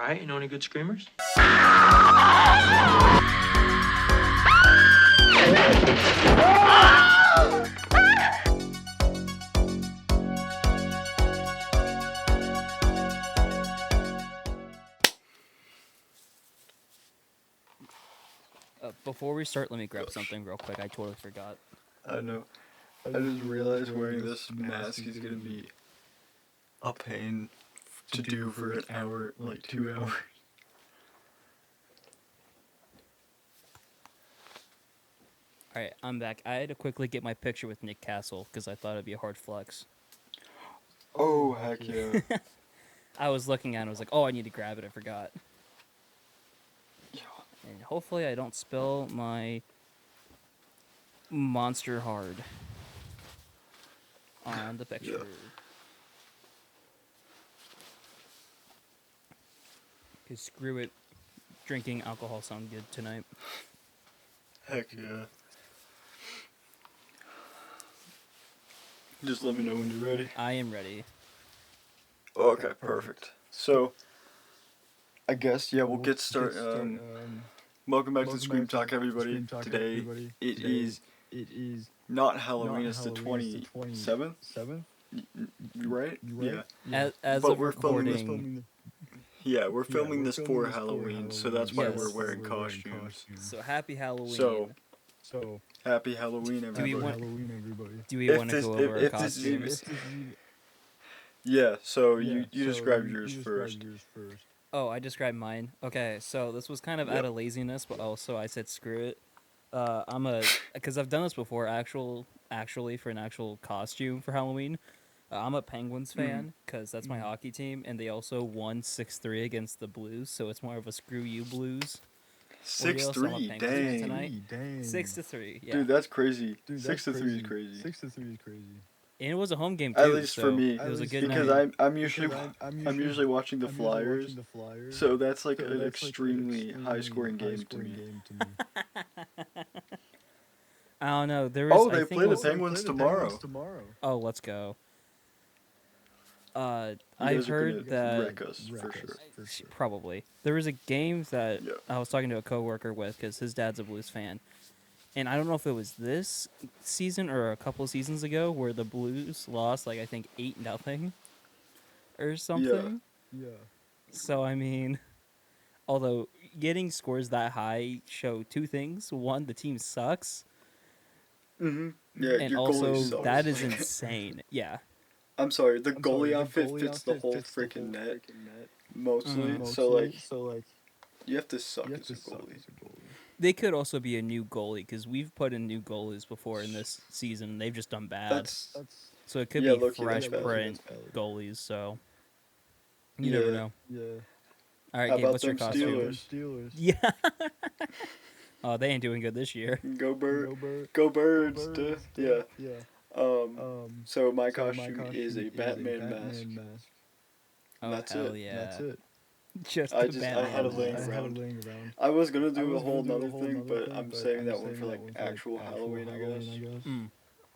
right, you know any good screamers? Before we start, let me grab something real quick. I totally forgot. I know. I just realized wearing this mask is gonna be a pain to do for an hour, like 2 hours. Alright, I'm back. I had to quickly get my picture with Nick Castle because I thought it'd be a hard flex. Oh, heck yeah. I was looking at it and I was like, oh, I need to grab it. I forgot. Yeah. And hopefully I don't spill my Monster Hard on the picture. Yeah. Because screw it, drinking alcohol sound good tonight. Heck yeah. Just let me know when you're ready. I am ready. Okay, perfect. So, I guess, yeah, we'll get started. Welcome back to Scream Talk, everybody. Today, it is not Halloween, it's the 27th? You right? Yeah. As But of we're filming this. recording, Yeah, we're filming this for Halloween, so that's why Yes. we're wearing costumes. so happy Halloween. So, happy Halloween, do everybody. we want, do we If want to this- go if- over our if this is even- costumes? Yeah, so you describe yours first. Oh, I described mine. Okay, so this was kind of Yep. out of laziness, but also I said screw it. Because I've done this before, actually for an actual costume for Halloween. I'm a Penguins fan because that's my hockey team, and they also won 6-3 against the Blues, so it's more of a screw you Blues. 6-3, Penguins fan dang. tonight. 6-3, yeah. Dude, that's crazy. 6-3 is crazy. 6-3 is crazy. And it was a home game too. At least so for me, it was a good because night. I'm usually watching the Flyers, so that's like an extremely high scoring game to me. I don't know. There Oh, was. I they think play it the was- Penguins tomorrow. Oh, let's go. You I guys are heard gonna that wreck us for sure. probably there was a game that Yeah. I was talking to a coworker with because his dad's a Blues fan, and I don't know if it was this season or a couple seasons ago where the Blues lost like I think 8-0 or something. Yeah. So I mean, although getting scores that high show two things: one, the team sucks, Yeah, and your also goalie sucks. that is insane. Yeah. I'm sorry, the goalie outfit fits the whole freaking net mostly. So like, you have to suck as a goalie. They could also be a new goalie because we've put in new goalies before in this season. And they've just done bad. That's So it could yeah, be low-key, fresh that's valid. print goalies. So you never know. Yeah. All right, How Gabe, about what's your them costume? Steelers. Yeah. Oh, they ain't doing good this year. go birds, duh. Yeah. Yeah. So my costume is a Batman mask. Oh, That's hell it. yeah. That's it. Just I the just- I Batman had a mask. laying I had it around. laying around. I was gonna do a was whole gonna do nother a whole thing, nother but thing, I'm but saving I'm that one saving for that like one for, actual Halloween, I guess.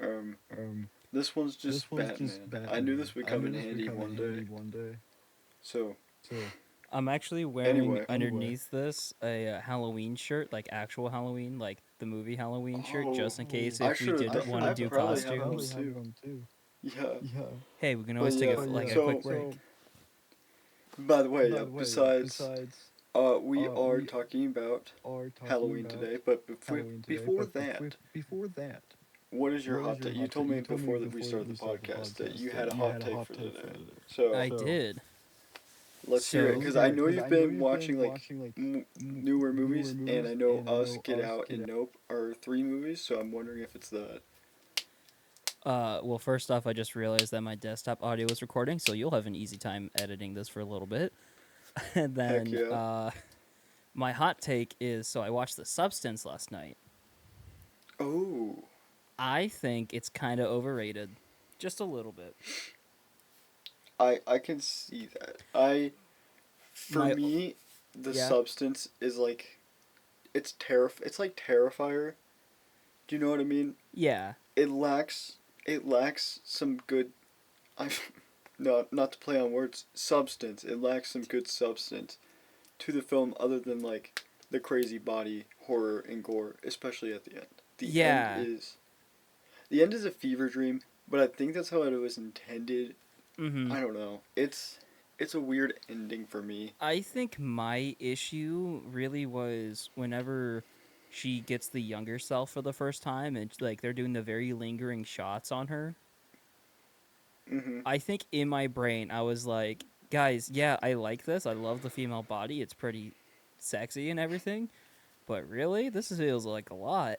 Mm. This one's just Batman. I knew this would come in handy one day. So I'm actually wearing Anyway. underneath this a Halloween shirt, like actual Halloween, like the movie Halloween shirt, just in case I if we should've did done- want I to do probably have costumes. them too. yeah. Hey, we can But always take yeah, a so- quick break. By the way, besides, we are talking about Halloween about today, but Halloween today, before but that, before that, what is your what hot is your take? You hot told take? me before that we started the podcast that you had a you hot had a take hot for take today. for today. So I did. let's hear it, So- because I know you've been watching like newer movies, and I know Us, Get Out, and Nope are 3 movies, so I'm wondering if it's that. Well, first off, I just realized that my desktop audio is recording, so you'll have an easy time editing this for a little bit. And then, yeah. my hot take is, so I watched The Substance last night. Oh, I think it's kind of overrated. Just a little bit. I can see that. For My- me, The Yeah. Substance is like, it's like Terrifier. Do you know what I mean? Yeah. It lacks some good, not to play on words, substance. It lacks some good substance, to the film other than like the crazy body horror and gore, especially at the end. Yeah. The end is a fever dream, but I think that's how it was intended. Mm-hmm. I don't know. It's a weird ending for me. I think my issue really was whenever she gets the younger self for the first time, and like they're doing the very lingering shots on her. Mhm. I think in my brain I was like, guys, yeah, I like this. I love the female body. It's pretty sexy and everything. But really, this feels like a lot.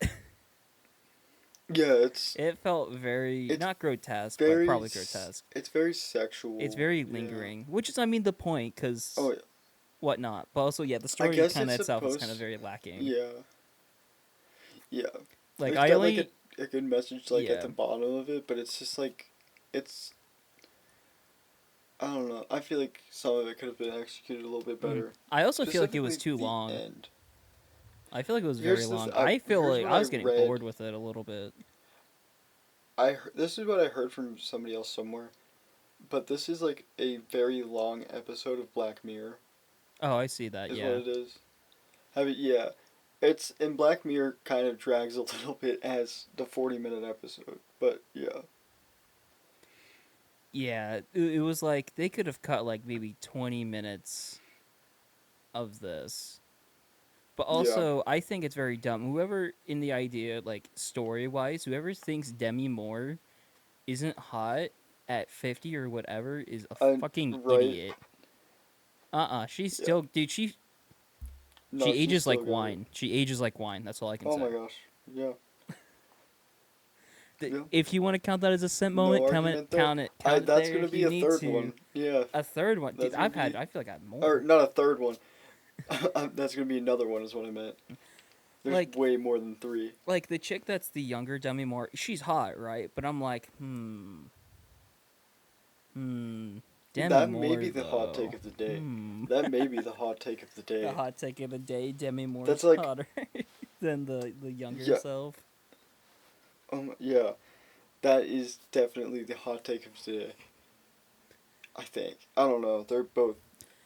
Yeah, it's It felt very It's not grotesque, but very probably s- grotesque. it's very sexual. It's very yeah. lingering, which is, I mean, the point, because Oh yeah. whatnot. But also, yeah, the story guess kind of it's itself is kind of supposed- very lacking. Yeah. Yeah. Like, There's I got only like a good message like Yeah. at the bottom of it, but it's just like it's I don't know. I feel like some of it could have been executed a little bit better. I also feel like it was Specifically too the long. end. I feel like it was Here's very the long. th- I feel here's like what I was I getting read. bored with it a little bit. This is what I heard from somebody else somewhere, but this is like a very long episode of Black Mirror. Oh, I see that. Is Yeah. what it is. Yeah. It's in Black Mirror kind of drags a little bit as the 40-minute episode, but yeah. Yeah, it was like they could have cut like maybe 20 minutes of this. But also, I think it's very dumb. Whoever in the idea, like story-wise, whoever thinks Demi Moore isn't hot at 50 or whatever is a fucking right. idiot. She's Yeah. still, dude, she No, she she's ages still like got it. wine. She ages like wine. That's all I can Oh say. my gosh. Yeah. Yeah. If you want to count that as a simp No moment, argument there. count it. Count it That's there gonna if be you a need third to. one. Yeah. A third one. Dude, That's gonna I feel like I had more. Or not a third one. That's gonna be another one is what I meant. There's Like- way more than 3. Like the chick that's the younger Demi Moore, she's hot, right? But I'm like, Demi That Moore, may be the hot though. take of the day. Hmm. That may be the hot take of the day. The hot take of the day, Demi Moore's That's like- hotter than the younger Yeah. self. Yeah. That is definitely the hot take of today. I think. I don't know. They're both.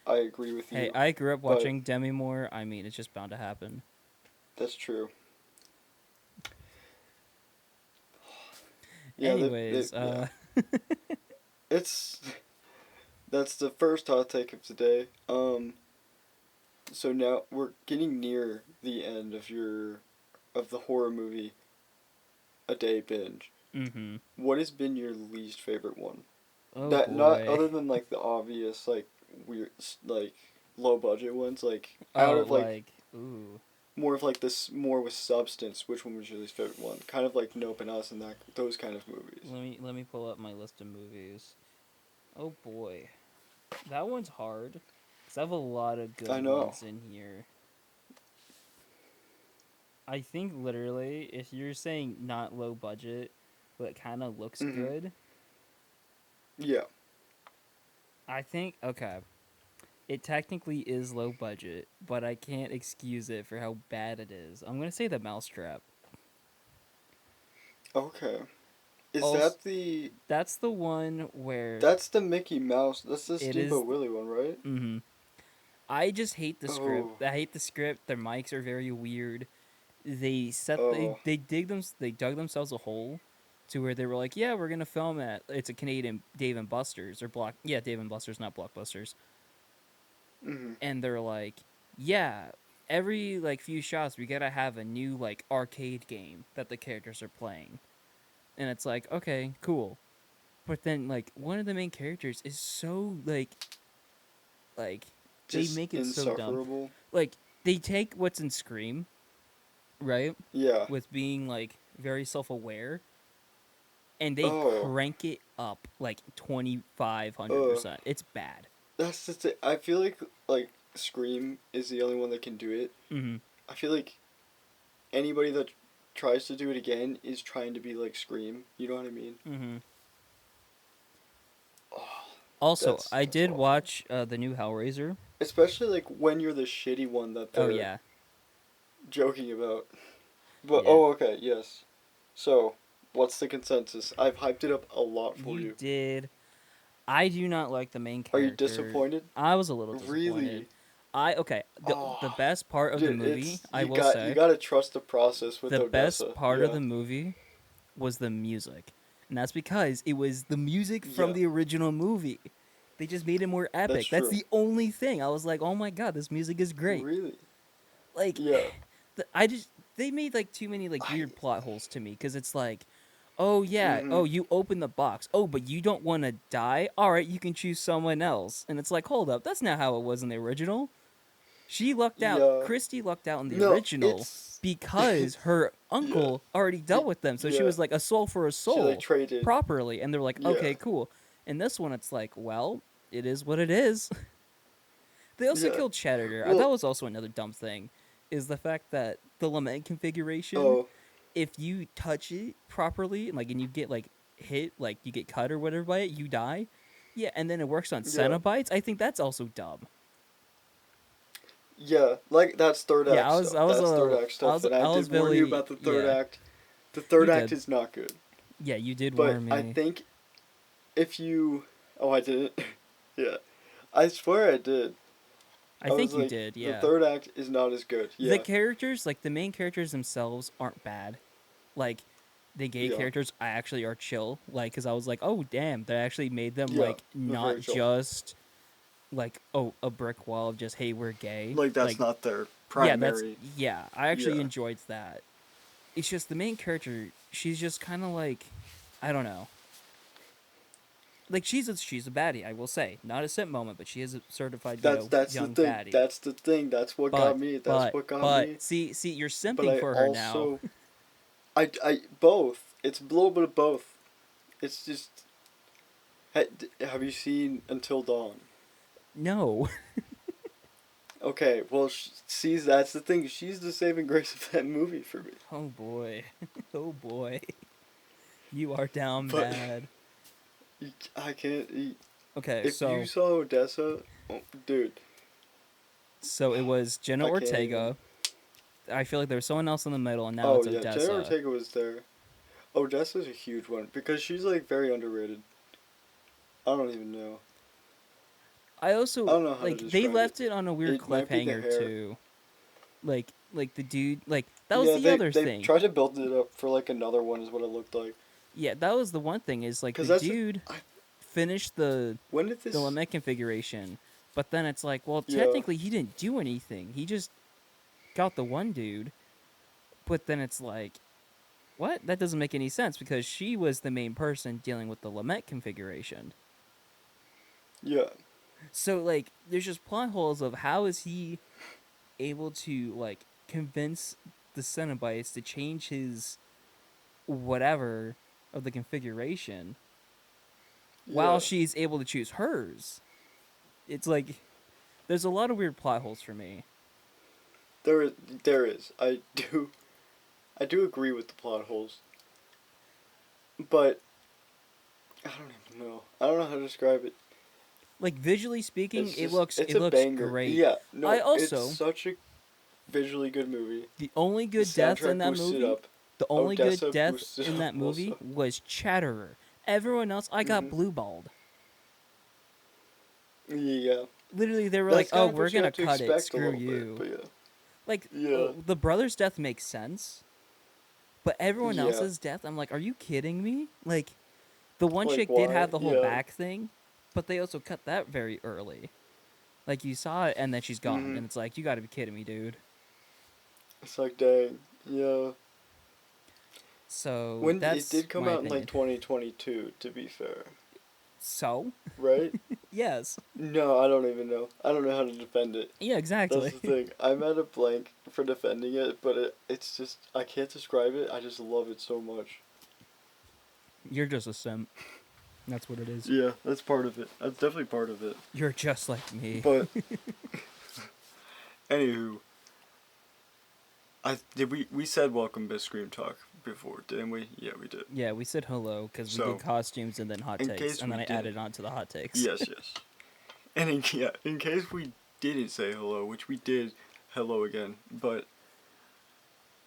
I agree with you. Hey, I grew up but- watching Demi Moore. I mean, it's just bound to happen. That's true. Yeah, Anyways, yeah. It's that's the first hot take of today. So now we're getting near the end of the horror movie a day binge. Mm-hmm. What has been your least favorite one? Oh That boy. not other than like the obvious like weird like low budget ones like out of like ooh. more of like this more with substance. Which one was your least favorite one? Kind of like Nope and Us and those kind of movies. Let me pull up my list of movies. Oh boy, that one's hard. 'Cause I have a lot of good I know. ones in here. I think literally, if you're saying not low budget, but kind of looks Mhm. good, Yeah. I think okay. It technically is low budget, but I can't excuse it for how bad it is. I'm gonna say The Mousetrap. Okay. Is Also- that the That's the one where That's the Mickey Mouse. That's the It Steamboat is- Willie one, right? Mm-hmm. I just hate the script. Oh. I hate the script. Their mics are very weird. They Oh. they dug themselves a hole to where they were like, yeah, we're gonna film at it's a Canadian Dave and Buster's or Dave and Buster's, not Blockbusters. Mm-hmm. And they're like, yeah, every like few shots we gotta have a new like arcade game that the characters are playing. And it's like, okay, cool. But then like one of the main characters is so like they Just make it so dumb. insufferable. Like they take what's in Scream, right? Yeah. With being like very self-aware, and they Oh. crank it up like 2,500%. It's bad. That's just it. I feel like Scream is the only one that can do it. Mm-hmm. I feel like anybody that tries to do it again is trying to be like Scream. You know what I mean? Mm-hmm. Oh, Also, That's- I that's did awful. watch the new Hellraiser. especially like when you're the shitty one that they're Oh yeah, joking about. But Yeah. okay, yes. So, what's the consensus? I've hyped it up a lot for you you. did. I do not like the main Are character. you disappointed? I was a little disappointed. Really? Okay. The Oh, best part of the dude, movie, it's I you will got you say, got to trust the process with the Odessa. best part of Yeah, the movie was the music, and that's because it was the music from yeah, the original movie. They just made it more that's epic. That's true. the only thing. I was like, oh my god, this music is great. Really? Like, Yeah. I just they made like too many like I. weird plot holes to me because it's like, oh yeah, Mhm. oh you open the box, oh but you don't want to die. All right, you can choose someone else, and it's like, hold up, that's not how it was in the original. She lucked out. Yeah. Christy lucked out in the No, original it's. because her Yeah. uncle already dealt It. with them, so she Yeah. was like a soul for a She like soul traded. properly, and they're like, Yeah. okay, cool. In this one, it's like, well, it is what it is. They also Yeah. killed Cheddarer. That Well. was also another dumb thing, is the fact that the lament configuration, Oh. if you touch it properly, like, and you get like hit, like you get cut or whatever by it, you die. Yeah, and then it works on Yeah. Cenobites. I think that's also dumb. Yeah. Like that's third Yeah, act stuff. That's third act stuff, and I I was did warn you really, about the third yeah, act. The third you act did. is not good. Yeah, you did But warn I me. think if you. Oh, I didn't. Yeah. I swear I did. I I think was you like, did, the yeah. third act is not as good. The Yeah. characters, like the main characters themselves, aren't bad. Like the gay Yeah. characters, I actually are chill. Like, because I was like, oh damn, they actually made them Yeah. like They're not very chill. just like a brick wall of just hey we're gay. Like that's Like not their yeah, that's primary. yeah. I actually Yeah. enjoyed that. It's just the main character. She's just kind of like, I don't know. Like she's a baddie, I will say. Not a simp moment, but she is a certified, That's the young thing. baddie. That's the thing. That's what got me. That's what got me. See, you're But simping I for her now. also, I both. It's a little bit of both. It's just. Have you seen Until Dawn? No. Okay, well, see, that's the thing. She's the saving grace of that movie for me. Oh boy. Oh boy. You are down But- bad. I can't. Okay, If so you saw Odessa, oh, dude, it was Jenna I can't Ortega. I feel like there was someone else in the middle, and now oh it's yeah, Odessa. Jenna Ortega was there. Odessa's a huge one because she's like very underrated. I don't even know. I also I don't know how to like they describe left it on a weird It might be the cliffhanger hair. too. Like the dude, like that was Yeah, the other they thing. tried to build it up for like another one, is what it looked like. Yeah, that was the one thing is like 'Cause the that's dude I- finished the When did this? lament configuration, but then it's like, well, Yeah. technically he didn't do anything. He just got the one dude, but then it's like, what? That doesn't make any sense because she was the main person dealing with the lament configuration. Yeah, So like, there's just plot holes of how is he able to like convince the Cenobites to change his whatever of the configuration while yeah. she's able to choose hers. It's like there's a lot of weird plot holes for me. There is. I do agree with the plot holes. But I don't even know. I don't know how to describe it. Like visually speaking, It's it just- looks it's it a looks banger. great. Yeah, no, I also- it's such a visually good movie. The only The good death in soundtrack that boosted movie, up. the only Odessa good death boosted in that up movie also. was Chatterer. Everyone else, I got Mhm. blue balled. Yeah. Literally, they were That's like, "Oh, kind of we're what you gonna have to cut it. expect a Screw little you." bit, but Like, Yeah. the brother's death makes sense, but everyone Yeah. else's death, I'm like, "Are you kidding me?" Like, the one Like, chick did why? have the whole Yeah. back thing, but they also cut that very early. Like you saw it, and then she's gone, Mhm. and it's like, you got to be kidding me, dude. It's like, dang. Yeah. So When that's it did come my out in like opinion. 2022, to be fair, So right? yes, No, I don't even know. I don't know how to defend it. yeah, exactly. That's the thing. I'm at a blank for defending it, but it's just I can't describe it. I just love it so much. You're just a simp. That's what it is. Yeah, that's part of it. That's definitely part of it. You're just like me. But anywho, we said welcome to Scream Talk before, didn't we? Yeah, we did. Yeah, we said hello because we So, did costumes and then hot in takes, case and then we I added didn't- on to the hot takes. Yes, yes. And in case we didn't say hello, which we did, hello again. But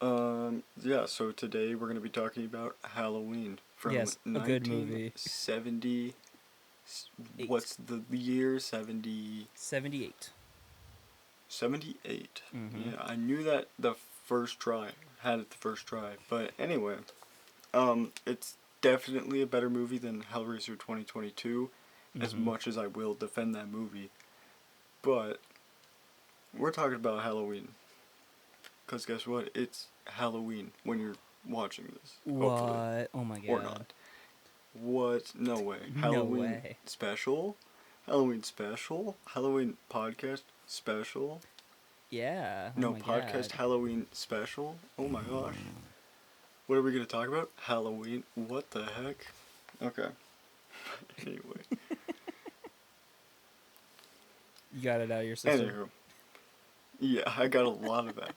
yeah. So today we're gonna be talking about Halloween from Yes, a good movie. 1970. Eight. What's the year? 70. 78. 78. Mhm. Yeah, I knew that the first try. Had it the first try. But anyway, it's definitely a better movie than Hellraiser 2022, as Mhm. much as I will defend that movie. But we're talking about Halloween. Because guess what? It's Halloween when you're watching this. Hopefully. What? Oh my Or god. not. What? No way. No Halloween way. special? Halloween special? Halloween podcast special? Yeah. Oh No, my podcast god. Halloween special? Oh my gosh. What are we going to talk about? Halloween? What the heck? Okay. Anyway. You got it out of your system. Anywho. Yeah, I got a lot of that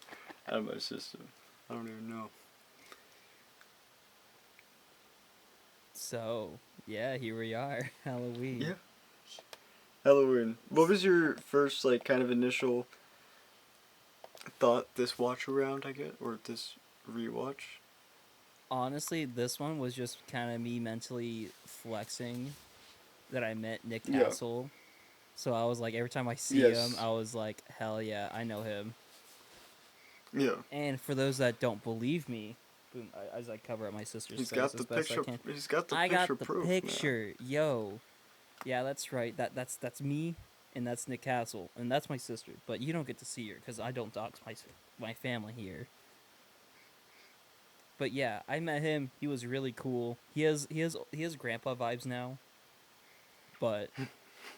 out of my system. I don't even know. So, yeah, here we are. Halloween. Yeah. Halloween. What was your first, like, kind of initial thought this watch around, I guess? Or this rewatch? Honestly, this one was just kind of me mentally flexing that I met Nick Yeah. Castle. So I was like, every time I see Yes. him, I was like, hell yeah, I know him. Yeah. And for those that don't believe me, boom, as I cover up my sister's He's face got as the best picture. I can. He's got the I picture got the proof. Man. picture, yo. Yeah, that's right. That's me, and that's Nick Castle, and that's my sister. But you don't get to see her because I don't dox my family here. But yeah, I met him. He was really cool. He has grandpa vibes now, but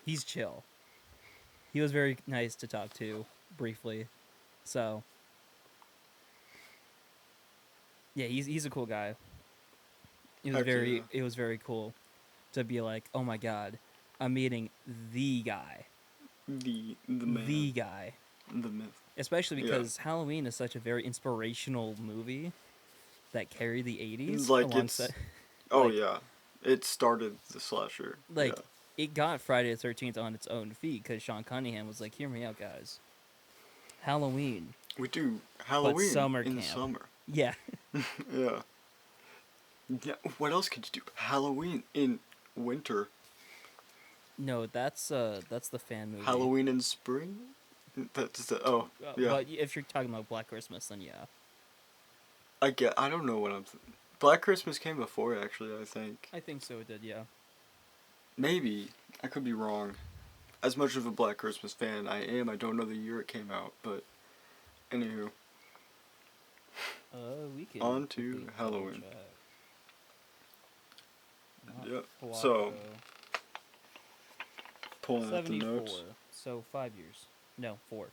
he's chill. He was very nice to talk to briefly, so yeah, he's a cool guy. Heck yeah. It was very cool to be like, oh my god, I'm meeting the guy, The man. the guy. The myth. Especially Yeah. because Halloween is such a very inspirational movie that carried the '80s Like alongside. Oh like, yeah. It started the slasher. like Yeah. it got Friday the 13th on its own feet because Sean Cunningham was like, "Hear me out, guys. Halloween, We do Halloween summer in the camp." summer. yeah, Yeah. Yeah. What else could you do? Halloween in winter. no, that's the fan movie. Halloween in spring. That's the yeah. But if you're talking about Black Christmas, then yeah. I don't know what I'm. Black Christmas came before actually. I think. I think so. It did, yeah. Maybe I could be wrong. As much of a Black Christmas fan I am, I don't know the year it came out, but anywho. We can. On to quickly Halloween. double-check. Yep. Not So Polanco. pulling up the 74. notes. So 5 years. No, 4.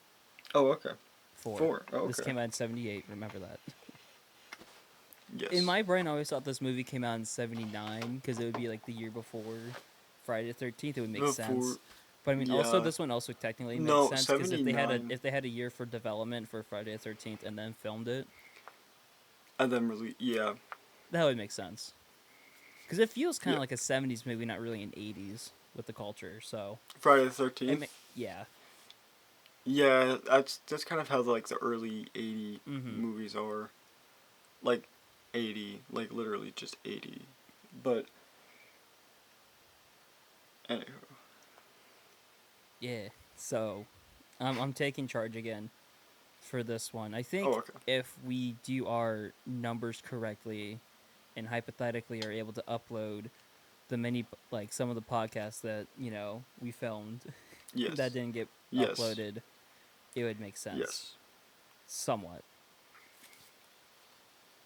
Oh, okay. 4. 4. Oh, okay. This came out in 78. Remember that. Yes. In my brain, I always thought this movie came out in 79 because it would be like the year before Friday the 13th. It would make sense. But I mean, also yeah. this one also technically makes No, sense because if they had 79. if they had a year for development for Friday the 13th and then filmed it, And then yeah. that would make sense. Because it feels kind of Yeah. like a 70s movie, not really an 80s with the culture. So Friday the 13th. yeah, Yeah, that's kind of how like the early 80 Mhm. movies are. Like 80, like literally just 80. But anywho. yeah. So I'm taking charge again for this one. I think Oh, okay. if we do our numbers correctly and hypothetically are able to upload the like some of the podcasts that, we filmed Yes. that didn't get Yes. uploaded, it would make sense. Yes. Somewhat.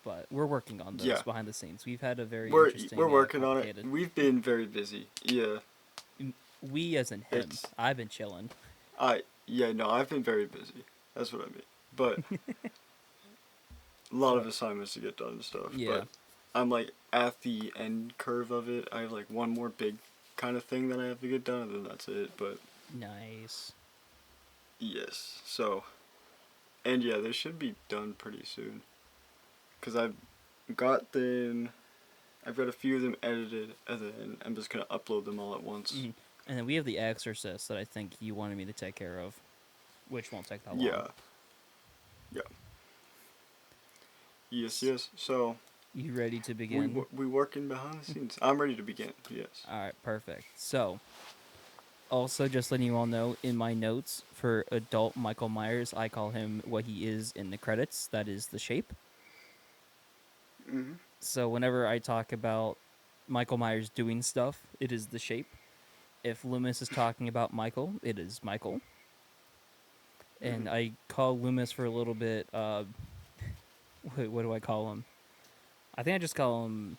But we're working on those Yeah. behind the scenes. We've had a very We're interesting working on it. complicated- We've been very busy. Yeah. We as in him. It's- I've been chilling. I've been very busy. That's what I mean. But a lot of assignments to get done and stuff. Yeah. But I'm like at the end curve of it. I have like one more big kind of thing that I have to get done, and then that's it. But Nice. yes, so, and yeah, they should be done pretty soon. Cause I've got a few of them edited, and then I'm just gonna upload them all at once. Mhm. And then we have The Exorcist that I think you wanted me to take care of, which won't take that long. Yeah. Yeah. Yes. So You ready to begin? we working behind the scenes. I'm ready to begin. Yes. All right, perfect. So, Also, just letting you all know, in my notes for adult Michael Myers, I call him what he is in the credits. That is the Shape. Mm-hmm. So whenever I talk about Michael Myers doing stuff, it is the Shape. If Loomis is talking about Michael, it is Michael. And Mm-hmm. I call Loomis for a little bit. What do I call him? I think I just call him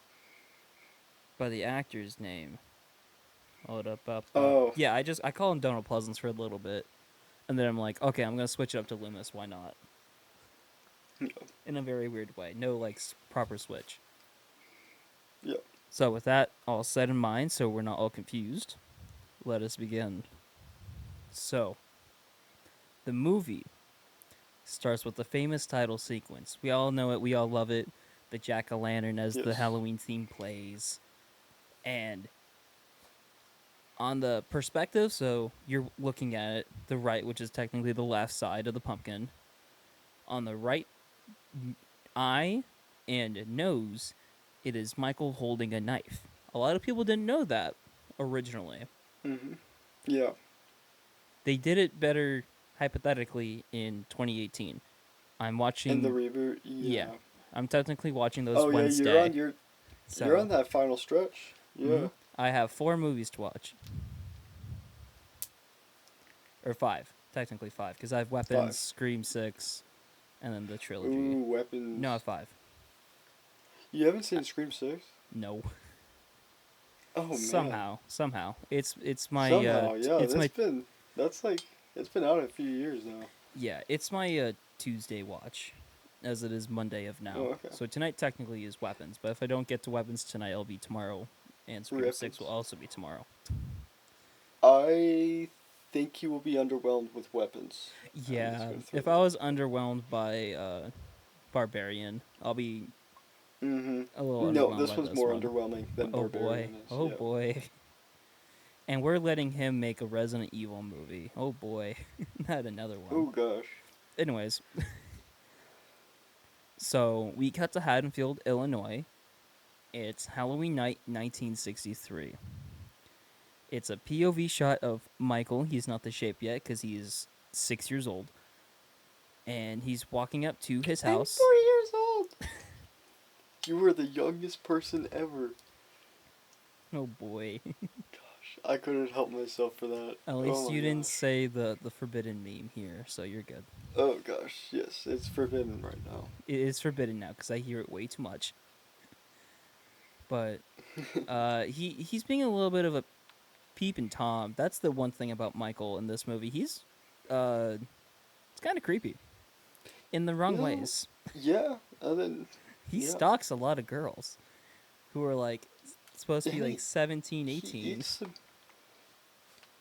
by the actor's name. Hold up. Oh, Yeah, I call him Donald Pleasance for a little bit, and then I'm like, okay, I'm gonna switch it up to Loomis. Why not? yeah. In a very weird way. No like proper switch. Yeah. So with that all set in mind, so we're not all confused, let us begin. So, the movie starts with the famous title sequence. We all know it. We all love it. The jack-o'-lantern as the Yes. Halloween theme plays, and on the perspective, so you're looking at it, the right, which is technically the left side of the pumpkin. On the right eye and nose, it is Michael holding a knife. A lot of people didn't know that originally. Mm-hmm. Yeah. They did it better, hypothetically, in 2018. I'm watching. In the reboot, Yeah, yeah. I'm technically watching those Oh yeah, Wednesday. you're on that final stretch. Yeah. Mhm. I have 4 movies to watch. Or 5. Technically 5. Because I have Weapons, 5. Scream 6, and then the trilogy. Ooh, Weapons. No, I have 5. You haven't seen Scream 6? No. Oh man. Somehow. It's my Somehow, yeah. it's my It's been out a few years now. yeah, it's my Tuesday watch, as it is Monday of now. Oh, okay. So tonight technically is Weapons, but if I don't get to Weapons tonight, it'll be tomorrow, and Scream 6 will Weapons. also be tomorrow. I think you will be underwhelmed with Weapons. Yeah, gonna throw if that I was underwhelmed by Barbarian, I'll be Mm-hmm. a little No, underwhelmed this by one's this more one. underwhelming than Oh boy, Barbarian is. oh yeah. boy. And we're letting him make a Resident Evil movie. Oh boy, not another one. Oh gosh. Anyways, so we cut to Haddonfield, Illinois. It's Halloween night, 1963. It's a POV shot of Michael. He's not the Shape yet because he's 6 years old. And he's walking up to his house. I'm 4 years old. You were the youngest person ever. Oh boy. Gosh, I couldn't help myself for that. At least Oh my you didn't gosh. say the forbidden meme here, so you're good. Oh gosh, yes, it's forbidden right now. It is forbidden now because I hear it way too much. But he's being a little bit of a peeping Tom. That's the one thing about Michael in this movie. He's it's kind of creepy in the wrong Yeah. ways. Yeah, and then He yeah. stalks a lot of girls who are like supposed to be And like 17, 18. He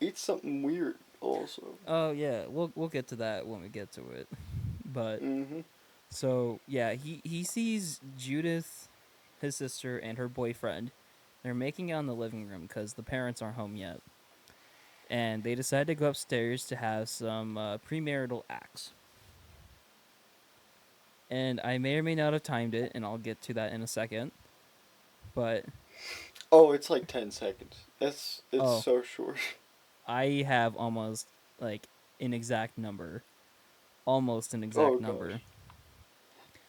eats something weird also. Oh yeah, we'll get to that when we get to it. But Mm-hmm. so yeah, he sees Judith, his sister, and her boyfriend. They're making out in the living room because the parents aren't home yet, and they decide to go upstairs to have some premarital acts. And I may or may not have timed it, and I'll get to that in a second. But Oh, it's like 10 seconds. It's Oh. so short. I have almost like an exact number. Almost an exact Oh, number. gosh.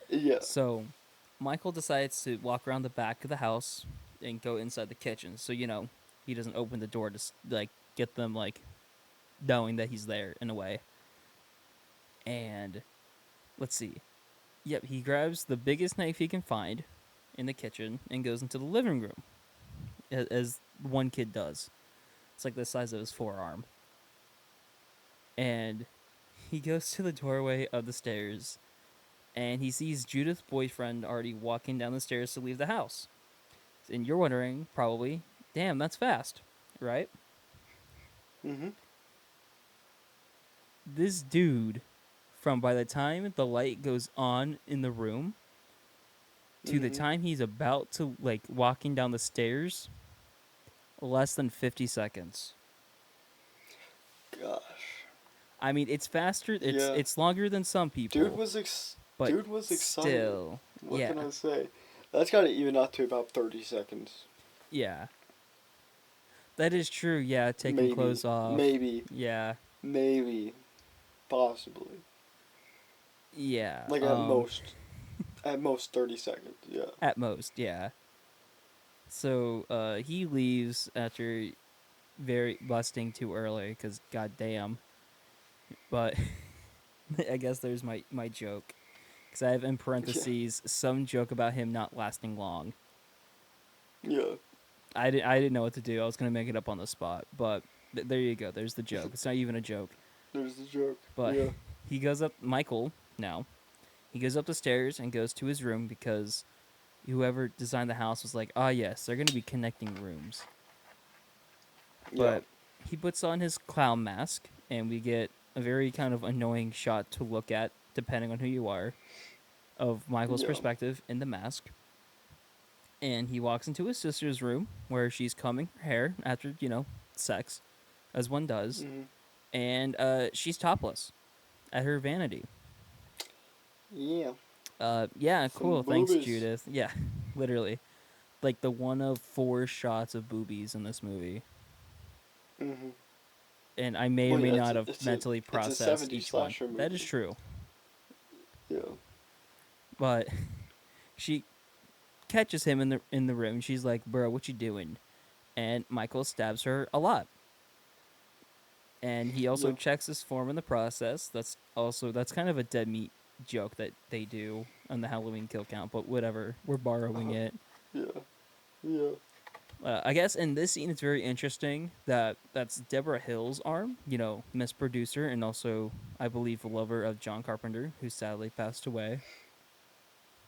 Yeah. So, Michael decides to walk around the back of the house and go inside the kitchen. So, he doesn't open the door to like get them like knowing that he's there in a way. And let's see. Yep, he grabs the biggest knife he can find in the kitchen and goes into the living room, as one kid does. It's like the size of his forearm. And he goes to the doorway of the stairs, and he sees Judith's boyfriend already walking down the stairs to leave the house. And you're wondering, probably, damn, that's fast, right? Mm-hmm. This dude, from by the time the light goes on in the room to the Mhm. time he's about to, like, walking down the stairs, less than 50 seconds. Gosh. I mean, it's faster. Yeah. It's longer than some people. Dude was but excited. still, What yeah. can I say? That's got to even out to about 30 seconds. Yeah. That is true. Yeah, taking Maybe. clothes off. Maybe. Yeah. Maybe. Possibly. Yeah. Like at most. At most 30 seconds. Yeah. At most, yeah. So he leaves after very busting too early because goddamn. But I guess there's my joke because I have in parentheses some joke about him not lasting long. Yeah. I didn't know what to do. I was gonna make it up on the spot, but there you go. There's the joke. It's not even a joke. There's the joke. But Yeah. he goes up. Michael now. He goes up the stairs and goes to his room because whoever designed the house was like, ah, yes, they're gonna be connecting rooms. Yeah. But he puts on his clown mask, and we get a very kind of annoying shot to look at, depending on who you are, of Michael's Yeah. perspective in the mask. And he walks into his sister's room where she's combing her hair after, sex, as one does. Mhm. And she's topless at her vanity. Yeah. Yeah, Some cool. Thanks, boobies. Judith. Yeah, literally. Like the one of 4 shots of boobies in this movie. Mhm. And I may or Well, may yeah, not have it's a mentally processed 70s each one. slasher That is movie. true. Yeah. But she catches him in the room. She's like, "Bro, what you doing?" And Michael stabs her a lot. And he also Yeah. checks his form in the process. That's kind of a dead meat joke that they do on the Halloween kill count, but whatever. We're borrowing it. Yeah. Yeah. I guess in this scene, it's very interesting that that's Deborah Hill's arm, Miss Producer, and also, I believe, the lover of John Carpenter, who sadly passed away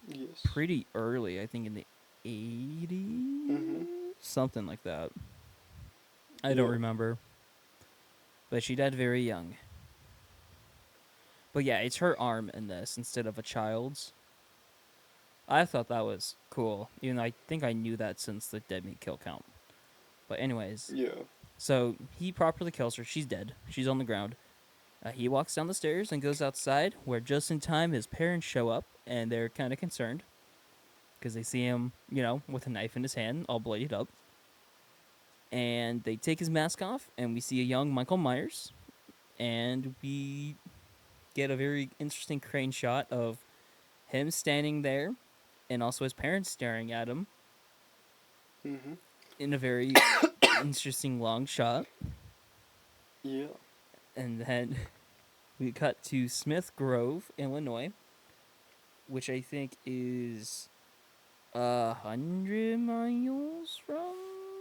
Yes. pretty early, I think in the 80s? Mhm. Something like that. I don't Yeah. remember. But she died very young. But yeah, it's her arm in this instead of a child's. I thought that was cool, even though I think I knew that since the dead meat kill count. But anyways, Yeah. so he properly kills her. She's dead. She's on the ground. He walks down the stairs and goes outside, where just in time his parents show up, and they're kind of concerned because they see him, with a knife in his hand, all bloodied up. And they take his mask off, and we see a young Michael Myers, and we get a very interesting crane shot of him standing there, and also his parents staring at him Mhm. in a very interesting long shot. Yeah. And then we cut to Smith Grove, Illinois, which I think is 100 miles from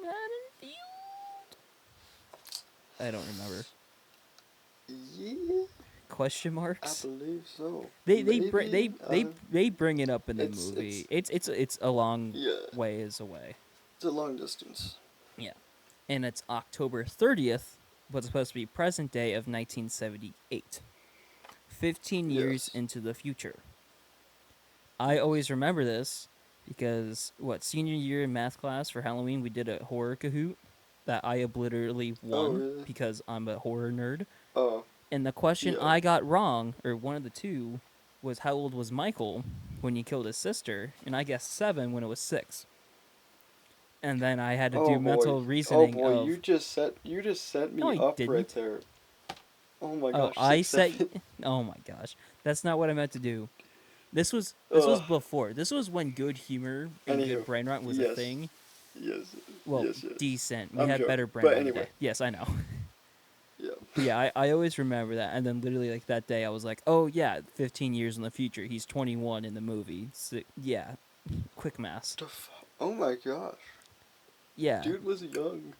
Haddonfield. I don't remember. Yeah. Question I marks. believe so. They Maybe, they bring it up in the it's- movie. It's a long Yeah. ways away. It's a long distance. Yeah, and it's October 30th, but supposed to be present day of 1978. 15 years Yes. into the future. I always remember this because senior year in math class for Halloween we did a horror Kahoot that I obliterately won really? because I'm a horror nerd. Oh. And the question Yeah. I got wrong, or one of the two, was how old was Michael when he killed his sister? And I guessed 7 when it was 6. And then I had to Oh do boy. mental reasoning of. You just set me No, I up didn't. right there. Oh my Oh, gosh. I 6, set. 7. Oh my gosh, that's not what I meant to do. This was Ugh. before. This was when good humor and Anywho, good brain rot was a yes. thing. Yes. Well, yes. decent. We I'm had joking. better brain But rot anyway. today. Yes, I know. Yeah. But yeah, I always remember that. And then literally like that day, I was like, oh yeah, 15 years in the future, he's 21 in the movie. So, yeah, quick math. Oh my gosh. Yeah, Dude was young.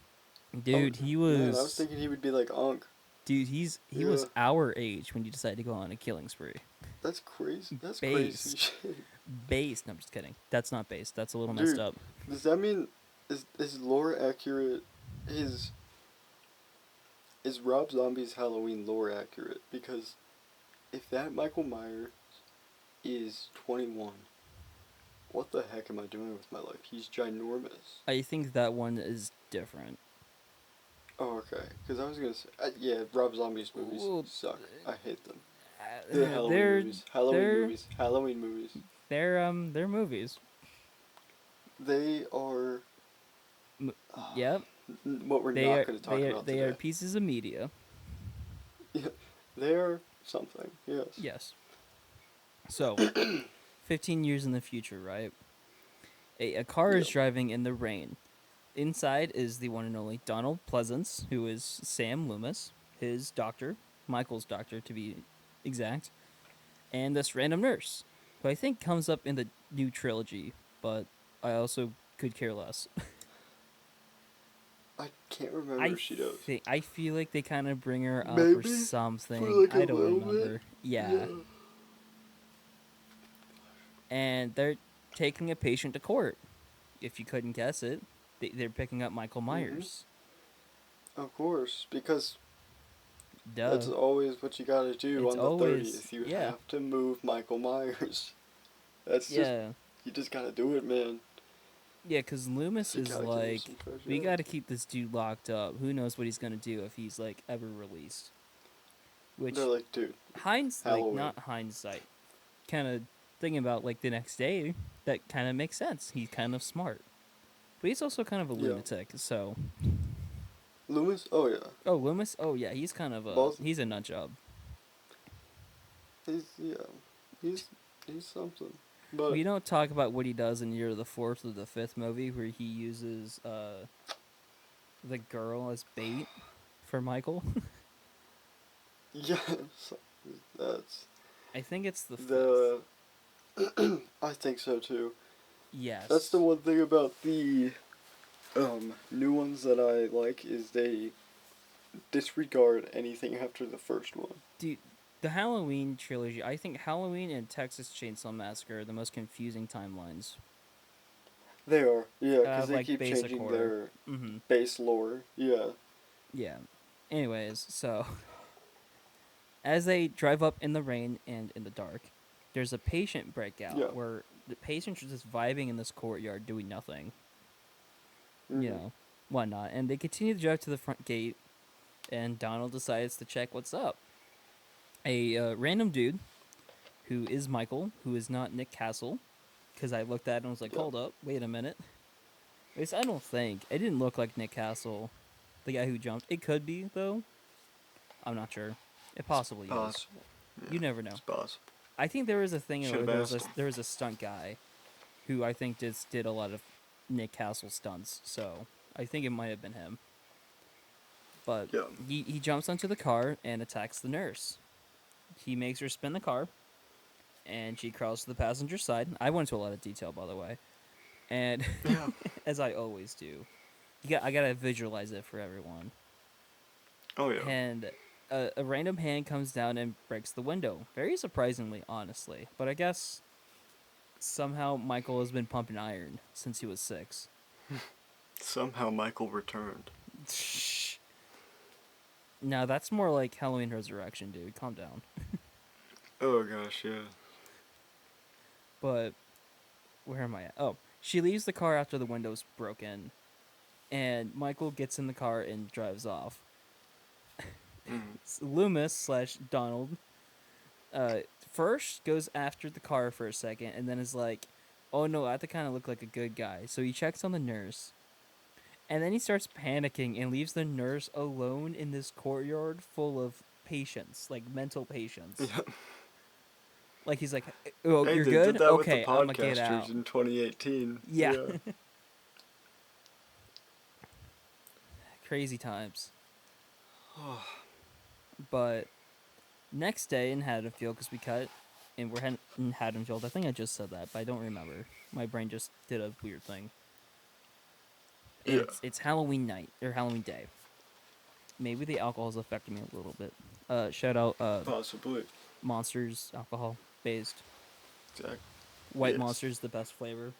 dude, Oh, he was. Man, I was thinking he would be like Ankh. Dude, he was Yeah. our age when he decided to go on a killing spree. That's crazy. That's Based. crazy shit. Based. No, I'm just kidding. That's not based. That's a little Dude. messed up. Does that mean is lore accurate? Is Rob Zombie's Halloween lore accurate? Because if that Michael Myers is 21, what the heck am I doing with my life? He's ginormous. I think that one is different. Oh, okay. Because I was gonna say, yeah, Rob Zombie's movies Well, suck. I hate them. The Halloween they're movies. Halloween they're- movies. Halloween movies. they're movies. They are. Yep. what we're They not are going to talk they are about they today. are pieces of media. Yeah, they're something. Yes. Yes. So, 15 years in the future, right? A car is Yep. driving in the rain. Inside is the one and only Donald Pleasance, who is Sam Loomis, his doctor, Michael's doctor to be exact, and this random nurse, who I think comes up in the new trilogy, but I also could care less. I can't remember if she does. I feel like they kind of bring her up or Maybe something. for like a I don't little remember. bit. Yeah. And they're taking a patient to court. If you couldn't guess it, they're picking up Michael Myers. Of course, because Duh. that's always what you gotta do It's on the always 30th. You yeah. have to move Michael Myers. That's just, Yeah. you just gotta do it, man. Yeah, because Loomis You is gotta give him like, some fresh we air. got to keep this dude locked up. Who knows what he's going to do if he's, like, ever released. Which, They're like, dude, Halloween. not hindsight. Kind of thinking about, like, the next day, that kind of makes sense. He's kind of smart. But he's also kind of a Yeah. lunatic, so. Loomis? Oh, yeah. Oh, Loomis? Oh, yeah, he's kind of a, Both- he's a nut job. He's something. But We don't talk about what he does in either the fourth or the fifth movie, where he uses, the girl as bait for Michael. yes, that's I think it's the fifth. the. I think so too. Yes. That's the one thing about the new ones that I like is they disregard anything after the first one. Dude, the Halloween trilogy, I think Halloween and Texas Chainsaw Massacre are the most confusing timelines. They are, yeah, because they like keep basic changing horror. their Mm-hmm. base lore. Yeah. Yeah. Anyways, so as they drive up in the rain and in the dark, there's a patient breakout Yeah. where the patients are just vibing in this courtyard doing nothing. Mhm. You know, whatnot. And they continue to drive to the front gate, and Donald decides to check what's up. A random dude who is Michael, who is not Nick Castle, because I looked at it and was like, Yeah. hold up, wait a minute. At least I don't think. It didn't look like Nick Castle, the guy who jumped. It could be, though. I'm not sure. It possibly is. Possible. You never know. It's possible. I think there was a thing Should've where asked him. there was a stunt guy who I think did a lot of Nick Castle stunts, so I think it might have been him. But Yeah. he jumps onto the car and attacks the nurse. He makes her spin the car, and she crawls to the passenger side. I went into a lot of detail, by the way. And Yeah. as I always do, I gotta visualize it for everyone. Oh yeah. And a random hand comes down and breaks the window. Very surprisingly, honestly. But I guess somehow Michael has been pumping iron since he was 6. Somehow Michael returned. Now that's more like Halloween Resurrection, dude. Calm down. Oh gosh, yeah. But where am I at? Oh, she leaves the car after the window's broken, and Michael gets in the car and drives off. Loomis / Donald first goes after the car for a second and then is like, oh no, I have to kind of look like a good guy. So he checks on the nurse, and then he starts panicking and leaves the nurse alone in this courtyard full of patients, like mental patients. Yeah. Like he's like, oh, Hey, you're they good? did that Okay, with the I'm gonna get podcasters out. in 2018. Yeah. Crazy times. But next day in Haddonfield, because we cut, and we're in Haddonfield. I think I just said that, but I don't remember. My brain just did a weird thing. Yeah. It's Halloween night, or Halloween day. Maybe the alcohol's affecting me a little bit. Shout out Possibly. Monsters alcohol based. Exactly. White Yes. Monster's the best flavor.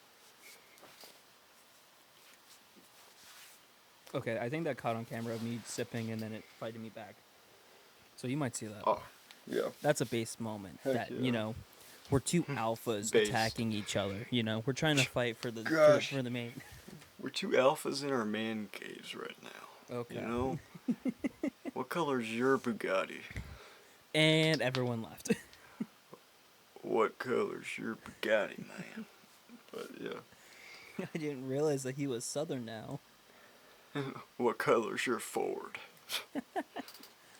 Okay, I think that caught on camera of me sipping and then it fighting me back. So you might see that. Oh, yeah. That's a base moment. Heck That, yeah. we're two alphas Based. attacking each other. We're trying to fight for the Gosh. for the main. We're two alphas in our man caves right now. Okay. You know? What color's your Bugatti? And everyone left. What color's your Bugatti, man? But yeah. I didn't realize that he was Southern now. What color's your Ford?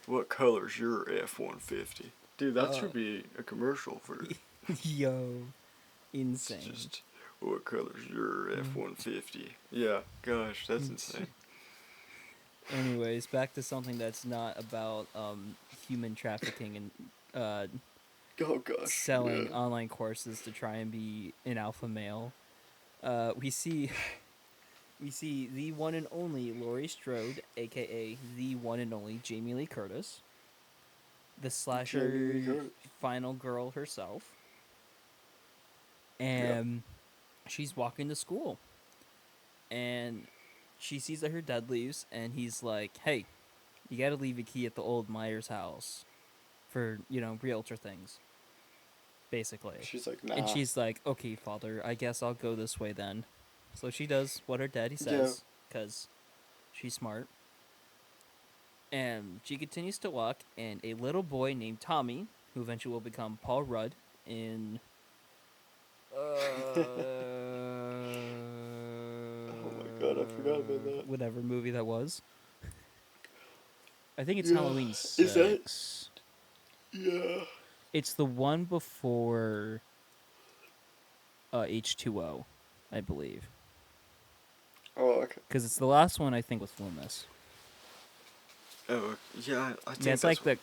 What color's your F-150? Dude, that should be a commercial for. Yo, insane. Just what color's your F-150? Yeah, gosh, that's insane. Anyways, back to something that's not about human trafficking and Oh gosh. selling yeah. online courses to try and be an alpha male. We see the one and only Laurie Strode, aka the one and only Jamie Lee Curtis, the slasher Jamie Lee Curtis. final girl herself, and she's walking to school, and she sees that her dad leaves, and he's like, "Hey, you gotta leave a key at the old Myers house for, realtor things." Basically. She's like, nah. And she's like, "Okay, father, I guess I'll go this way then." So she does what her daddy says, because she's smart. And she continues to walk, and a little boy named Tommy, who eventually will become Paul Rudd in... Oh my god, I forgot about that. Whatever movie that was. I think it's Yeah. Halloween Is that- 6. Yeah. It's the one before H2O, I believe. Oh, okay. Because it's the last one, I think, with Loomis. Oh, yeah, I think Yeah, it's that's like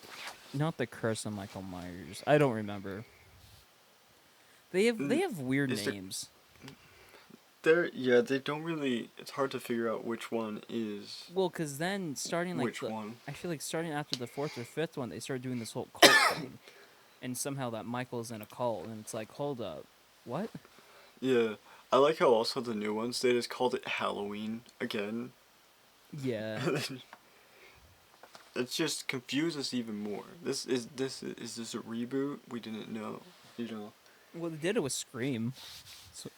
not the Curse of Michael Myers. I don't remember. They have weird is there- names. they don't really. It's hard to figure out which one is. Well, because then starting like Which one? I feel like starting after the 4th or 5th one, they started doing this whole cult thing, and somehow that Michael's in a cult, and it's like, hold up, what? Yeah, I like how also the new ones they just called it Halloween again. Yeah. It just confused us even more. Is this a reboot? We didn't know. Well, they did it with Scream. So,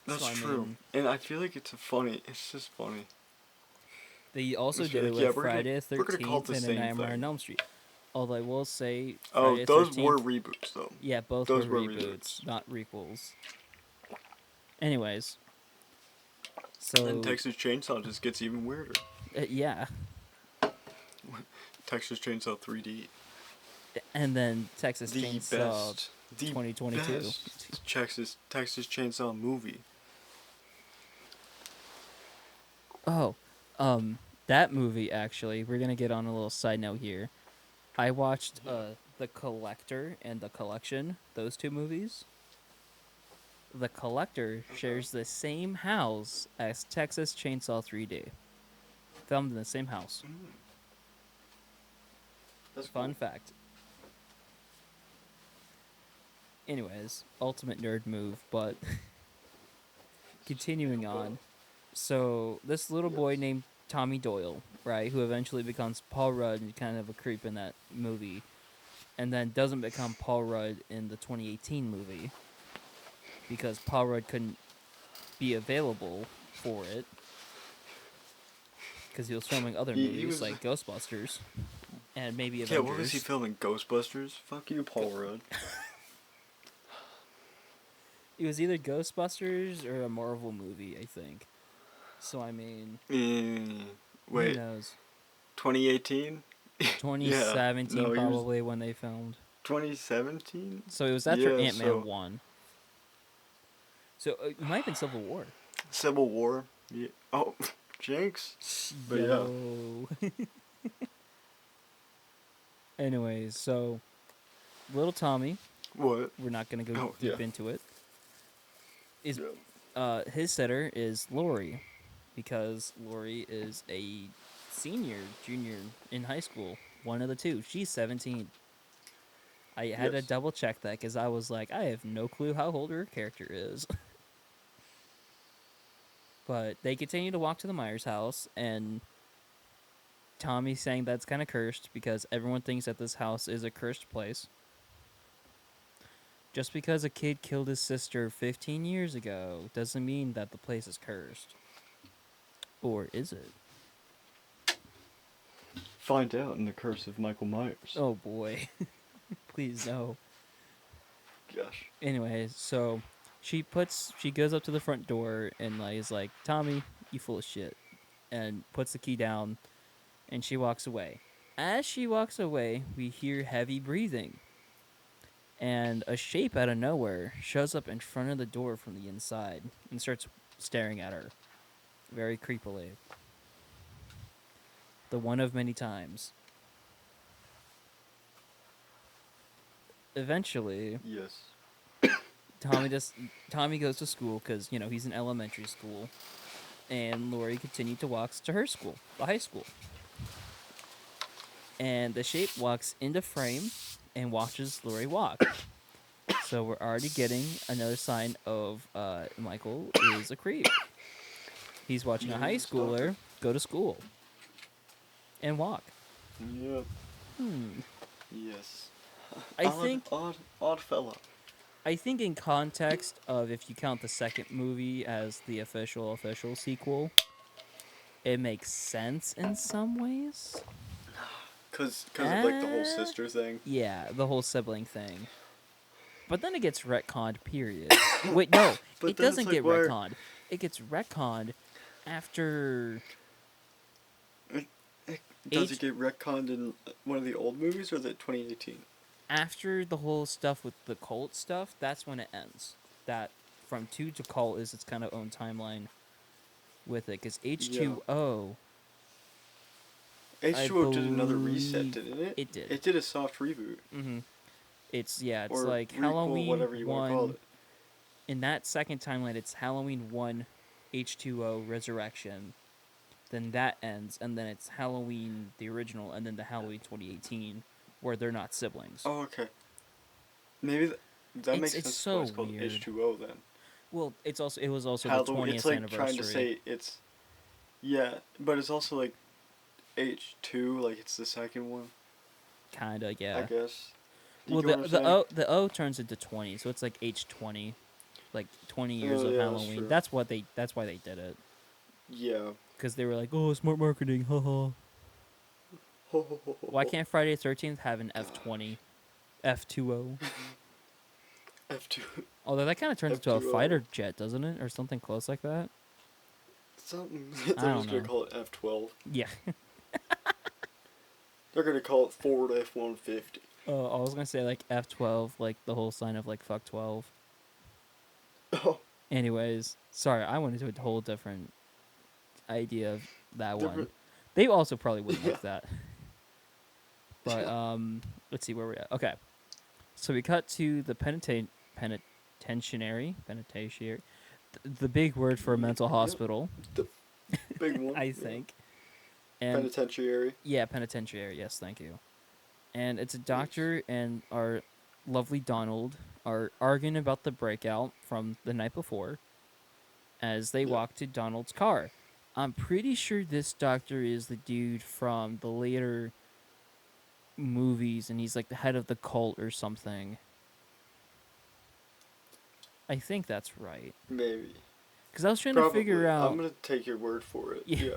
That's so, I true. mean, And I feel like it's just funny. they also It's did it like, yeah, with we're gonna- Friday the we're gonna call it 13th the and A same Nightmare thing. on Elm Street. Although I will say, Oh, Friday those 13th, were reboots though. yeah, both those were were reboots, reboots. not requels. Anyways, so And Texas Chainsaw just gets even weirder. yeah, Texas Chainsaw 3D. and then Texas The Chainsaw best. The 2022. best Texas Chainsaw movie. Oh, that movie actually. We're gonna get on a little side note here. I watched The Collector and The Collection. Those two movies. The Collector shares the same house as Texas Chainsaw 3D. Filmed in the same house. That's Fun fact. Anyways, ultimate nerd move, but continuing on. So, this little boy named Tommy Doyle, right, who eventually becomes Paul Rudd and kind of a creep in that movie, and then doesn't become Paul Rudd in the 2018 movie because Paul Rudd couldn't be available for it because he was filming other He movies was- like Ghostbusters and maybe Yeah, Avengers. what was he filming? Ghostbusters? Fuck you, Paul Rudd. It was either Ghostbusters or a Marvel movie, I think. So, I mean, who Wait, knows? 2018? 2017 no, he was- probably when they filmed. 2017? So it was after Yeah, Ant-Man so- 1. So it might have been Civil War. Civil War? Yeah. Oh, Jinx. But yeah. Yo. Anyways, so little Tommy, What? we're not going to go Oh, deep yeah. into it. Is Yeah. his sitter is Lori, because Lori is a junior in high school, one of the two. She's 17. I had to Yes. double check that because I was like, I have no clue how old her character is. But they continue to walk to the Myers house, and Tommy's saying that's kind of cursed because everyone thinks that this house is a cursed place. Just because a kid killed his sister 15 years ago doesn't mean that the place is cursed. Or is it? Find out in The Curse of Michael Myers. Oh boy. Please no. Gosh. Anyways, so she goes up to the front door and is like, Tommy, you full of shit. and puts the key down, and she walks away. As she walks away, we hear heavy breathing, and a shape out of nowhere shows up in front of the door from the inside and starts staring at her, very creepily. The one of many times. Eventually, Yes. Tommy goes to school because he's in elementary school, and Lori continued to walk to her school, the high school. And the shape walks into frame and watches Lori walk. So we're already getting another sign of Michael is a creep. He's watching a high Yes, schooler doctor. go to school and walk. Yeah. Hmm. Yes. I think odd fella. I think in context of if you count the second movie as the official sequel, it makes sense in some ways. Cause of like the whole sister thing. Yeah, the whole sibling thing. But then it gets retconned, period. Wait, no, But it then it's doesn't like, get why- retconned. It gets retconned after... Does it get retconned in one of the old movies or the 2018? After the whole stuff with the cult stuff, that's when it ends. That from 2 to cult is its kind of own timeline with it. Because H2O... H2O did another reset, believe didn't it? it did. It did a soft reboot. Mm-hmm. It's Or like requel, Halloween whatever you 1... want to call it. In that second timeline, it's Halloween 1, H2O, Resurrection. Then that ends, and then it's Halloween, the original, and then the Halloween 2018, where they're not siblings. Oh, okay. Maybe that makes it's sense. so Why it's called weird. H2O then. Well, it was also Halloween. the 20th It's like anniversary. trying to say it's. Yeah, but it's also like H2, like it's the second one. Kinda, yeah. I guess. Do you Well, get what I'm saying? the O turns into 20, so it's like H20, like 20 years Oh, of yeah, that's Halloween. true. That's why they did it, Yeah. because they were like, oh, smart marketing, haha. Why can't Friday the 13th have an F20, F2O? F2. Although that kind of turns into a F2O. fighter jet, doesn't it, or something close like that? Something. They're don't just gonna know. call it F12. Yeah. They're gonna call it Ford F-150. I was gonna say like F12, like the whole sign of like fuck 12. Oh, Anyways, sorry, I went into a whole different idea of that one. different. They also probably wouldn't like Yeah. that. But let's see where we're at. Okay, so we cut to the penitentiary, the big word for a mental Yep. hospital, Big one. I yeah. think. And Penitentiary. yeah, penitentiary. Yes, thank you. And it's a doctor and our lovely Donald are arguing about the breakout from the night before as they Yeah. walk to Donald's car. I'm pretty sure this doctor is the dude from the later movies, and he's like the head of the cult or something. I think that's right. Maybe. Because I was trying Probably. to figure out... I'm gonna take your word for it. Yeah. Yeah.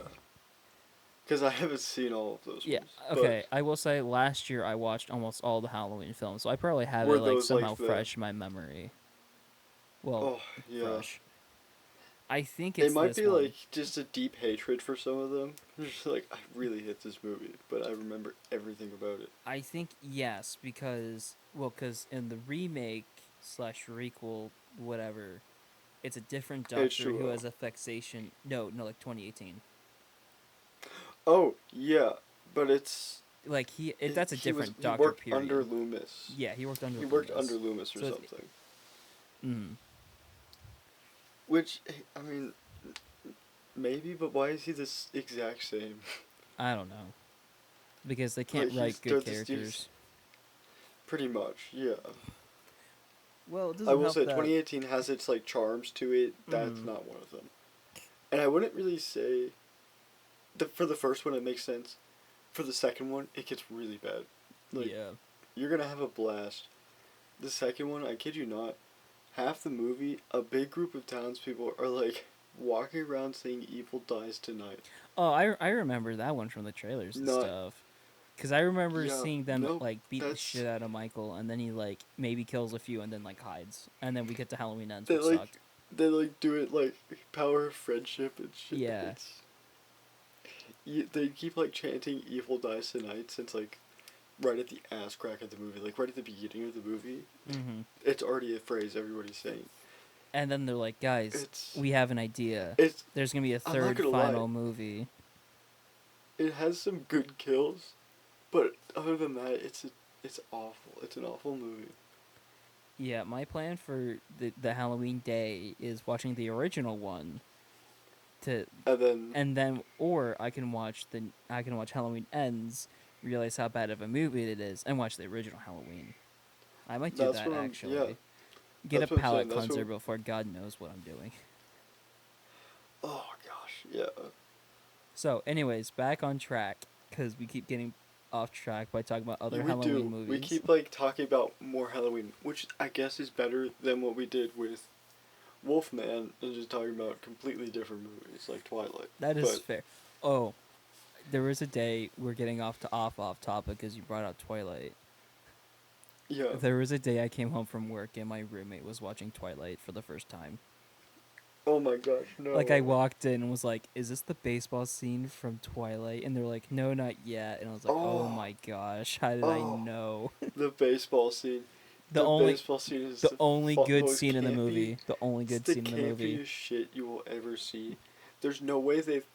Because I haven't seen all of those Yeah, ones. but okay. I will say last year I watched almost all the Halloween films, so I probably have Were it like those, like, somehow the- fresh in my memory. Well, Oh, yeah. fresh. I think it's It might this be one. like just a deep hatred for some of them. Just like, I really hate this movie, but I remember everything about it. I think yes, because in the remake / requel, whatever, it's a different doctor who H2O. has a fixation. No, like 2018. Oh, yeah, but it's... Like that's a different he doctor. worked Period. under Loomis. Yeah, he worked under. He worked Loomis. under Loomis or So it's- something. Mm. Which, I mean, maybe, but why is he this exact same? I don't know. Because they can't Like, write they're good just- characters. Pretty much, yeah. Well, it doesn't I will help say that... 2018 has its like charms to it. That's Mhm. not one of them. And I wouldn't really say for the first one it makes sense. For the second one, it gets really bad. Like, yeah. you're gonna have a blast. The second one, I kid you not, half the movie, a big group of townspeople are like walking around saying "Evil dies tonight." Oh, I remember that one from the trailers and Not- stuff. Because I remember Yeah, seeing them nope, like beat the that's- shit out of Michael, and then he like maybe kills a few, and then like hides, and then we get to Halloween Ends, They which like sucked. they like do it like power of friendship and shit. Yeah. It's they keep like chanting "Evil dies tonight" since like right at the ass crack of the movie, like right at the beginning of the movie. Mm-hmm. It's already a phrase everybody's saying. And then they're like, guys, It's we have an idea. it's. There's gonna be a I'm not third gonna final lie. movie. It has some good kills, but other than that, it's awful. It's an awful movie. Yeah, my plan for the Halloween day is watching the original one, And then or I can watch Halloween Ends, realize how bad of a movie it is, and watch the original Halloween. I might do that's that what I'm. actually. Yeah, Get a that's what I'm palate saying. That's cleanser what. before God knows what I'm doing. Oh gosh, yeah. So, anyways, back on track because we keep getting off track by talking about other We Halloween do. movies. We keep like talking about more Halloween, which I guess is better than what we did with Wolfman and just talking about completely different movies like Twilight. That is But fair. Oh, there was a day we're getting off topic because you brought up Twilight. yeah. There was a day I came home from work and my roommate was watching Twilight for the first time. Oh my gosh, no. Like I walked in and was like, "Is this the baseball scene from Twilight?" And they're like, "No, not yet." And I was like, "Oh, Oh. my gosh, how did I Oh. know?" The baseball scene. The Baseball scene is the only good most scene in the campy- movie. The only good it's scene in the movie. campiest shit you will ever see. There's no way they've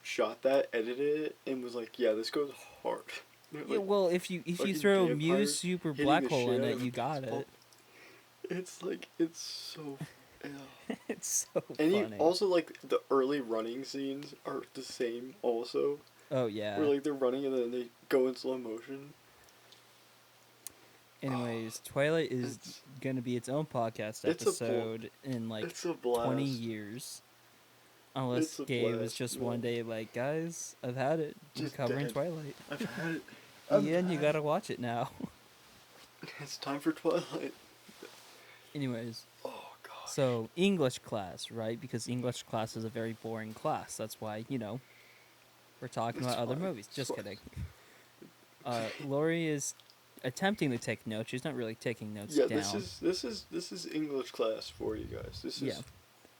shot that, edited it, and was like, yeah, this goes hard. They're Yeah, like, well, if you fucking throw vampires Muse Super hitting Black the Hole shit in out it, of a you got baseball. it. It's like, it's so. Yeah. It's so And funny. also, like, the early running scenes are the same, also. Oh yeah. Where, like, they're running and then they go in slow motion. Anyways, Twilight is It's- gonna be its own podcast It's a episode in like It's a blast. 20 years. Unless It's a Gabe is blast, just man. one day like, guys, I've had it. I'm Just covering dead. Twilight. I've had it. Yeah, and you gotta watch it now. It's time for Twilight. Anyways, Oh, gosh. so English class, right? Because English class is a very boring class. That's why, we're talking It's about other fine. movies. It's Just fine. kidding. Lori is attempting to take notes. She's not really taking notes Yeah, down. this is English class for you guys. This is Yeah.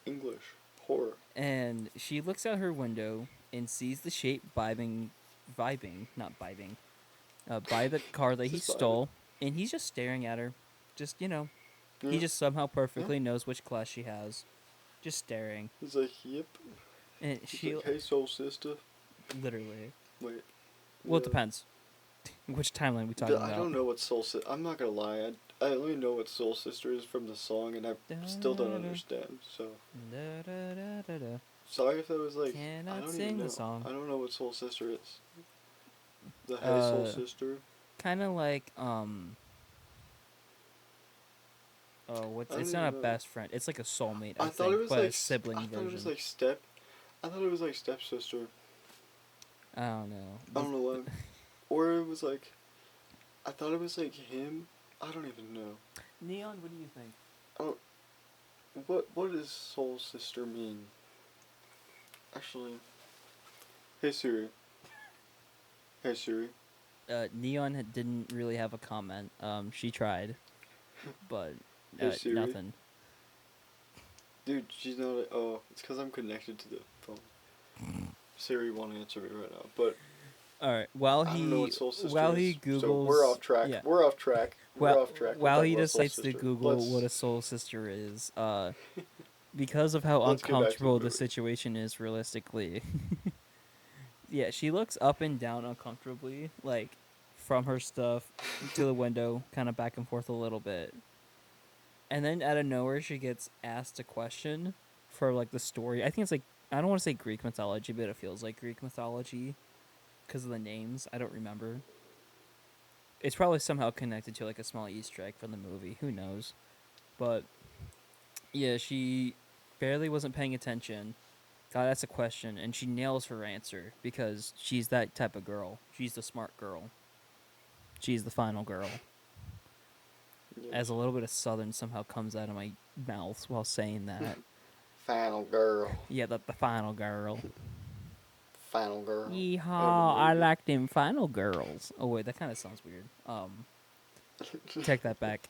English horror. And she looks out her window and sees the shape by the car that he Just vibing. stole, and he's just staring at her. Just, he Yeah. just somehow perfectly knows which class she has. Just staring. He's like, yep. And He's she, like, hey, soul sister. literally. Wait. Well, it Yeah. depends. Which timeline we talking about? I don't know what soul sister. I'm not gonna lie. I only know what soul sister is from the song, and I still don't understand. So Da-da-da-da-da. sorry if that was like. I Cannot don't sing even know. the song. I don't know what soul sister is. The hey soul sister. Kind of like, I it's don't not a even know. best friend. It's like a soulmate, I I think, thought it was but like a sibling I thought version. it was like step. I thought it was like stepsister. I don't know. I don't know why. Or it was like. I thought it was like him. I don't even know. Neon, what do you think? What does soul sister mean? Actually. Hey Siri. Hey Siri. Neon didn't really have a comment. She tried, but Hey, Siri. nothing. Dude, she's not. It's because I'm connected to the phone. Siri won't answer me right now, but All right. While I he don't know what soul sister while is. he googles, So we're off track. Yeah. We're off track. We're While, off track. We're while talking he about soul decides to sister. Google Let's- what a soul sister is, because of how Let's get back to the uncomfortable the movie. situation is realistically. Yeah, she looks up and down uncomfortably, like from her stuff to the window, kind of back and forth a little bit. And then out of nowhere, she gets asked a question for like the story. I think it's like, I don't want to say Greek mythology, but it feels like Greek mythology because of the names. I don't remember. It's probably somehow connected to like a small Easter egg from the movie. Who knows? But yeah, she barely wasn't paying attention. Got asked a question, and she nails her answer because she's that type of girl. She's the smart girl. She's the final girl. Yeah. As a little bit of southern somehow comes out of my mouth while saying that. Final girl. Yeah, the final girl. Final girl. Yeehaw, I like them final girls. Oh wait, that kind of sounds weird. Take that back.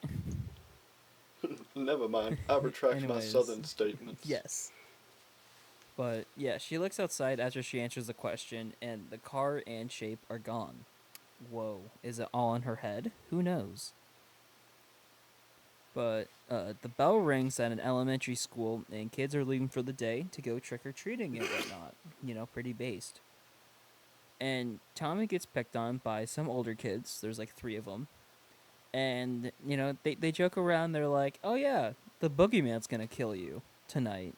Never mind. I retract my Anyways. southern statements. Yes. But yeah, she looks outside after she answers the question, and the car and shape are gone. Whoa, is it all in her head? Who knows? But the bell rings at an elementary school, and kids are leaving for the day to go trick or treating and whatnot. Pretty based. And Tommy gets picked on by some older kids. There's like 3 of them. And, they joke around. They're like, oh, yeah, the boogeyman's going to kill you tonight,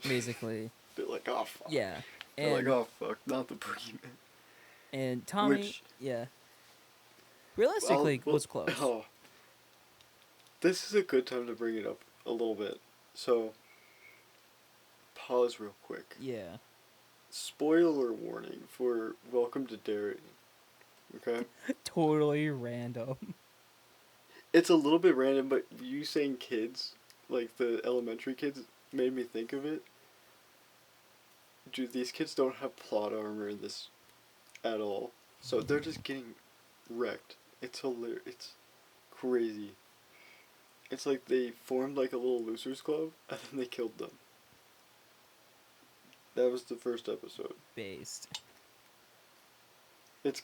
basically. They're like, oh fuck. Yeah. They're like, And, oh fuck, not the boogeyman. and Tommy, Which, yeah. Realistically, was close. Oh, this is a good time to bring it up a little bit. So, pause real quick. Yeah. Spoiler warning for Welcome to Derry. Okay? Totally random. It's a little bit random, but you saying kids, like the elementary kids, made me think of it. Dude, these kids don't have plot armor in this at all. So they're just getting wrecked. It's hilarious. It's crazy. It's like they formed like a little losers club, and then they killed them. That was the first episode. Based. It's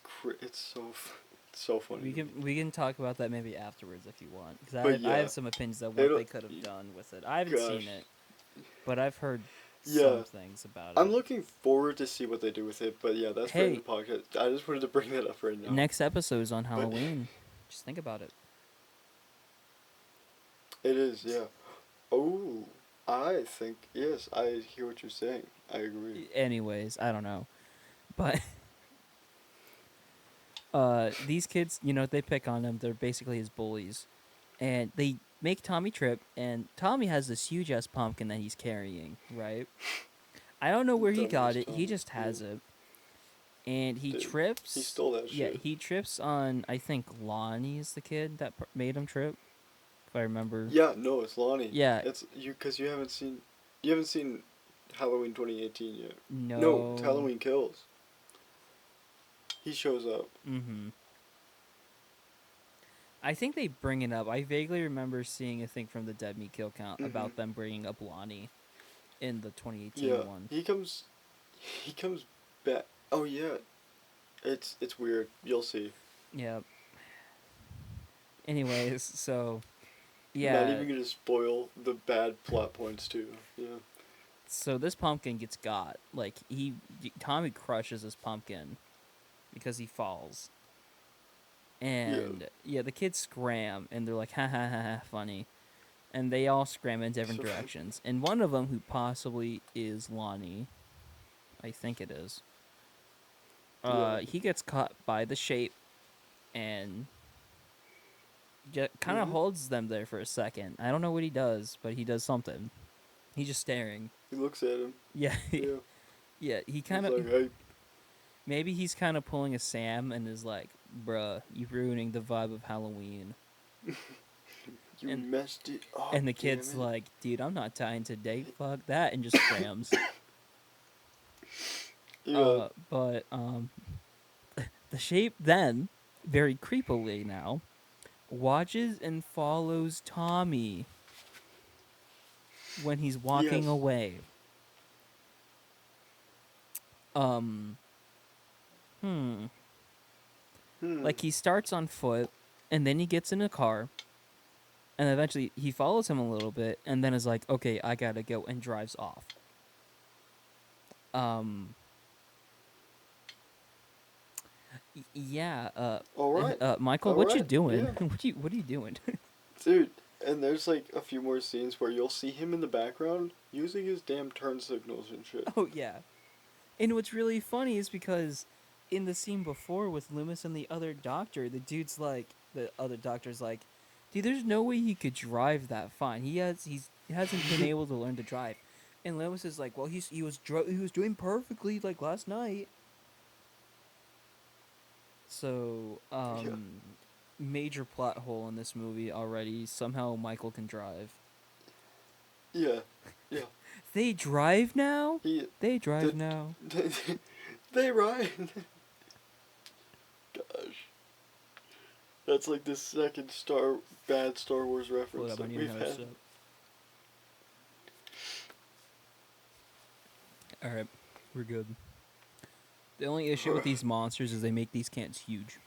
so funny. We can talk about that maybe afterwards if you want, because But I yeah, have some opinions on what they could have done with it. I haven't seen it, but I've heard some things about it. I'm looking forward to see what they do with it, but yeah, that's for the podcast. I just wanted to bring that up right now. Next episode is on Halloween. Just think about it. It is, yeah. Oh, I think, yes, I hear what you're saying. I agree. Anyways, I don't know, but these kids, they pick on him. They're basically his bullies, and they make Tommy trip. And Tommy has this huge ass pumpkin that he's carrying. Right? I don't know where he got it. He just has it, and he trips. He stole that shit. Yeah, he trips on. I think Lonnie is the kid that made him trip. If I remember. Yeah, no, it's Lonnie. Yeah, it's because you haven't seen Halloween 2018 yet. No, it's Halloween Kills. He shows up. Mm-hmm. I think they bring it up. I vaguely remember seeing a thing from the Dead Meat Kill Count about them bringing up Lonnie in the 2018 one. He comes back. Oh yeah, it's weird. You'll see. Yeah. Anyways, so yeah. Not even gonna spoil the bad plot points too. Yeah. So this pumpkin gets got. Like Tommy crushes this pumpkin because he falls. And the kids scram and they're like ha ha ha ha funny. And they all scram in different directions. And one of them, who possibly is Lonnie, I think it is, he gets caught by the shape and kind of holds them there for a second. I don't know what he does, but he does something. He's just staring. He looks at him. Yeah. Yeah, he kind of... Like, hey. Maybe he's kind of pulling a Sam and is like, bruh, you're ruining the vibe of Halloween. You messed it up. And the kid's like, dude, I'm not dying today. Fuck that. And just scrams. Yeah. But the shape then, very creepily now, watches and follows Tommy when he's walking away. Like, he starts on foot, and then he gets in a car, and eventually he follows him a little bit, and then is like, okay, I gotta go, and drives off. All right. Michael, All what right. you doing? Yeah. What are you doing? Dude, and there's like a few more scenes where you'll see him in the background using his damn turn signals and shit. Oh, yeah. And what's really funny is because in the scene before with Loomis and the other doctor, the other doctor's like, dude, there's no way he could drive that fine. He hasn't been able to learn to drive. And Loomis is like, well, he was doing perfectly like last night. So, major plot hole in this movie already. Somehow Michael can drive. Yeah. They drive now? They drive the- now. They ride. Gosh. That's like the second bad Star Wars reference that we've had. All right, we're good. The only issue with these monsters is they make these cans huge.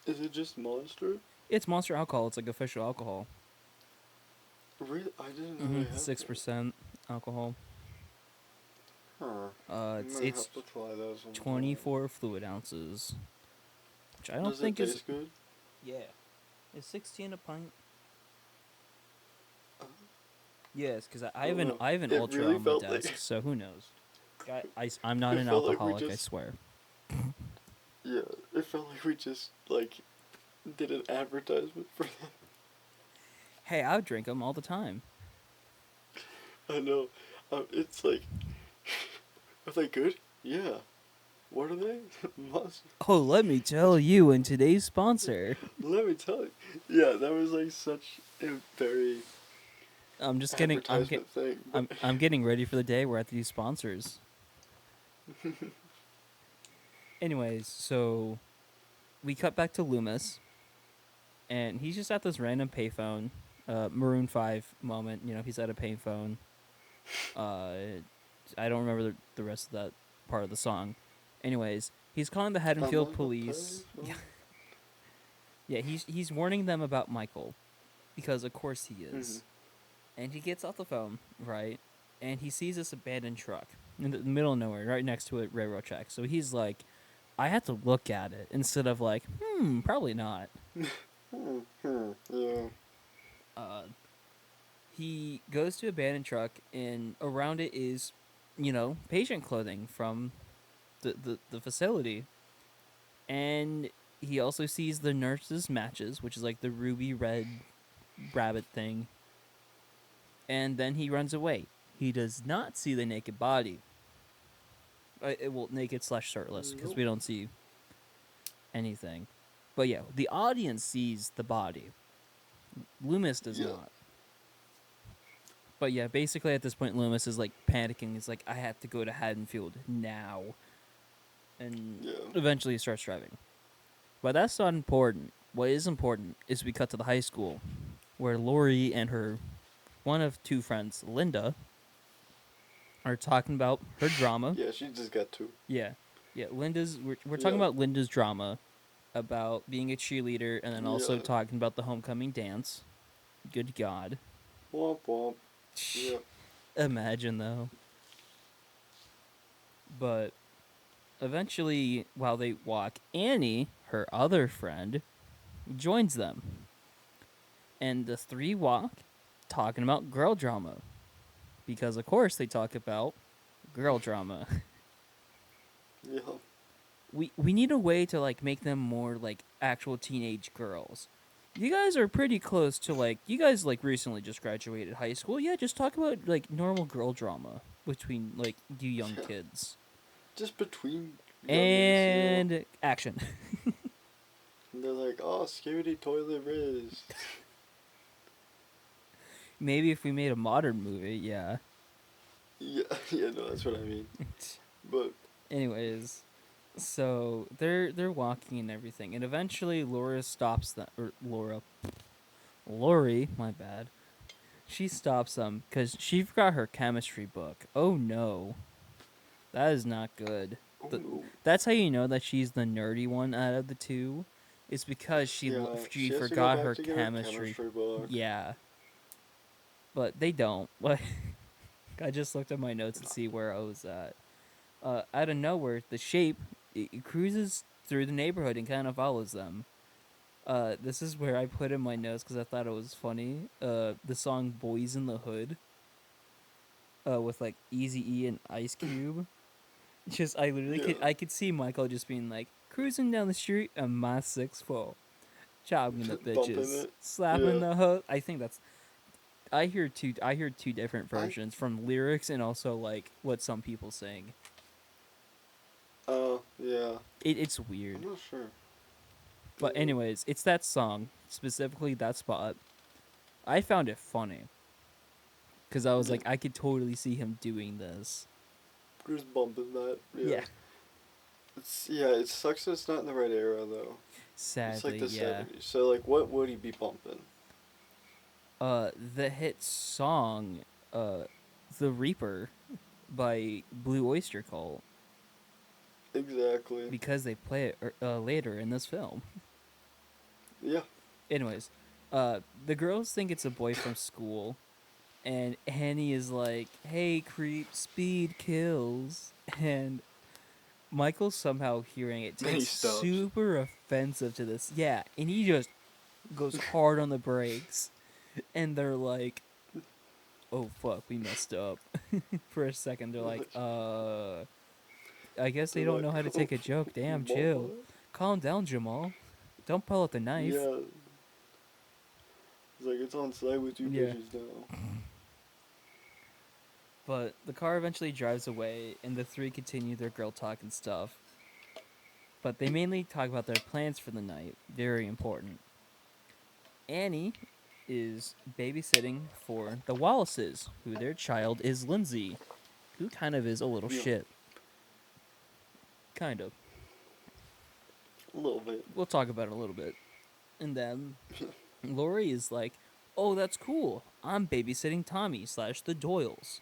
Is it just Monster? It's Monster alcohol. It's like official alcohol. Really? I didn't know they had 6% alcohol. that. Huh. It's have to try those sometime. 24 fluid ounces, which I don't Does think it is. taste good? Yeah, is 16 a pint? Uh, Yes, because I I have don't an know. I have an It ultra really on my felt desk, like- so who knows? I'm not It an felt like we alcoholic, I just- swear. Yeah, it felt like we just did an advertisement for that. Hey, I would drink them all the time. I know. It's like, are they good? Yeah. What are they? Monster. Oh, let me tell you, in today's sponsor. Let me tell you. Yeah, that was like such a very I'm just getting. advertisement thing. I'm getting ready for the day we're at these sponsors. Anyways, so we cut back to Loomis, and he's just at this random payphone, Maroon 5 moment. You know, he's at a payphone. I don't remember the rest of that part of the song. Anyways, he's calling the Haddonfield I'm on a police. payphone. Yeah, he's warning them about Michael, because of course he is. Mhm. And he gets off the phone, right? And he sees this abandoned truck in the middle of nowhere, right next to a railroad track. So he's like, I have to look at it instead of like, probably not. Yeah. He goes to abandoned truck, and around it is, patient clothing from the facility. And he also sees the nurse's matches, which is like the ruby red rabbit thing. And then he runs away. He does not see the naked body. Naked / shirtless, because we don't see anything. But yeah, the audience sees the body. Loomis does Yeah. not. But yeah, basically at this point, Loomis is like panicking. He's like, I have to go to Haddonfield now. And Yeah. eventually he starts driving. But that's not important. What is important is we cut to the high school, where Lori and her one of two friends, Linda, are talking about her drama. Yeah, she just got two. Yeah. Linda's. We're talking Yeah. about Linda's drama, about being a cheerleader, and then also Yeah. talking about the homecoming dance. Good God. Womp womp. Yeah. Imagine though. But eventually, while they walk, Annie, her other friend, joins them, and the three walk, talking about girl drama, because of course they talk about girl drama. Yeah. We need a way to like make them more like actual teenage girls. You guys are pretty close to like you guys like recently just graduated high school. Yeah, just talk about like normal girl drama between like you young Yeah. kids. Just between And action. and they're like, oh, Skibidi Toilet Riz. Maybe if we made a modern movie, yeah. Yeah, yeah, no, that's what I mean. But Anyways, so they're walking and everything, and eventually Laura stops them. Or Lori, my bad. She stops them because she forgot her chemistry book. Oh no, that is not good. oh, The- no. That's how you know that she's the nerdy one out of the two. It's because she Yeah, she has to go forgot back her to get chemistry. book. Yeah. But they don't. Like, I just looked at my notes to see where I was at. Out of nowhere, the shape it cruises through the neighborhood and kind of follows them. This is where I put in my notes because I thought it was funny. The song "Boys in the Hood," with like Eazy-E and Ice Cube. Just I literally Yeah. I could see Michael just being like cruising down the street on my 6'4", chopping the Bumping bitches, it. slapping Yeah. the hood. I think that's. I hear two different versions from lyrics and also like what some people sing. Oh, yeah. It's I'm weird. not sure. But Yeah. anyways, it's that song, specifically that spot. I found it funny. Because I was Yeah. like, I could totally see him doing this. Just bumping that. Yeah. Yeah. It sucks that it's not in the right era, though. Sadly, It's like the yeah. 70s. So, like, what would he be bumping? The hit song, The Reaper, by Blue Oyster Cult Exactly. because they play it later in this film. Yeah. Anyways, the girls think it's a boy from school, and Annie is like, "Hey, creep, speed kills," and Michael's somehow hearing it Then he takes stops. super offensive to this. Yeah, and he just goes hard on the brakes, and they're like, "Oh fuck, we messed up." For a second, they're like, I guess they They're don't like, know how to take a joke. Damn, chill. "What?" Calm down, Jamal. Don't pull out the knife. Yeah. It's like, it's on site with you Yeah. bitches now. But the car eventually drives away, and the three continue their girl talk and stuff. But they mainly talk about their plans for the night. Very important. Annie is babysitting for the Wallaces, who their child is Lindsay, who kind of is a little Yeah. shit. Kind of. A little bit. We'll talk about it a little bit. And then Lori is like, "Oh, that's cool. I'm babysitting Tommy / the Doyles."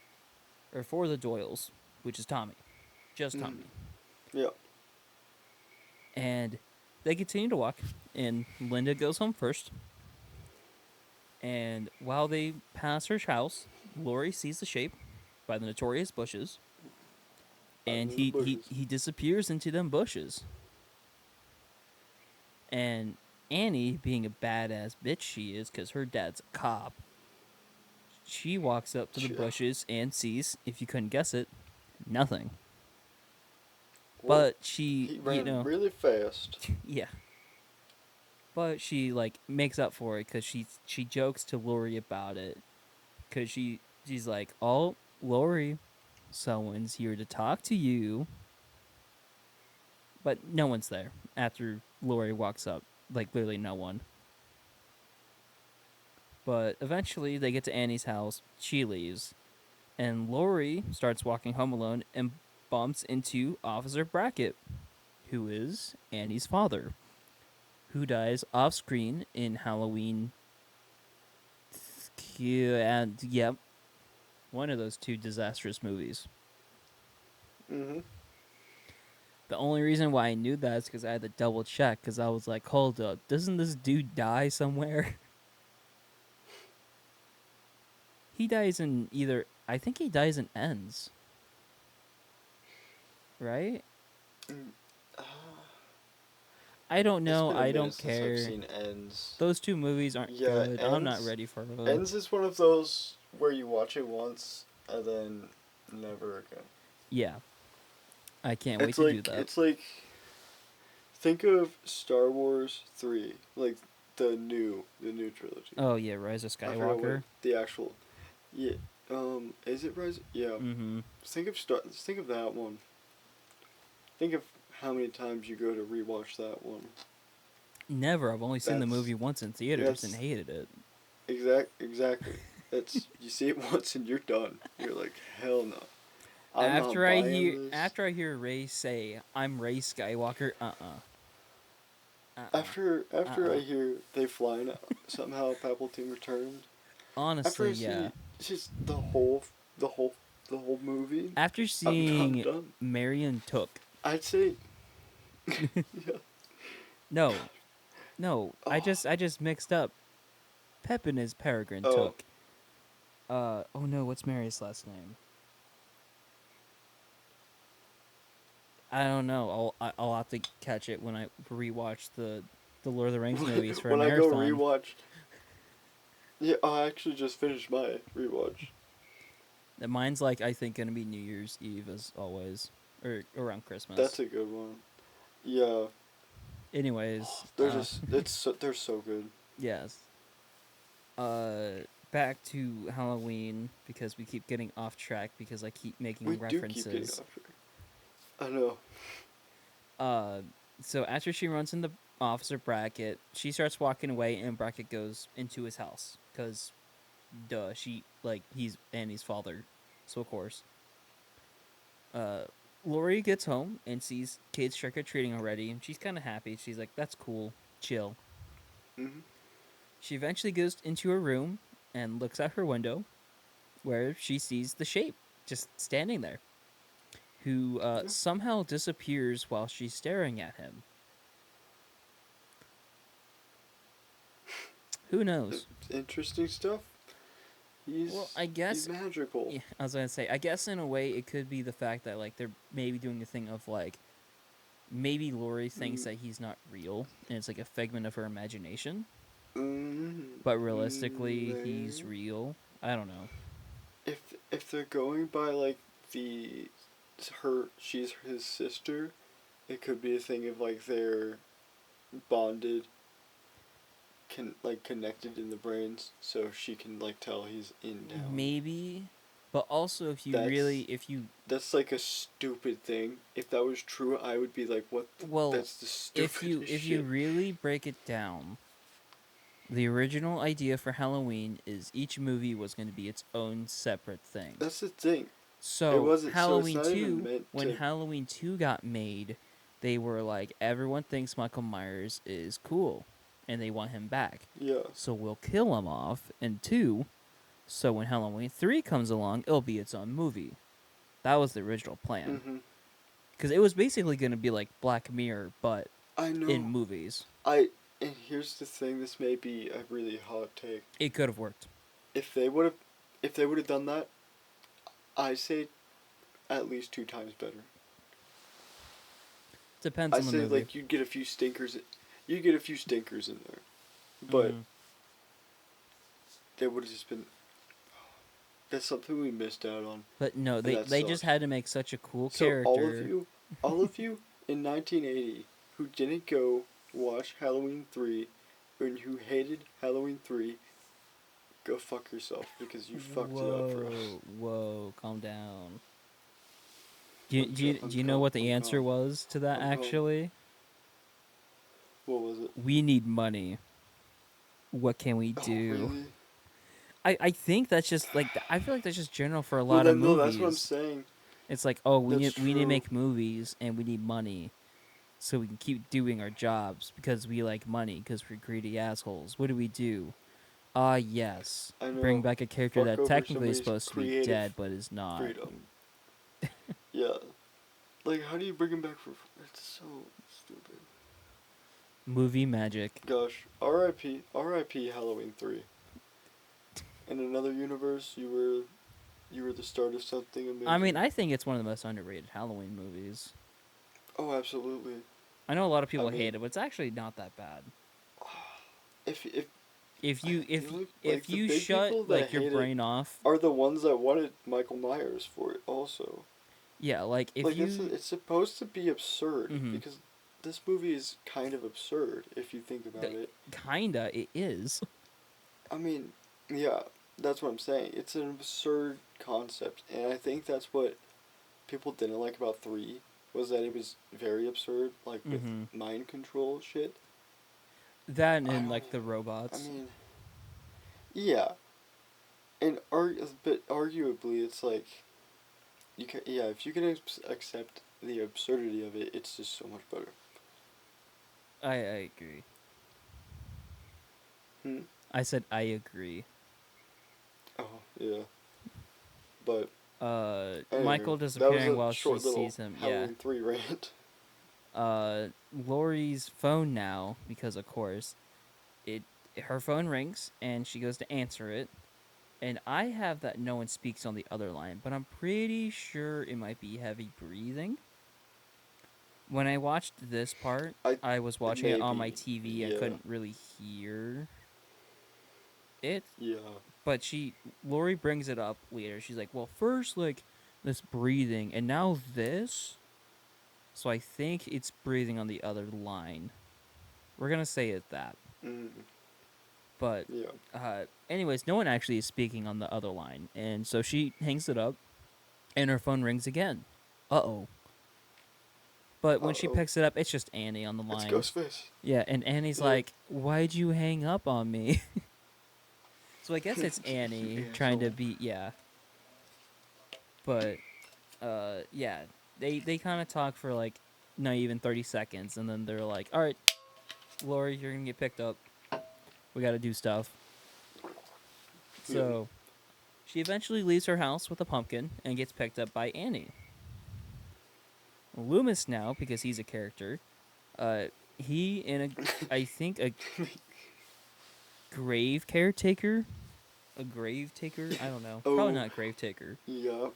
Or for the Doyles, which is Tommy. Just Tommy. Yeah. And they continue to walk, and Linda goes home first. And while they pass her house, Lori sees the shape by the notorious bushes. And Under the bushes. he disappears into them bushes. And Annie, being a badass bitch she is, because her dad's a cop, she walks up to the Yeah. bushes and sees, if you couldn't guess it, nothing. Well, But she, he ran you know, really fast. yeah. But she like makes up for it because she jokes to Lori about it, because she's like, "Oh, Lori, someone's here to talk to you." But no one's there after Lori walks up. Like literally no one. But eventually they get to Annie's house. She leaves, and Lori starts walking home alone and bumps into Officer Brackett, who is Annie's father, who dies off screen in Halloween. And yep, one of those two disastrous movies. Mm-hmm. The only reason why I knew that is because I had to double check, because I was like, hold up, doesn't this dude die somewhere? He dies in either, I think he dies in Ends. Right? I don't know. It's been a I minute don't since care. I've seen Ends. Those two movies aren't Yeah, good. I'm not Ends- ready for them. Ends is one of those where you watch it once and then never again. Yeah. I can't wait It's to like do that. it's like, think of Star Wars 3, like the new trilogy. Oh yeah, Rise of I forgot what Skywalker. the actual, yeah. Is it Rise? Yeah. Mm-hmm. Think of that one. Think of how many times you go to rewatch that one. Never. I've only seen the That's- movie once in theaters and that's- hated it. Exactly. It's you see it once and you're done. You're like, hell no. I'm not After I buying this. hear Ray say, "I'm Ray Skywalker," After Uh-uh. I hear they fly now, somehow Palpatine returned. After Honestly, I see yeah. just the whole movie, After I'm seeing done. Marion Took, I'd say, yeah. no, I Oh. just mixed up. Pepin is Peregrine Oh. Took. Oh no, what's Mary's last name? I don't know. I'll have to catch it when I rewatch the Lord of the Rings movies for when a I go marathon. rewatch. Yeah, I actually just finished my rewatch. Mine's like I think gonna be New Year's Eve as always, or around Christmas. That's a good one. Yeah, Anyways, they're so good. yes. Back to Halloween because we keep getting off track because I keep making We do references. keep getting off track. I know. So after she runs into Officer Brackett, she starts walking away, and Brackett goes into his house because, duh, he's Annie's father, so of course. Lori gets home and sees kids trick or treating already, and she's kind of happy. She's like, "That's cool, chill." Hmm. She eventually goes into her room and looks out her window, where she sees the shape just standing there, who somehow disappears while she's staring at him. Who knows? Interesting stuff. Well, I guess he's magical. yeah, I was gonna say, I guess in a way it could be the fact that like they're maybe doing the thing of like maybe Lori thinks that he's not real and it's like a figment of her imagination, but realistically he's real. I don't know. If they're going by like she's his sister, it could be a thing of like they're bonded, connected in the brains, so she can like tell he's in now. Maybe, but also if you that's like a stupid thing. If that was true, I would be like, what? That's the stupidest if you really break it down, the original idea for Halloween is each movie was going to be its own separate thing. That's the thing. So Halloween 2, when Halloween 2 got made, they were like, everyone thinks Michael Myers is cool, and they want him back. Yeah. So we'll kill him off in 2, so when Halloween 3 comes along, it'll be its own movie. That was the original plan. Because it was basically going to be like Black Mirror, but in movies. And here's the thing, this may be a really hot take. It could have worked. If they would have done that, I say at least 2 times better. Depends on the movie. Like you'd get a few stinkers in there. But they would have just been that's something we missed out on. But no, they just had to make such a cool so character. all of you in 1980 who didn't go watch Halloween 3 and who hated Halloween 3, go fuck yourself because you fucked it up for us. Whoa, calm down. Do you know what the answer was to that, actually? What was it? We need money. What can we do? Really? I think that's just, like, I feel like that's just general for a lot of movies. No, that's what I'm saying. It's like, oh, we need to make movies, and we need money, so we can keep doing our jobs, because we like money, because we're greedy assholes. What do? Yes. Bring back a character that technically is supposed to be dead, but is not. Freedom. Yeah. Like, how do you bring him back for... It's so stupid. Movie magic. Gosh. R.I.P. Halloween 3. In another universe, you were the start of something amazing. I mean, I think it's one of the most underrated Halloween movies. Oh, absolutely. I know a lot of people hate it, but it's actually not that bad. If you shut like your brain off, are the ones that wanted Michael Myers for it also. Yeah, like if like it's supposed to be absurd because this movie is kind of absurd if you think about it. Kinda, it is. I mean, yeah, that's what I'm saying. It's an absurd concept, and I think that's what people didn't like about 3 was that it was very absurd, like with mind control shit. That and like the robots. I mean, yeah, and but arguably it's like, if you can accept the absurdity of it, it's just so much better. I agree. I said I agree. Oh yeah, but anyway, Michael disappearing while she sees him. Halloween 3 rant. Laurie's phone now, because of course, her phone rings and she goes to answer it, and I have that no one speaks on the other line, but I'm pretty sure it might be heavy breathing. When I watched this part, I was watching it on my TV. I couldn't really hear it. Yeah. But Lori brings it up later. She's like, well, first, like, this breathing, and now this. So I think it's breathing on the other line. We're going to say it that. But, anyways, no one actually is speaking on the other line. And so she hangs it up, and her phone rings again. Uh-oh. But when she picks it up, it's just Annie on the line. It's Ghostface. Yeah, and Annie's like, why'd you hang up on me? So I guess it's Annie trying to be, But, they kind of talk for like not even 30 seconds, and then they're like, all right, Lori, you're going to get picked up. We got to do stuff. So She eventually leaves her house with a pumpkin and gets picked up by Annie. Loomis now, because he's a character, he in I think a grave caretaker, a grave taker. I don't know. Probably Oh. not grave taker. Yeah.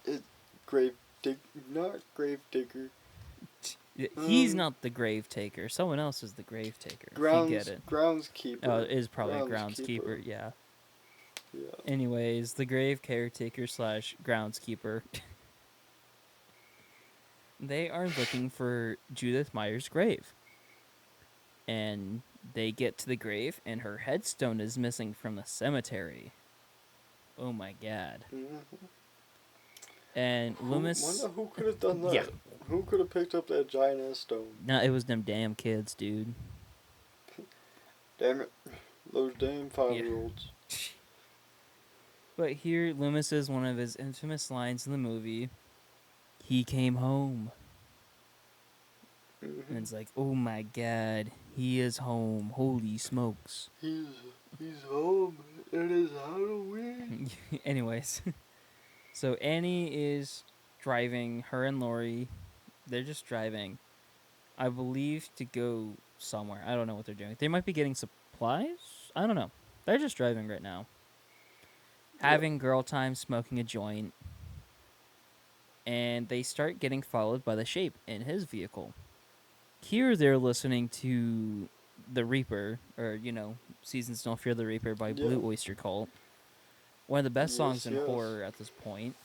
It grave dig not grave digger. He's not the grave taker. Someone else is the grave taker. You get it. Groundskeeper. Oh, it is probably a groundskeeper. Yeah. Yeah. Anyways, the grave caretaker / groundskeeper. They are looking for Judith Meyer's grave. And they get to the grave, and her headstone is missing from the cemetery. Oh my god. Mm-hmm. And Loomis. Wonder who could have done that? Yeah. Who could have picked up that giant ass stone? Nah, it was them damn kids, dude. Damn it. Those damn 5-year-olds. But here, Loomis says one of his infamous lines in the movie. He came home. Mm-hmm. And it's like, oh my god, he is home. Holy smokes. He's home. It is Halloween. Anyways. So Annie is driving, her and Lori, they're just driving, I believe, to go somewhere. I don't know what they're doing. They might be getting supplies? I don't know. They're just driving right now. Having girl time, smoking a joint. And they start getting followed by the Shape in his vehicle. Here they're listening to The Reaper, or, Seasons Don't Fear the Reaper by Blue Oyster Cult. One of the best songs in horror at this point.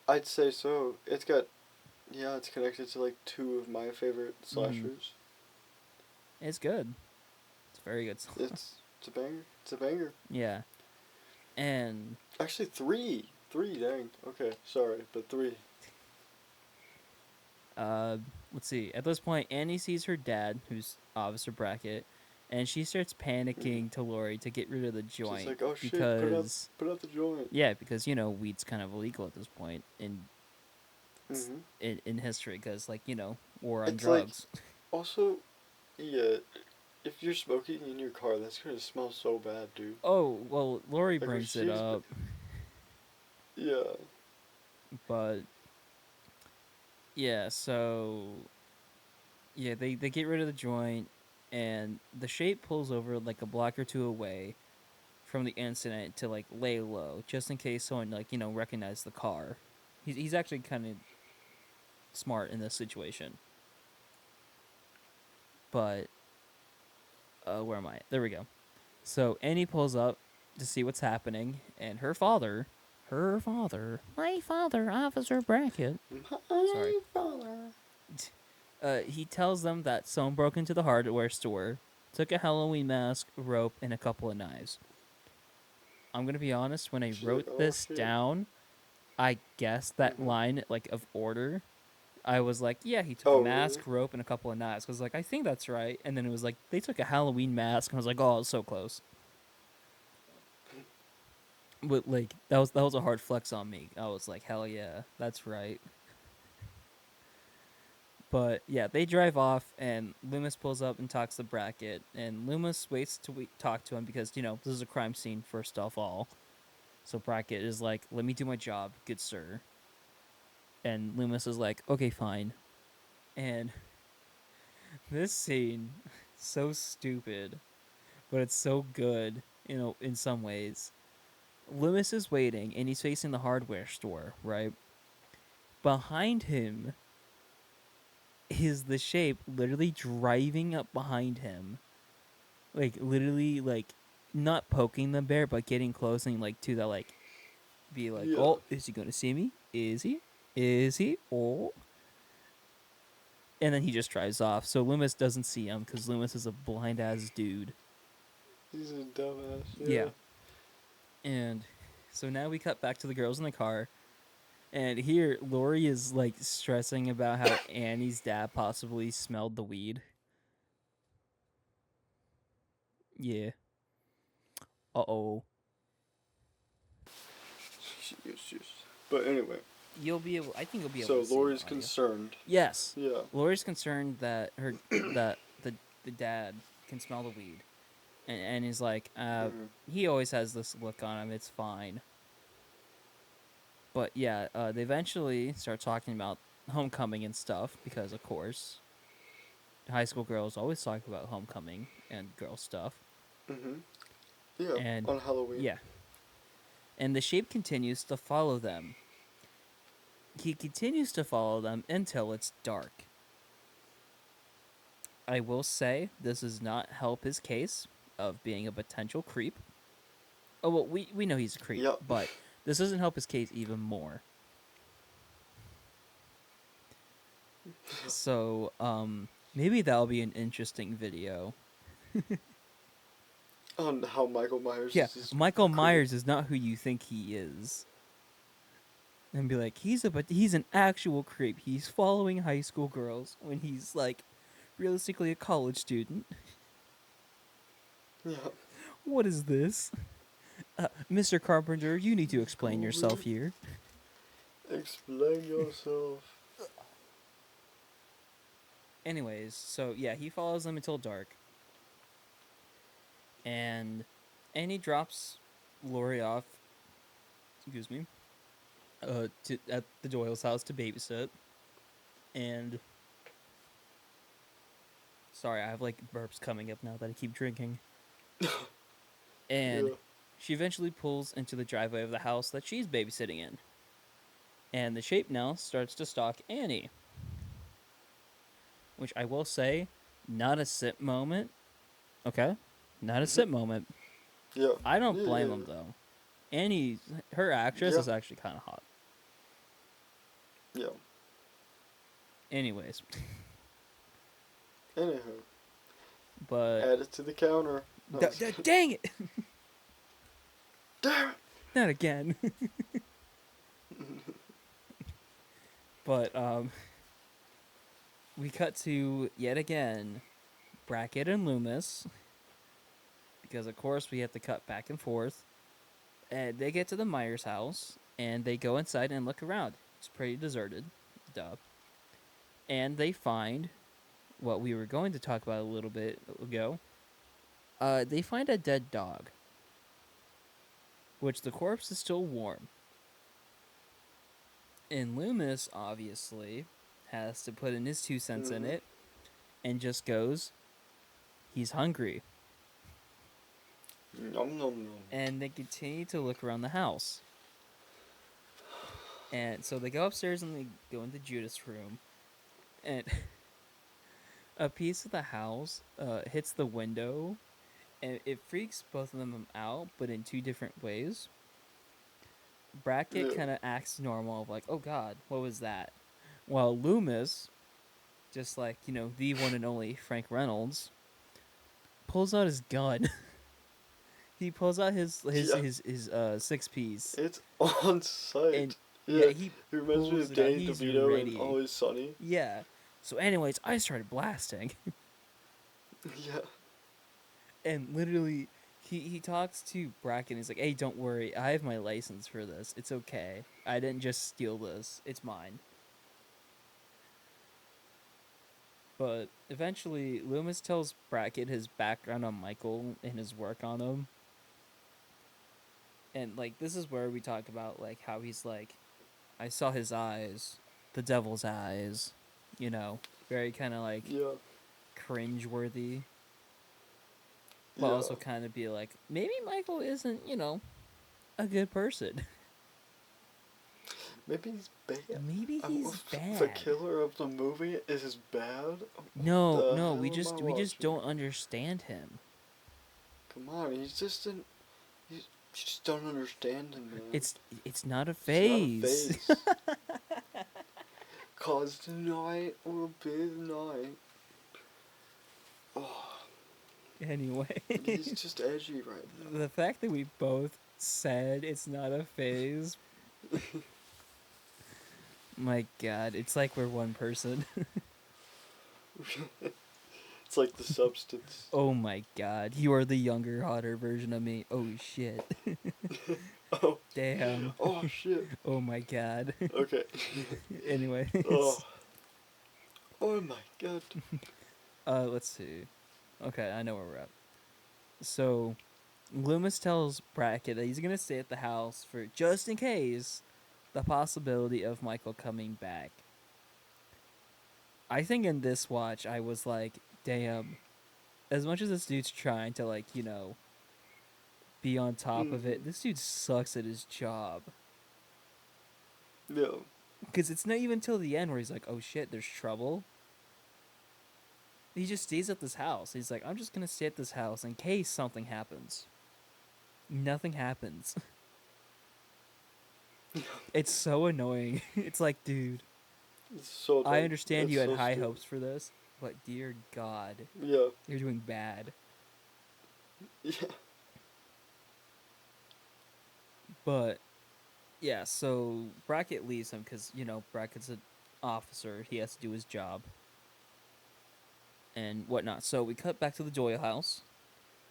I'd say so. It's connected to like 2 of my favorite slashers. It's good. It's a very good song. It's a banger. It's a banger. Yeah. And Actually 3. 3, dang. Okay, sorry, but 3. let's see. At this point, Annie sees her dad, who's Officer Brackett, and she starts panicking to Lori to get rid of the joint. She's like, oh shit, because put out the joint. yeah, because weed's kind of illegal at this point in Mm-hmm. in history, because war on It's drugs. Also, yeah, if you're smoking in your car, that's gonna smell so bad, dude. Oh well, Lori Like, brings it she's- up, Yeah. but yeah, so yeah, they get rid of the joint, and the Shape pulls over like a block or 2 away from the incident to lay low, just in case someone recognized the car. He's actually kind of smart in this situation. But where am I? There we go. So Annie pulls up to see what's happening, and her father, my father, Officer Brackett. Sorry. He tells them that someone broke into the hardware store, took a Halloween mask, rope, and a couple of knives. I'm gonna be honest. When I wrote this down, I guessed that line of order. I was like, yeah, he took a mask, rope, and a couple of knives. Cause I think that's right. And then it was like they took a Halloween mask, and I was like, oh, it's so close. But that was a hard flex on me. I was like, hell yeah, that's right. But yeah, they drive off, and Loomis pulls up and talks to Brackett, and Loomis waits to talk to him because this is a crime scene first of all. So Brackett is like, let me do my job, good sir. And Loomis is like, okay, fine. And this scene, so stupid, but it's so good, in some ways. Loomis is waiting, and he's facing the hardware store, right? Behind him is the Shape literally driving up behind him. Literally, not poking the bear, but getting close and, to the, be like, oh, is he going to see me? Is he? Is he? Oh. And then he just drives off. So Loomis doesn't see him because Loomis is a blind-ass dude. He's a dumbass. Yeah. And so now we cut back to the girls in the car. And here, Lori is, stressing about how Annie's dad possibly smelled the weed. Yeah. Uh-oh. Yes. But anyway. I think you'll be able to see Lori's it, audio. concerned. Yes. Yeah. Lori's concerned that the dad can smell the weed. and he's like, he always has this look on him. It's fine. But yeah, they eventually start talking about homecoming and stuff because, of course, high school girls always talk about homecoming and girl stuff. Mhm. Yeah. And On Halloween. yeah, and the shape continues to follow them. He continues to follow them until it's dark. I will say this does not help his case of being a potential creep. Oh well, we know he's a creep, Yep. but this doesn't help his case even more. So, maybe that'll be an interesting video. On how Michael Myers Yeah, is his Michael creep. Myers is not who you think he is. And be like, he's an actual creep. He's following high school girls when he's like realistically a college student. Yeah. What is this? Mr. Carpenter, you need to explain Go yourself with- here. Explain yourself. Anyways, so yeah, he follows them until dark. And he drops Lori off, excuse me, at the Doyle's house to babysit. And sorry, I have like burps coming up now that I keep drinking. And Yeah. she eventually pulls into the driveway of the house that she's babysitting in. And the shape now starts to stalk Annie. Which I will say, not a sit moment. Okay? Not a sit moment. Yeah. I don't Yeah, blame yeah, him, though. Annie, her actress Yeah. is actually kind of hot. Yeah. Anyways. Anywho, But, add it to the counter. No, dang it! damn it. Not again. But, we cut to, yet again, Brackett and Loomis. Because, of course, we have to cut back and forth. And they get to the Myers house, and they go inside and look around. It's pretty deserted. Duh. And they find what we were going to talk about a little bit ago. They find a dead dog. Which the corpse is still warm. And Loomis, obviously, has to put in his 2 cents in Mhm. it. And just goes, he's hungry. Nom nom nom. And they continue to look around the house. And so they go upstairs and they go into Judith's room. And a piece of the house hits the window. And it freaks both of them out, but in 2 different ways. Brackett Yeah. kind of acts normal, of like, oh god, what was that? While Loomis, just like, the one and only Frank Reynolds, pulls out his gun. He pulls out his Yeah. 6-piece. It's on site. And yeah, he he reminds me pulls of it out. Danny He's DeVito ready. in Always Sunny. Yeah. So anyways, I started blasting. Yeah. And literally, he talks to Brackett and he's like, hey, don't worry. I have my license for this. It's okay. I didn't just steal this. It's mine. But eventually, Loomis tells Brackett his background on Michael and his work on him. And, like, this is where we talk about, like, how he's like, I saw his eyes, the devil's eyes, very kind of, like, Yeah. cringe-worthy. But Yeah. also kind of be like, maybe Michael isn't, a good person. Maybe he's bad. Maybe he's The bad. killer of the movie is bad. No, the we hell am I just watching? don't understand him. Come on, he's just an. You just don't understand him, man. It's not a It's phase. not a phase. 'Cause tonight will be the night. Oh, Anyway, he's just edgy right now. the fact that we both said it's not a phase. My God, it's like we're one person. It's like the substance. Oh my God, you are the younger, hotter version of me. Oh shit. Oh. Damn. Oh shit. Oh my God. Okay. Anyways, Oh. Oh my god. let's see. Okay, I know where we're at. So Loomis tells Brackett that he's gonna stay at the house for just in case the possibility of Michael coming back. I think in this watch I was like, damn, as much as this dude's trying to like, be on top of it, Mhm. this dude sucks at his job. Yeah. Because it's not even till the end where he's like, oh shit, there's trouble. He just stays at this house. He's like, I'm just gonna stay at this house in case something happens. Nothing happens. It's so annoying. It's like, dude, It's so I dumb. understand It's you had so high stupid. hopes for this, but dear God, Yeah. you're doing bad. Yeah. But yeah, so Brackett leaves him because Brackett's an officer. He has to do his job and whatnot. So we cut back to the Doyle house.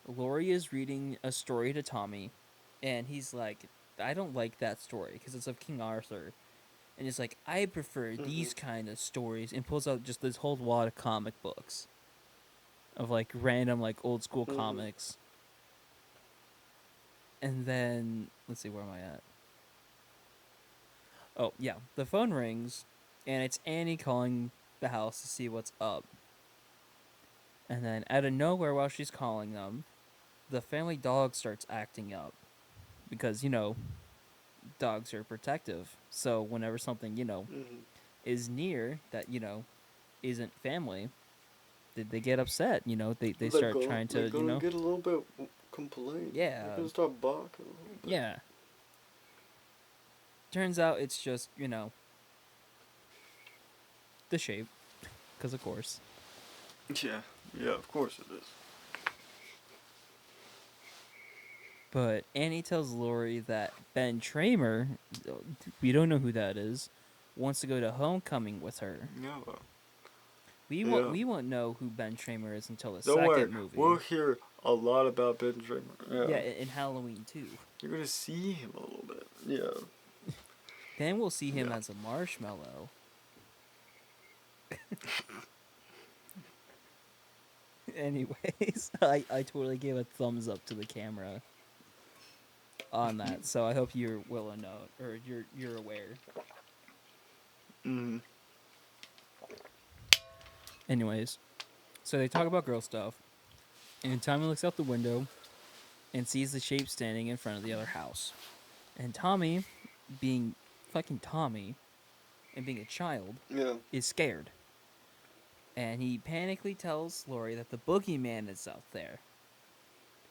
Laurie is reading a story to Tommy, and he's like, I don't like that story because it's of King Arthur. And he's like, I prefer these kind of stories, and pulls out just this whole wad of comic books of like random, like old school comics. And then, let's see, where am I at? Oh, yeah. The phone rings, and it's Annie calling the house to see what's up. And then, out of nowhere, while she's calling them, the family dog starts acting up. Because, dogs are protective. So whenever something, is near that, isn't family, they get upset. They start trying They're to, gonna get a little bit complain. They're yeah, gonna start barking a little bit. yeah. Turns out it's just, the shape. Because, of course. Yeah. Yeah. Of course it is. But Annie tells Lori that Ben Tramer, we don't know who that is, wants to go to homecoming with her. Yeah. We won't know who Ben Tramer is until the Don't worry. second movie. We'll hear a lot about Ben Tramer. Yeah, in Halloween 2. You're gonna see him a little bit. Yeah. Then we'll see him Yeah. as a marshmallow. Anyways, I totally gave a thumbs up to the camera on that, so I hope you're well enough, or you're aware. Mm. Anyways, so they talk about girl stuff, and Tommy looks out the window and sees the shape standing in front of the other house. And Tommy, being fucking Tommy, and being a child, Yeah. is scared. And he panically tells Lori that the boogeyman is out there.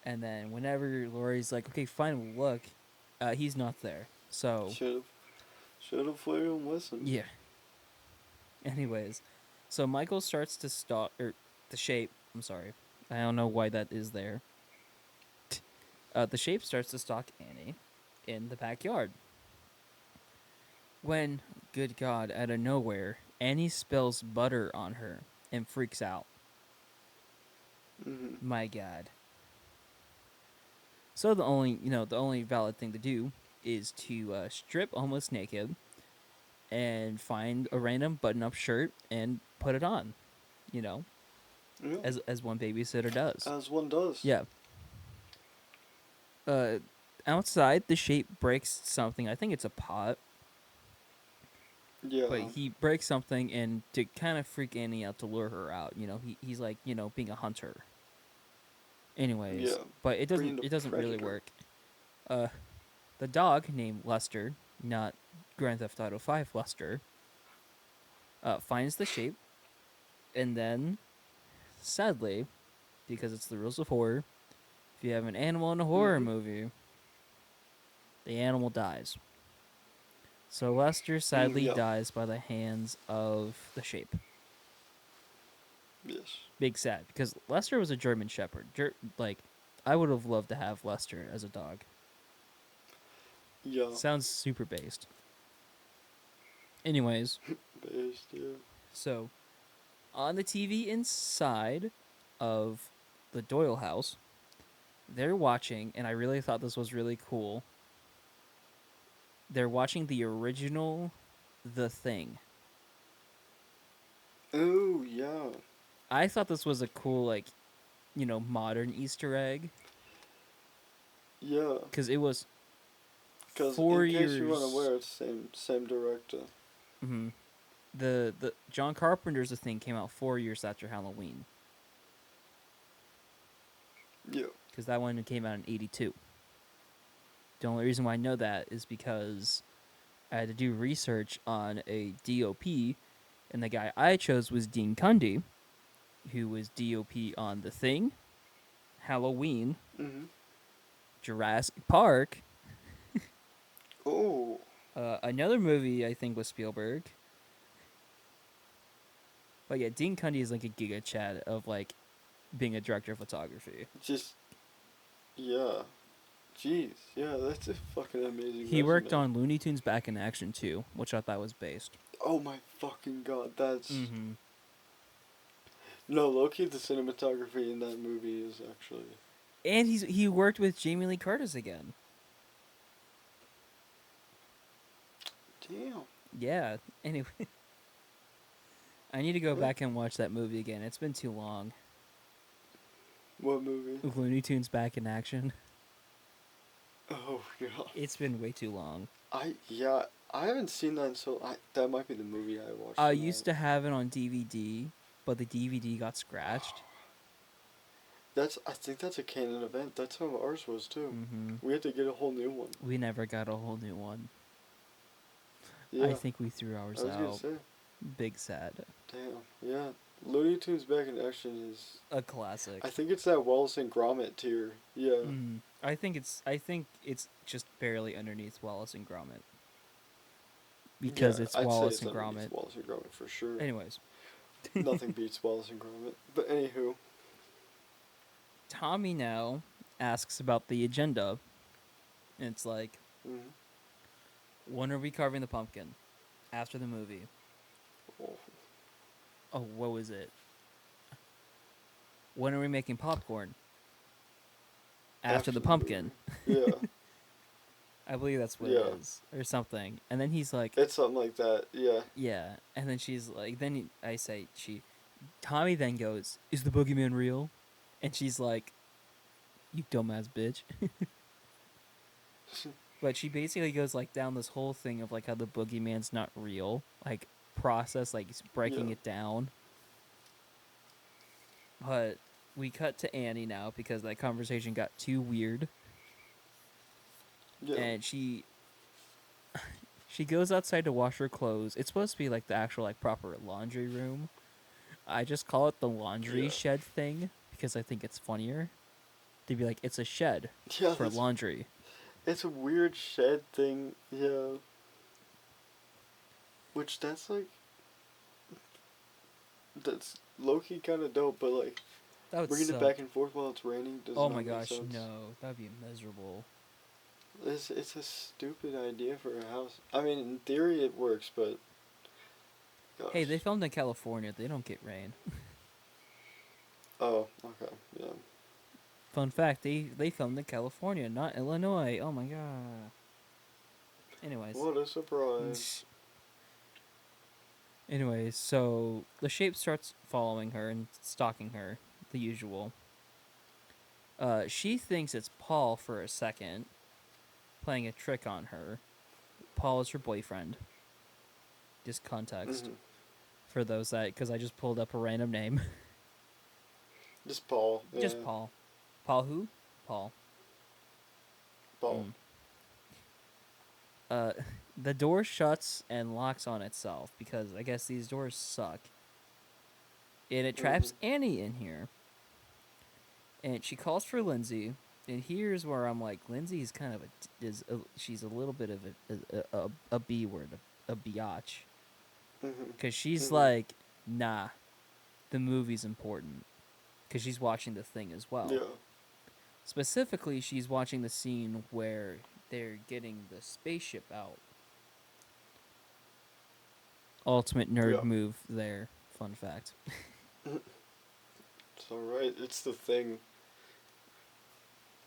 And then whenever Lori's like, okay, fine, we'll look, he's not there. So, Should have waited and listened. yeah. Anyways, so Michael starts to stalk, or the shape, I'm sorry. I don't know why that is there. The shape starts to stalk Annie in the backyard. When, good God, out of nowhere, Annie spills butter on her and freaks out. Mm-hmm. My God. So the only valid thing to do is to strip almost naked and find a random button-up shirt and put it on. Yeah. As one babysitter does. As one does. Yeah. Outside, the shape breaks something. I think it's a pot. Yeah. But he breaks something, and to kind of freak Annie out, to lure her out. He's like, being a hunter. Anyways, Yeah. but it Being doesn't a really predator. work. The dog named Lester, not Grand Theft Auto 5 Lester, finds the shape, and then, sadly, because it's the rules of horror, if you have an animal in a horror movie, the animal dies. So Lester sadly Yeah. dies by the hands of the shape. Yes. Big sad, because Lester was a German Shepherd. I would have loved to have Lester as a dog. Yeah. Sounds super based. Anyways, Based, yeah. so on the TV inside of the Doyle house, they're watching, and I really thought this was really cool. They're watching the original The Thing. Oh, yeah. I thought this was a cool, modern Easter egg. Yeah. Because it was Because 4 in case years. you're unaware, it's same director. Hmm. The John Carpenter's The Thing came out 4 years after Halloween. Yeah. Because that one came out in '82. The only reason why I know that is because I had to do research on a DOP, and the guy I chose was Dean Cundey, who was DOP on The Thing, Halloween, Mhm. Jurassic Park, Oh. another movie I think was Spielberg. But yeah, Dean Cundey is like a giga chad of like being a director of photography. Just. Yeah. Jeez. Yeah, that's a fucking amazing. He worked resume. on Looney Tunes Back in Action 2, which I thought was based. Oh my fucking god, that's. Mm-hmm. No, low-key, the cinematography in that movie is actually. And he worked with Jamie Lee Curtis again. Damn. Yeah. Anyway, I need to go back and watch that movie again. It's been too long. What movie? Looney Tunes Back in Action. Oh god. It's been way too long. I haven't seen that, so that might be the movie I watched. I used to have it on DVD, but the DVD got scratched. I think that's a canon event. That's how ours was too. Mm-hmm. We had to get a whole new one. We never got a whole new one. Yeah. I think we threw ours I was gonna out. say. Big sad. Damn. Yeah. Looney Tunes Back in Action is. A classic. I think it's that Wallace and Gromit tier. Yeah. Mm. I think it's just barely underneath Wallace and Gromit. Because Yeah, it's I'd say Wallace it's and underneath Gromit. Wallace and Gromit for sure. Anyways, Nothing beats Wallace and Gromit. But anywho. Tommy now asks about the agenda. And it's like, Mhm. when are we carving the pumpkin? After the movie. Oh. Oh, what was it? When are we making popcorn? After the pumpkin. Yeah. I believe that's what Yeah. it is. Or something. And then he's like, It's something like that. Yeah. yeah. And then she's like, Tommy then goes, is the boogeyman real? And she's like, you dumbass bitch. But she basically goes like down this whole thing of like how the boogeyman's not real. Like process, like he's breaking Yeah. it down. But we cut to Annie now because that conversation got too weird. Yeah. And she goes outside to wash her clothes. It's supposed to be like the actual like proper laundry room. I just call it the laundry Yeah. shed thing because I think it's funnier. To be like, it's a shed Yeah. for laundry. It's a weird shed thing. Yeah. Which that's like. That's low-key kind of dope, but like That would bringing suck. it back and forth while it's raining does Oh not my make gosh, sense. no, that'd be miserable. It's a stupid idea for a house. I mean, in theory it works, but. Gosh. Hey, they filmed in California. They don't get rain. Oh, okay, yeah. Fun fact: they filmed in California, not Illinois. Oh my god. Anyways. What a surprise. Anyways, so the shape starts following her and stalking her, the usual. She thinks it's Paul for a second, playing a trick on her. Paul is her boyfriend. Just context Mhm. for those that, because I just pulled up a random name. Just Paul. Yeah. Just Paul. Paul who? Paul. Paul. The door shuts and locks on itself because I guess these doors suck. And it traps Annie in here. And she calls for Lindsay. And here's where I'm like, Lindsay's kind of she's a little bit of a B word, a biatch. Because she's like, nah, the movie's important. Because she's watching the thing as well. Yeah. Specifically, she's watching the scene where they're getting the spaceship out. Ultimate nerd Yeah. move there. Fun fact. It's alright. It's the thing.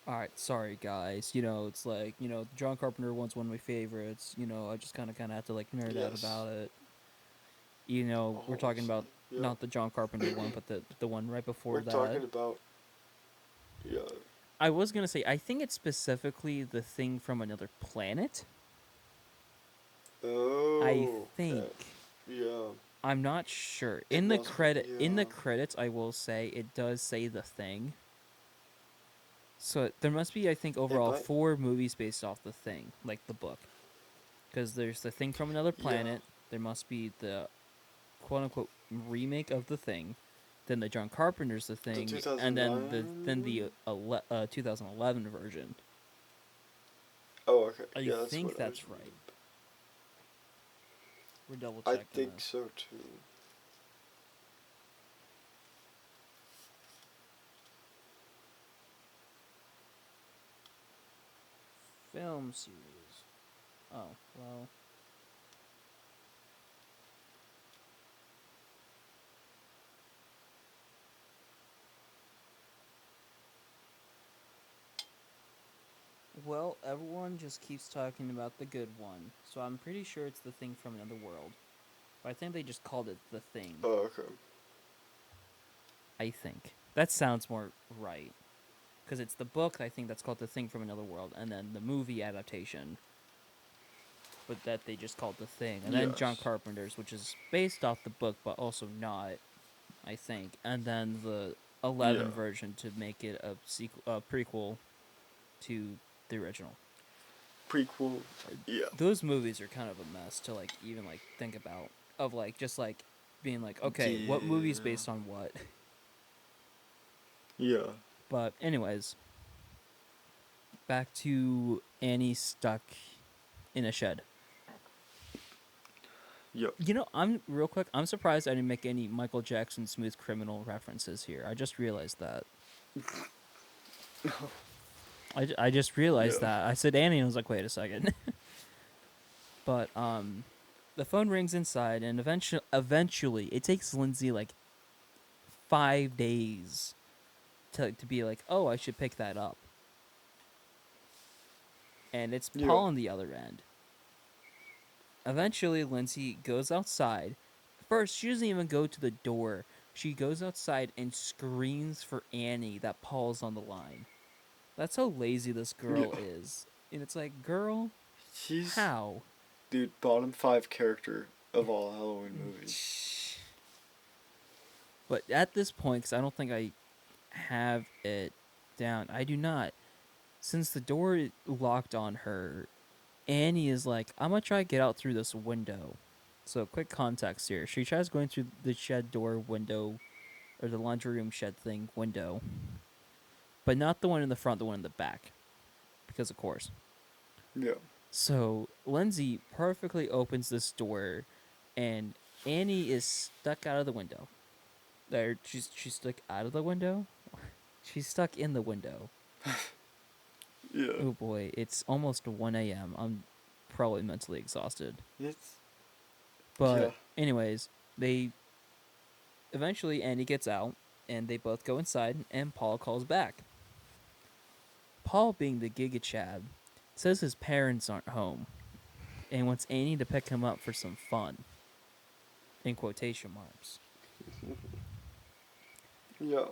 Alright, sorry guys. You know, it's like, you know, John Carpenter one's one of my favorites. You know, I just kind of have to like nerd out Yes. about it. You know, we're talking about Yeah. not the John Carpenter one, but the one right before We're that. talking about. Yeah. I was gonna say, I think it's specifically the thing from another planet. I Oh, think. okay. Yeah. I'm not sure. It In the must be, in the yeah. credits, I will say it does say the thing. So there must be, I think, It overall might. 4 movies based off the thing, like the book. Because there's the thing from another Yeah. planet. There must be the quote unquote remake of the thing. Then the John Carpenter's the The thing, and then 2009. 2011 version. Oh, okay. I Yeah, that's think what I was that's right. reading. We're double I checking think this. so too. Film series. Oh well. Well, everyone just keeps talking about the good one, so I'm pretty sure it's the thing from another world. But I think they just called it the thing. Oh, okay. I think that sounds more right, because it's the book. I think that's called the thing from another world, and then the movie adaptation. But that they just called the thing, and then John Yes. Carpenter's, which is based off the book, but also not, I think, and then the 11 Yeah. version to make it a sequel, a prequel to the original. Prequel. Yeah. Those movies are kind of a mess to like even like think about, of like just like being like, okay, what movie's Yeah. based on what? Yeah. But anyways, back to Annie stuck in a shed. Yep. You know, I'm real quick. I'm surprised I didn't make any Michael Jackson Smooth Criminal references here. I just realized that. I just realized Yeah. that. I said Annie, and I was like, wait a second. But the phone rings inside, and eventually, it takes Lindsay like 5 days to be like, oh, I should pick that up. And it's Yeah. Paul on the other end. Eventually, Lindsay goes outside. First, she doesn't even go to the door. She goes outside and screams for Annie that Paul's on the line. That's how lazy this girl Yeah. is. And it's like, girl, She's how? dude bottom 5 character of all Halloween movies. But at this point, because I don't think I have it down, I do not. Since the door locked on her, Annie is like, I'm gonna try to get out through this window. So, quick context here. She tries going through the shed door window, or the laundry room shed thing window, but not the one in the front, the one in the back. Because, of course. Yeah. So, Lindsay perfectly opens this door, and Annie is stuck out of the window. She's stuck out of the window? She's stuck in the window. Yeah. Oh boy, it's almost 1 a.m. I'm probably mentally exhausted. It's But yeah. anyways, they eventually Andy gets out and they both go inside and Paul calls back. Paul, being the Giga Chad, says his parents aren't home and wants Annie to pick him up for some fun. In quotation marks. Yeah.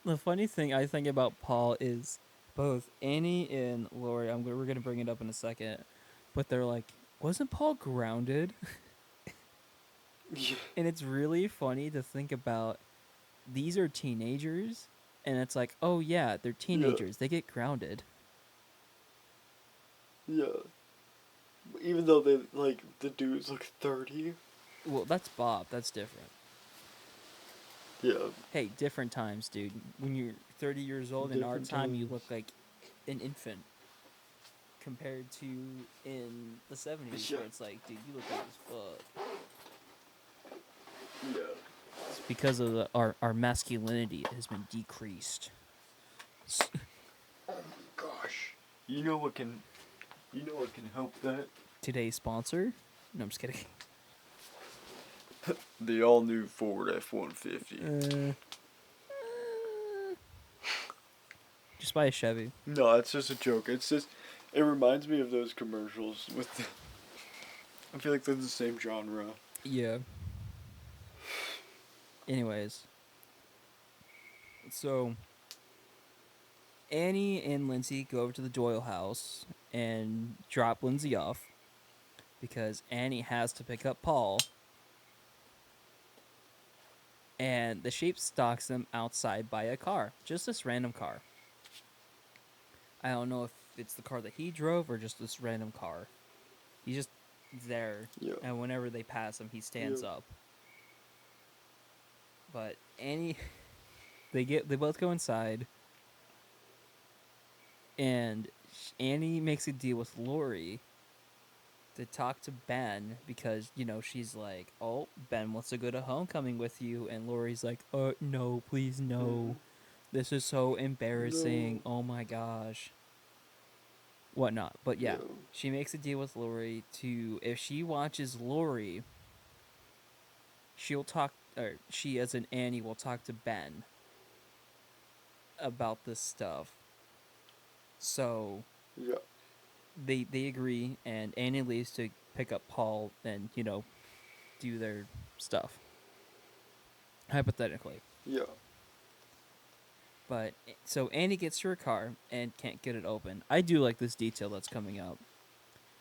The funny thing I think about Paul is both Annie and Lori, we're going to bring it up in a second, but they're like, wasn't Paul grounded? Yeah. And it's really funny to think about, these are teenagers, and it's like, oh yeah, they're teenagers. They get grounded. Yeah. Even though they like the dudes look 30. Well, that's Bob. That's different. Yeah. Hey, different times, dude. When you're 30 years old, in our Different time, you times. look like an infant. Compared to in the 70s, Yeah. where it's like, dude, you look old as fuck. Yeah. It's because of our masculinity has been decreased. Gosh. You know what can help that? Today's sponsor? No, I'm just kidding. The all new Ford F-150. Just buy a Chevy. No, it's just a joke. It's just it reminds me of those commercials with the, I feel like they're the same genre. Yeah. Anyways. So, Annie and Lindsay go over to the Doyle house and drop Lindsay off because Annie has to pick up Paul. And the Shape stalks them outside by a car. Just this random car. I don't know if it's the car that he drove or just this random car. He's just there. Yeah. And whenever they pass him, he stands up. But Annie... They both go inside. And Annie makes a deal with Lori to talk to Ben because, she's like, oh, Ben wants to go to homecoming with you. And Lori's like, no, please, no. This is so embarrassing. No. Oh, my gosh. Whatnot. But, yeah, she makes a deal with Lori to, if she watches Lori, she'll talk, or she, as in Annie, will talk to Ben about this stuff. So... Yeah. They agree, and Annie leaves to pick up Paul and, do their stuff. Hypothetically. Yeah. But, so Annie gets to her car and can't get it open. I do like this detail that's coming up.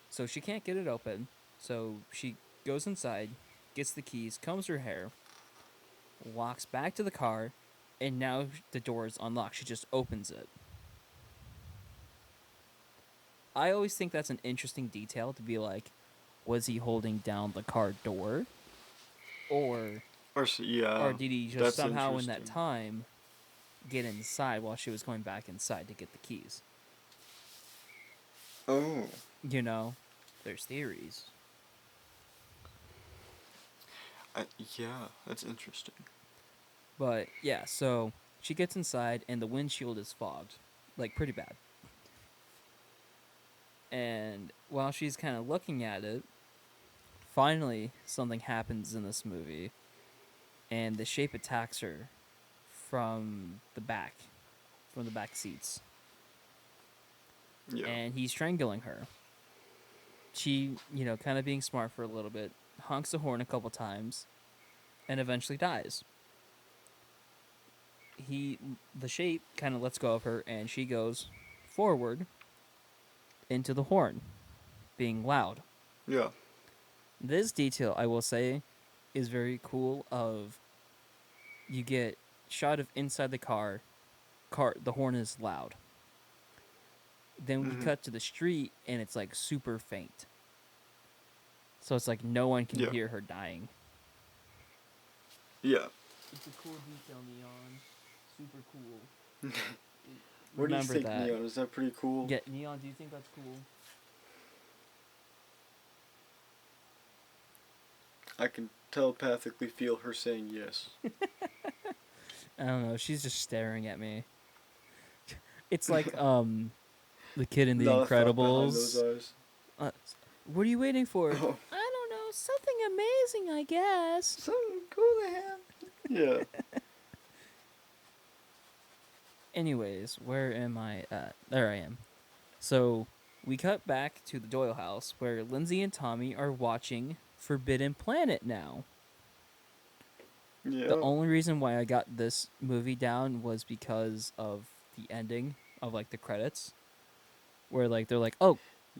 So she can't get it open, so she goes inside, gets the keys, combs her hair, walks back to the car, and now the door is unlocked. She just opens it. I always think that's an interesting detail to be like, was he holding down the car door? Or did he just somehow in that time get inside while she was going back inside to get the keys? Oh. There's theories. Yeah, that's interesting. But, yeah, so she gets inside and the windshield is fogged. Like, pretty bad. And while she's kind of looking at it, finally something happens in this movie. And the Shape attacks her from the back seats. Yeah. And he's strangling her. She, kind of being smart for a little bit, honks the horn a couple times, and eventually dies. The Shape kind of lets go of her, and she goes forward into the horn, being loud. Yeah. This detail, I will say, is very cool. Of you get shot of inside the car, the horn is loud. Then we cut to the street, and it's like super faint. So it's like no one can hear her dying. Yeah. It's a cool detail, Neon. Super cool. What do you Remember think, that. Neon? Is that pretty cool? Yeah, Neon, do you think that's cool? I can telepathically feel her saying yes. I don't know. She's just staring at me. It's like the kid in The Incredibles. Those eyes. What are you waiting for? Oh. I don't know. Something amazing, I guess. Something cool to have. Yeah. Anyways, where am I at? There I am. So we cut back to the Doyle house where Lindsay and Tommy are watching Forbidden Planet now. Yeah. The only reason why I got this movie down was because of the ending of like the credits, where like they're like, oh,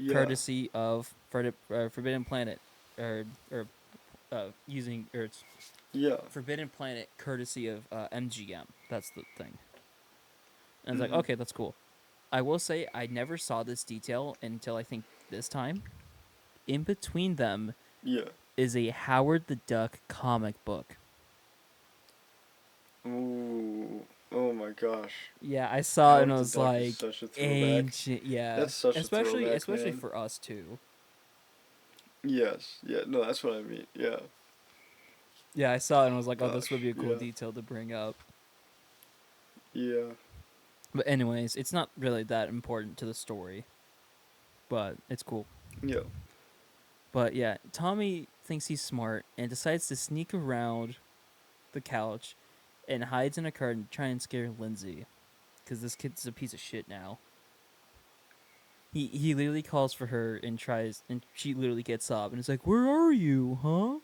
courtesy of Forbidden Planet, or using or it's Forbidden Planet courtesy of MGM. That's the thing. And I was like, okay, that's cool. I will say I never saw this detail until I think this time. In between them is a Howard the Duck comic book. Ooh. Oh my gosh. Yeah, I saw Howard it and I the was Duck like, is such a throwback. ancient. Yeah, That's such especially a throwback, man. for us too. Yes. Yeah. No, that's what I mean. Yeah. Yeah, I saw it and I was like, oh, this would be a Gosh, cool yeah. detail to bring up. Yeah. But anyways, it's not really that important to the story, but it's cool. Yeah. But yeah, Tommy thinks he's smart and decides to sneak around the couch and hides in a car and try and scare Lindsay, because this kid's a piece of shit now. He literally calls for her and tries, and she literally gets up and is like, "Where are you, huh?"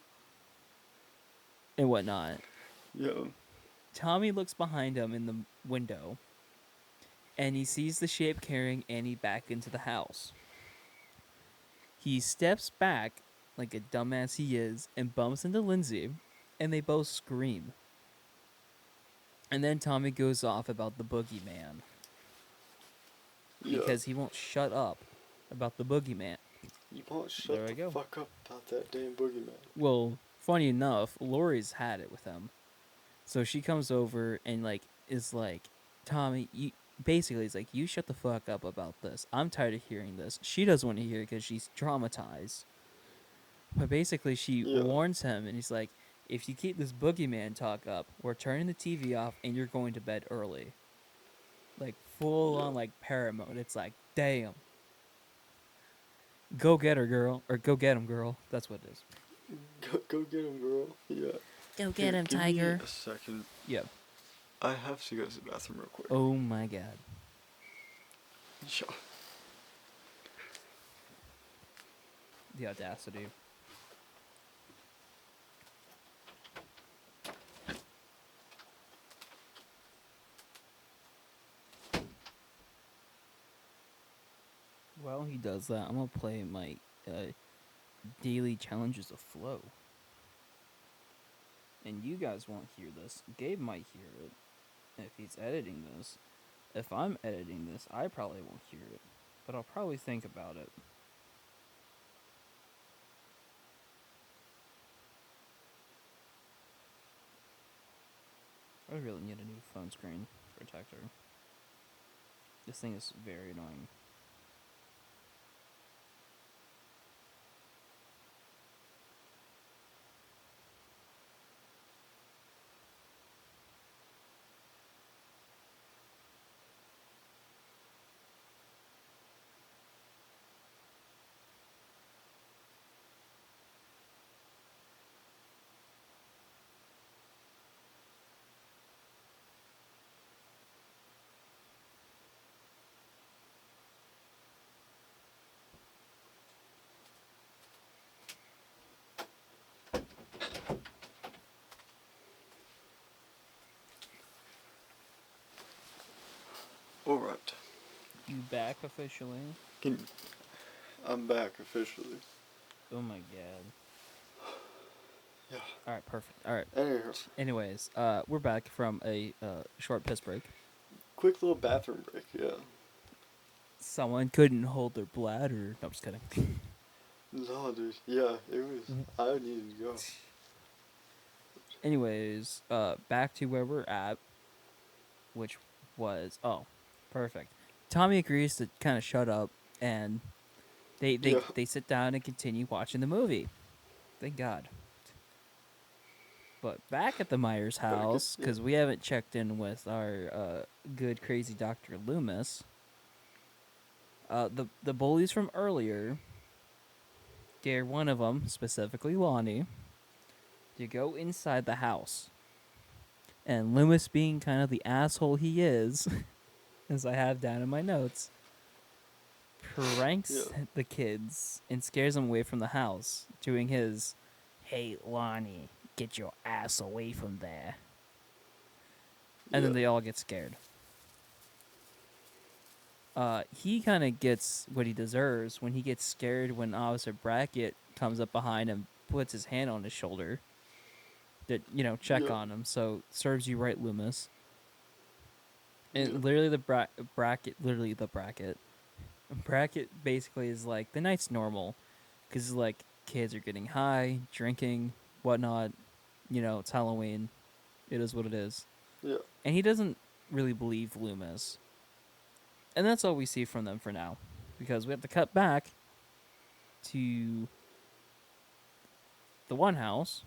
And whatnot. Yeah. Tommy looks behind him in the window and he sees the shape carrying Annie back into the house. He steps back, like a dumbass he is, and bumps into Lindsay, and they both scream. And then Tommy goes off about the boogeyman Yeah. because he won't shut up about the boogeyman. You won't There shut we the go. fuck up about that damn boogeyman. Well, funny enough, Lori's had it with him. So she comes over and like is like, Tommy, you basically is like, you shut the fuck up about this. I'm tired of hearing this. She doesn't want to hear it because she's traumatized. But basically, she Yeah. warns him, and he's like, if you keep this boogeyman talk up, we're turning the TV off, and you're going to bed early. Like full on like paramount. It's like, damn. Go get her, girl, or go get him, girl. That's what it is. Go get him, girl. Yeah. Go Here, get him, give tiger. Me a second. Yep. I have to go to the bathroom real quick. Oh my god. Yeah. The audacity. While he does that, I'm gonna play my daily challenges of flow. And you guys won't hear this. Gabe might hear it if he's editing this. If I'm editing this, I probably won't hear it. But I'll probably think about it. I really need a new phone screen protector. This thing is very annoying. Alright. You back officially? I'm back officially. Oh my god. Yeah. Alright, perfect. Alright. Anyways, We're back from a short piss break. quick little bathroom break, yeah. Someone couldn't hold their bladder. No, I'm just kidding. No, dude. Yeah, it was. I needed to go. Anyways, back to where we're at, which was perfect. Tommy agrees to kind of shut up, and they sit down and continue watching the movie. Thank God. But back at the Myers house, because we haven't checked in with our good crazy Dr. Loomis. The bullies from earlier dare one of them, specifically Lonnie, to go inside the house. And Loomis, being kind of the asshole he is, as I have down in my notes, pranks the kids and scares them away from the house, doing his, "Hey, Lonnie, get your ass away from there." And then they all get scared. He kind of gets what he deserves when he gets scared when Officer Brackett comes up behind him, puts his hand on his shoulder to, check on him. So, serves you right, Loomis. And literally the bracket. Brackett basically is like, the night's normal. Because, like, kids are getting high, drinking, whatnot. It's Halloween. It is what it is. Yeah. And he doesn't really believe Loomis. And that's all we see from them for now. Because we have to cut back to the one house.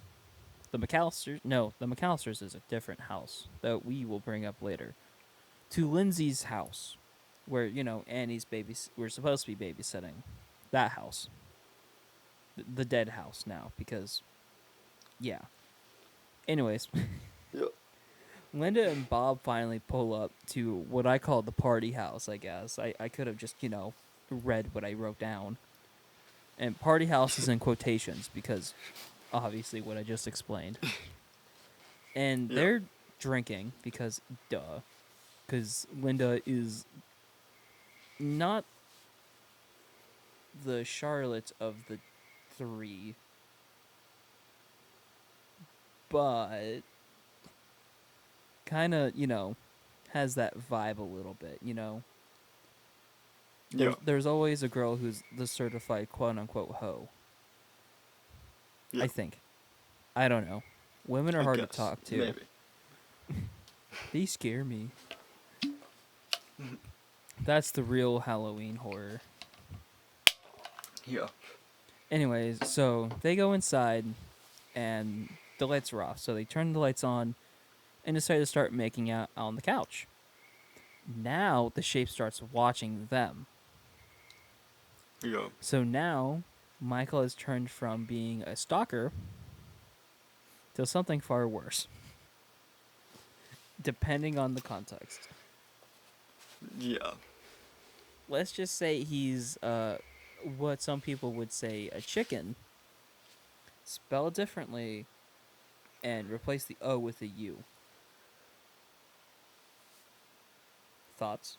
The McAllisters. No, the McAllisters is a different house that we will bring up later. To Lindsay's house. Where, Annie's we're supposed to be babysitting. That house. The dead house now. Because, yeah. Anyways. Yep. Linda and Bob finally pull up to what I call the party house, I guess. I could have just, read what I wrote down. And party house is in quotations because, obviously, what I just explained. And they're drinking because, duh. because Linda is not the Charlotte of the three, but kind of, has that vibe a little bit, Yeah. There's always a girl who's the certified quote-unquote hoe. Yeah. I think. I don't know. Women are I hard guess. to talk to. Maybe. They scare me. That's the real Halloween horror. Yeah. Anyways, so they go inside and the lights are off. So they turn the lights on and decide to start making out on the couch. Now the shape starts watching them. Yeah. So now Michael has turned from being a stalker to something far worse. Depending on the context. Yeah. Let's just say he's what some people would say a chicken. Spell differently and replace the O with a U. Thoughts?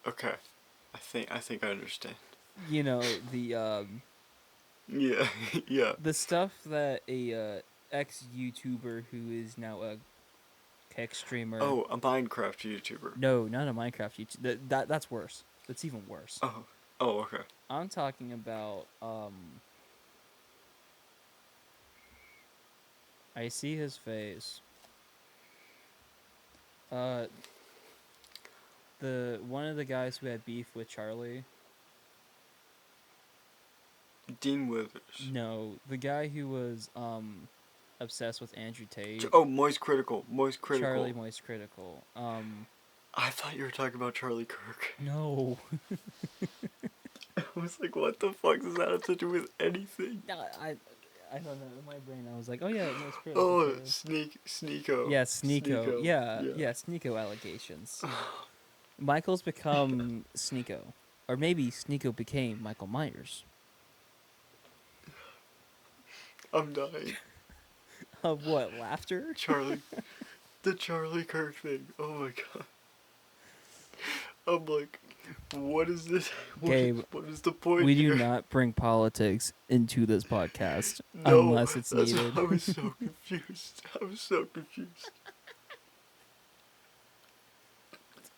Okay. I think I understand. You know, Yeah. Yeah. the stuff that a ex YouTuber who is now a tech streamer. Oh, a Minecraft YouTuber. No, not a Minecraft YouTuber. That's worse. That's even worse. Oh. Oh, okay. I'm talking about I see his face. The one of the guys who had beef with Charlie. Dean Withers. No, the guy who was obsessed with Andrew Tate. Oh, Moist Critical. Moist Critical. Charlie Moist Critical. I thought you were talking about Charlie Kirk. No. I was like, what the fuck does that have to do with anything? No, I don't know. In my brain, I was like, oh yeah, Moist Critical. Oh, too. Sneeko. Yeah, Sneeko. Sneeko. Yeah, Yeah. Sneeko allegations. Michael's become Sneeko. Or maybe Sneeko became Michael Myers. I'm dying. Of what, laughter? Charlie. The Charlie Kirk thing. Oh my god. I'm like, what is this? Gabe, what is the point We here? do not bring politics into this podcast No, unless it's that's needed. why I was so confused. I was so confused.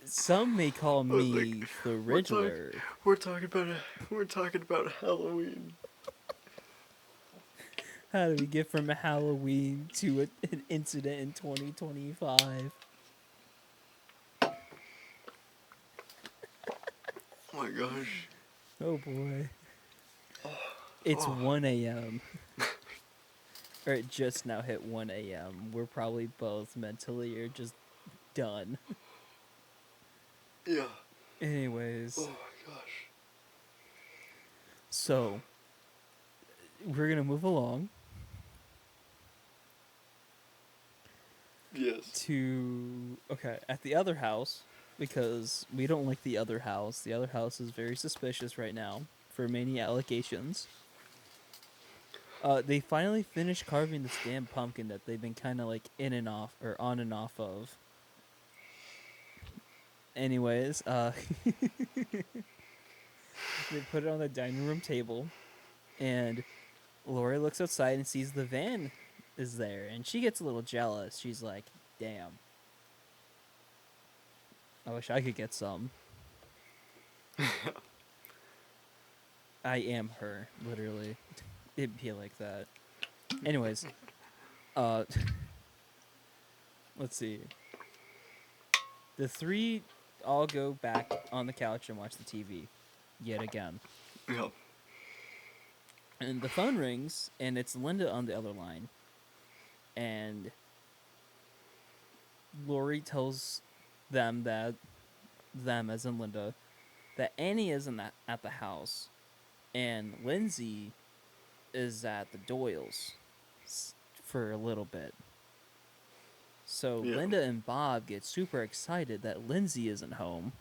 Some may call was me like, the we're Riddler. We're talking about Halloween. How do we get from a Halloween to an incident in 2025? Oh my gosh. Oh boy. It's 1 a.m. Or it just now hit 1 a.m. We're probably both mentally or just done. Yeah. Anyways, Oh my gosh. so we're gonna move along Yes. to at the other house, because we don't like the other house. The other house is very suspicious right now for many allegations. They finally finished carving this damn pumpkin that they've been kind of like in and off or on and off of. Anyways, they put it on the dining room table, and Lori looks outside and sees the van is there, and she gets a little jealous. She's like, damn. I wish I could get some. I am her, literally. It'd be like that. Anyways, let's see. The three all go back on the couch and watch the TV, yet again. Yeah. And the phone rings, and it's Linda on the other line. And Lori tells them as in Linda, that Annie isn't at the house, and Lindsay is at the Doyles for a little bit. So Yeah. Linda and Bob get super excited that Lindsay isn't home,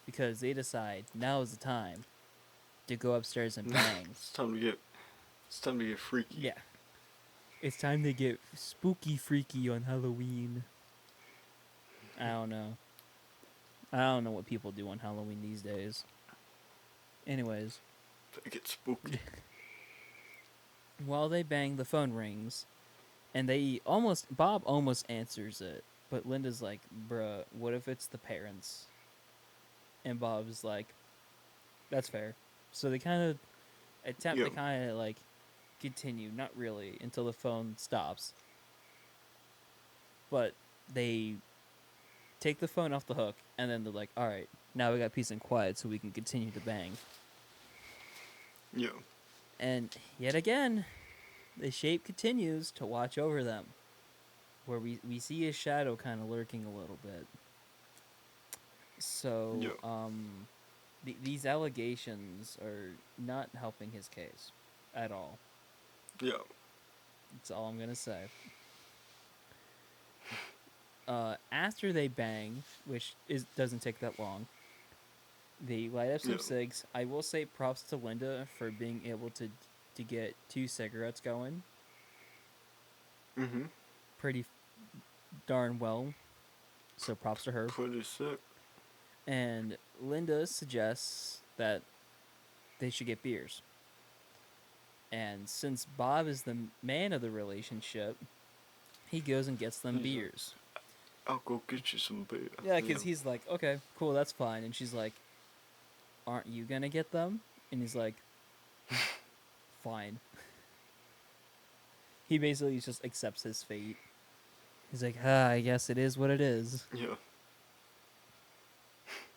because they decide now is the time to go upstairs and bang. It's time to get It's time to get freaky. Yeah. It's time to get spooky freaky on Halloween. I don't know. I don't know what people do on Halloween these days. Anyways, They get spooky. while they bang, the phone rings, and Bob almost answers it, but Linda's like, "Bruh, what if it's the parents?" And Bob's like, "That's fair." So they kind of attempt to kind of like continue, not really, until the phone stops. But they take the phone off the hook, and then they're like, "All right, now we got peace and quiet, so we can continue to bang." Yeah. And yet again, the shape continues to watch over them, where we see his shadow kind of lurking a little bit. So, these allegations are not helping his case at all. Yeah. That's all I'm gonna say. After they bang, which doesn't take that long, they light up some cigs. I will say props to Linda for being able to get 2 cigarettes going. Mm-hmm. Pretty darn well. So props to her. Pretty sick. And Linda suggests that they should get beers. And since Bob is the man of the relationship, he goes and gets them beers. I'll go get you some beer. Yeah, because he's like, okay, cool, that's fine. And she's like, aren't you going to get them? And he's like, fine. He basically just accepts his fate. He's like, I guess it is what it is. Yeah.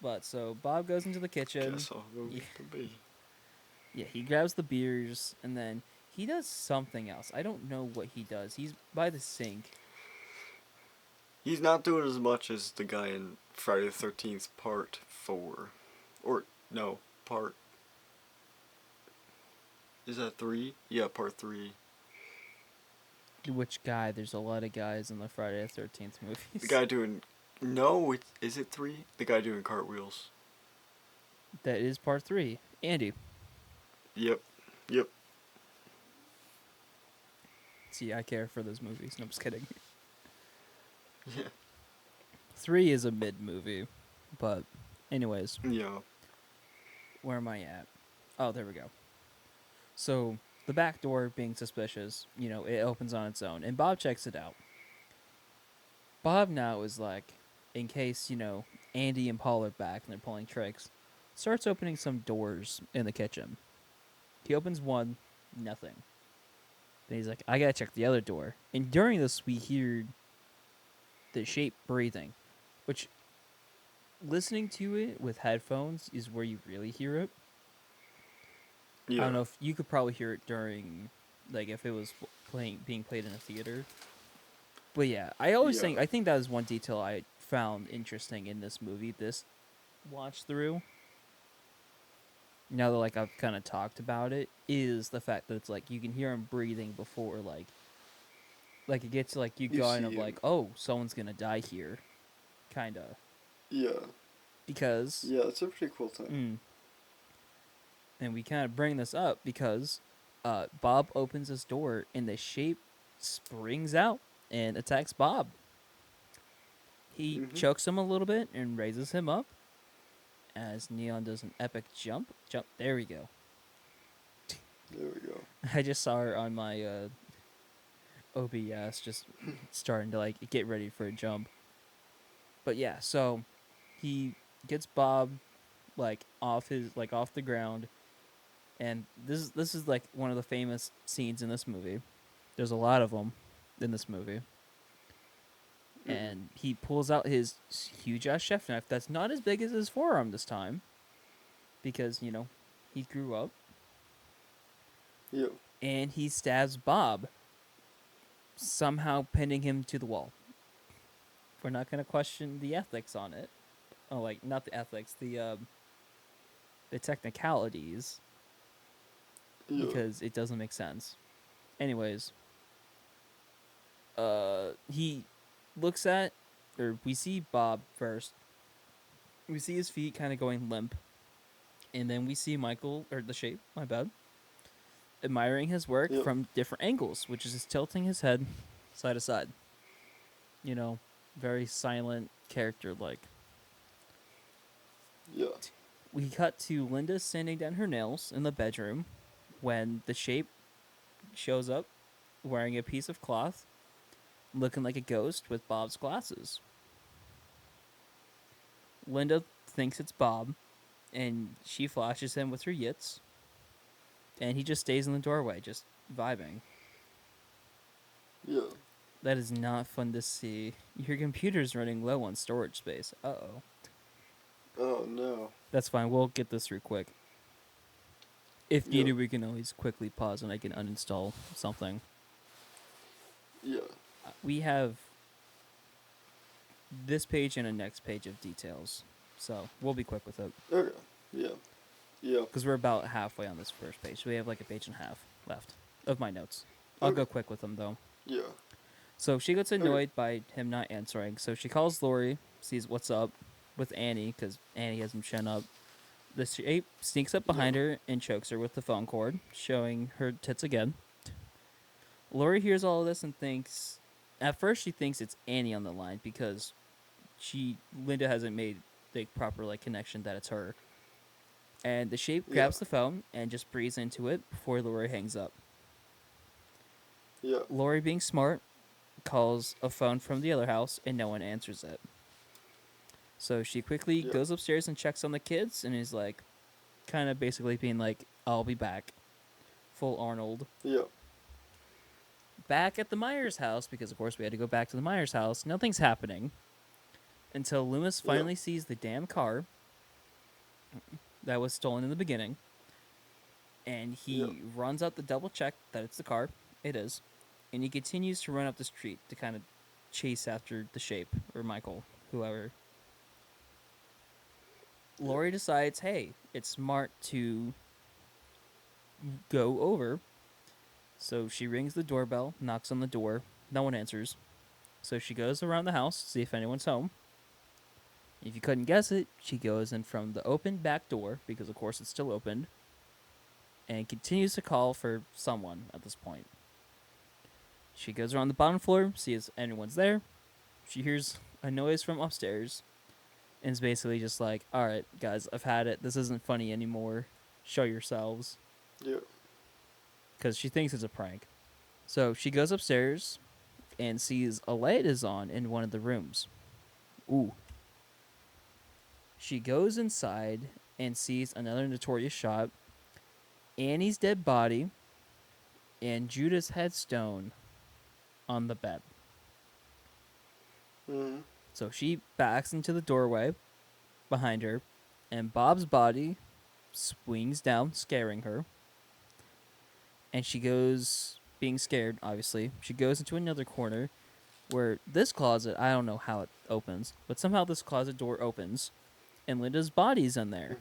But so Bob goes into the kitchen. Guess I'll go get the beer. Yeah, he grabs the beers, and then he does something else. I don't know what he does. He's by the sink. He's not doing as much as the guy in Friday the 13th Part 4. Or, no, Part... Is that 3? Yeah, Part 3. Which guy? There's a lot of guys in the Friday the 13th movies. The guy doing... No, is it 3? The guy doing cartwheels. That is Part 3. Andy. Yep. See, I care for those movies. No, I'm just kidding. Yeah. 3 is a mid movie, but anyways. Yeah. Where am I at? Oh, there we go. So, the back door being suspicious, it opens on its own, and Bob checks it out. Bob now is like, in case, Andy and Paul are back and they're pulling tricks, starts opening some doors in the kitchen. He opens one, nothing. Then he's like, I gotta check the other door. And during this, we hear the shape breathing, which, listening to it with headphones is where you really hear it. Yeah. I don't know if you could probably hear it during, like, if it was being played in a theater. But yeah, I think that is one detail I found interesting in this movie, this watch through. Now that, like, I've kind of talked about it, is the fact that it's, like, you can hear him breathing before, like it gets, like, you going of, like, oh, someone's gonna die here. Kind of. Yeah. Because... Yeah, it's a pretty cool thing. And we kind of bring this up because Bob opens his door and the shape springs out and attacks Bob. He chokes him a little bit and raises him up as Neon does an epic jump. There we go. There we go. I just saw her on my OBS just starting to, like, get ready for a jump. But yeah, so he gets Bob, like, off the ground. And this is like one of the famous scenes in this movie. There's a lot of them in this movie. And he pulls out his huge ass chef knife that's not as big as his forearm this time. Because, he grew up. Yeah. And he stabs Bob, somehow pinning him to the wall. We're not going to question the ethics on it. Oh, like, not the ethics, the technicalities. Yeah. Because it doesn't make sense. Anyways, he looks at, or we see Bob first. We see his feet kind of going limp. And then we see Michael, or the shape, my bad. admiring his work Yep. from different angles, which is just tilting his head side to side. You know, very silent character like. Yeah. We cut to Linda sanding down her nails in the bedroom when the shape shows up wearing a piece of cloth, looking like a ghost with Bob's glasses. Linda thinks it's Bob, and she flashes him with her yits, and he just stays in the doorway, just vibing. Yeah. That is not fun to see. Your computer's running low on storage space. Uh-oh. Oh no. That's fine, we'll get this through quick. If Yeah. needed, we can always quickly pause and I can uninstall something. Yeah. We have this page and a next page of details, so we'll be quick with it. Okay. Yeah. Yeah. Because we're about halfway on this first page. We have like a page and a half left of my notes. I'll Okay. go quick with them, though. Yeah. So she gets annoyed by him not answering, so she calls Lori, sees what's up with Annie, because Annie hasn't shown up. The shape sneaks up behind her and chokes her with the phone cord, showing her tits again. Lori hears all of this and thinks... At first, she thinks it's Annie on the line, because Linda hasn't made the proper connection that it's her. And the shape grabs the phone and just breathes into it before Lori hangs up. Yeah. Lori, being smart, calls a phone from the other house and no one answers it. So she quickly goes upstairs and checks on the kids and is like, kind of basically being like, I'll be back. Full Arnold. Yeah. Back at the Myers house, because of course we had to go back to the Myers house, nothing's happening until Loomis finally sees the damn car that was stolen in the beginning. And he runs out to double check that it's the car. It is. And he continues to run up the street to kind of chase after the shape, or Michael, whoever. Lori decides, hey, it's smart to go over. So she rings the doorbell, knocks on the door. No one answers. So she goes around the house to see if anyone's home. If you couldn't guess it, she goes in from the open back door, because of course it's still open, and continues to call for someone at this point. She goes around the bottom floor, sees if anyone's there. She hears a noise from upstairs, and is basically just like, alright, guys, I've had it. This isn't funny anymore. Show yourselves. Yeah. Because she thinks it's a prank. So she goes upstairs and sees a light is on in one of the rooms. Ooh. She goes inside and sees another notorious shot, Annie's dead body, and Judah's headstone on the bed. Mm-hmm. So she backs into the doorway behind her, and Bob's body swings down, scaring her. And she goes, being scared, obviously, she goes into another corner where this closet, I don't know how it opens, but somehow this closet door opens, and Linda's body's in there.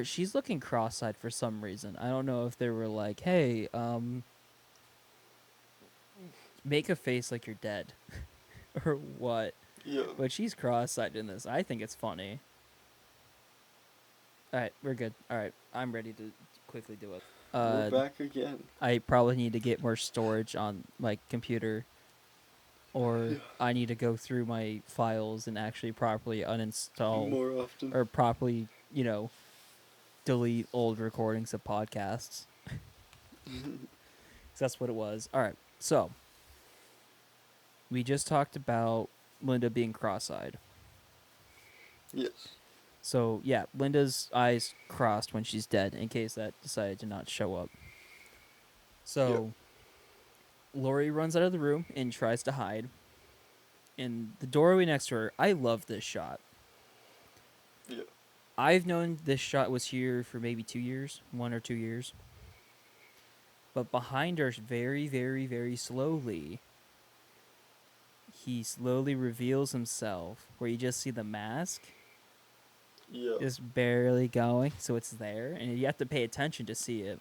She's looking cross-eyed for some reason. I don't know if they were like, hey, make a face like you're dead, or what. Yeah. But she's cross-eyed in this. I think it's funny. Alright, we're good. Alright, I'm ready to quickly do it. We're back again. I probably need to get more storage on my computer, or I need to go through my files and actually properly uninstall More often. or properly, delete old recordings of podcasts. 'Cause that's what it was. All right, so we just talked about Linda being cross-eyed. Yes. So, yeah, Linda's eyes crossed when she's dead, in case that decided to not show up. So, Lori runs out of the room and tries to hide. In the doorway next to her, I love this shot. Yeah. I've known this shot was here for maybe 2 years, 1 or 2 years. But behind her, very, very, very slowly, he slowly reveals himself, where you just see the mask. Yeah. Just barely going, so it's there, and you have to pay attention to see it.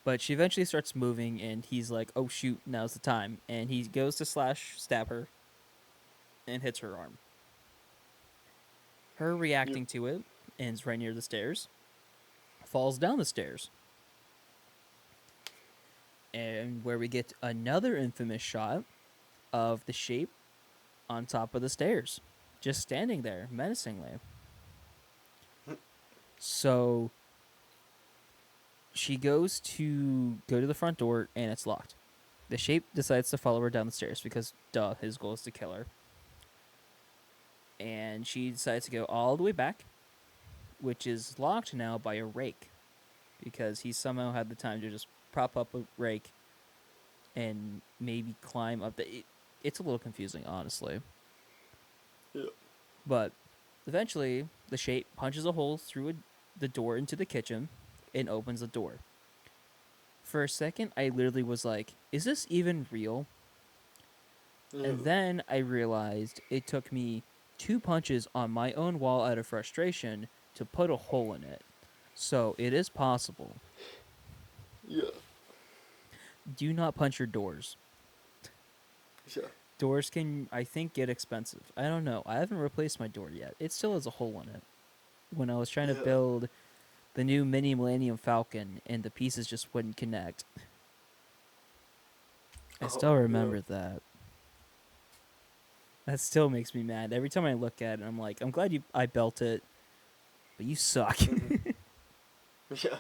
But she eventually starts moving, and he's like, oh shoot, now's the time. And he goes to stab her, and hits her arm. Her reacting to it ends right near the stairs, falls down the stairs. And where we get another infamous shot of the Shape on top of the stairs, just standing there menacingly. So she goes to go to the front door and it's locked. The Shape decides to follow her down the stairs because, duh, his goal is to kill her. And she decides to go all the way back, which is locked now by a rake because he somehow had the time to just prop up a rake and maybe climb up it's a little confusing, honestly. Yeah. But eventually, the Shape punches a hole through the door into the kitchen and opens the door. For a second, I literally was like, is this even real? And then I realized it took me 2 punches on my own wall out of frustration to put a hole in it. So it is possible. Yeah. Do not punch your doors. Yeah. Doors can, I think, get expensive. I don't know. I haven't replaced my door yet. It still has a hole in it. When I was trying to build the new Mini Millennium Falcon and the pieces just wouldn't connect. I still remember that. That still makes me mad. Every time I look at it, I'm like, I'm glad I built it, but you suck. Yeah.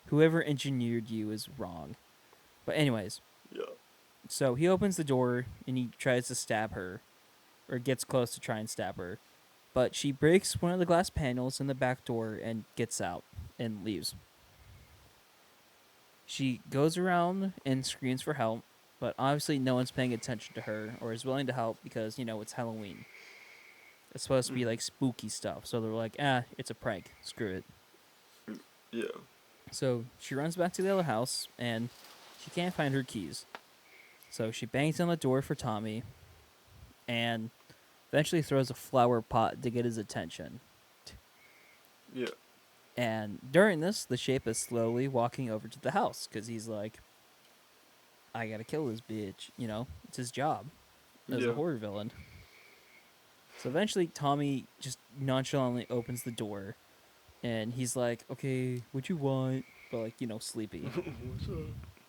Whoever engineered you is wrong. But anyways, Yeah. so he opens the door and he tries to stab her, or gets close to try and stab her. But she breaks one of the glass panels in the back door and gets out and leaves. She goes around and screams for help, but obviously no one's paying attention to her or is willing to help because, it's Halloween. It's supposed to be like spooky stuff, so they're like, it's a prank. Screw it. Yeah. So she runs back to the other house and she can't find her keys. So she bangs on the door for Tommy and eventually throws a flower pot to get his attention. Yeah. And during this, the Shape is slowly walking over to the house because he's like, I gotta kill this bitch. It's his job as a horror villain. So eventually, Tommy just nonchalantly opens the door and he's like, okay, what you want? But, sleepy. What's up?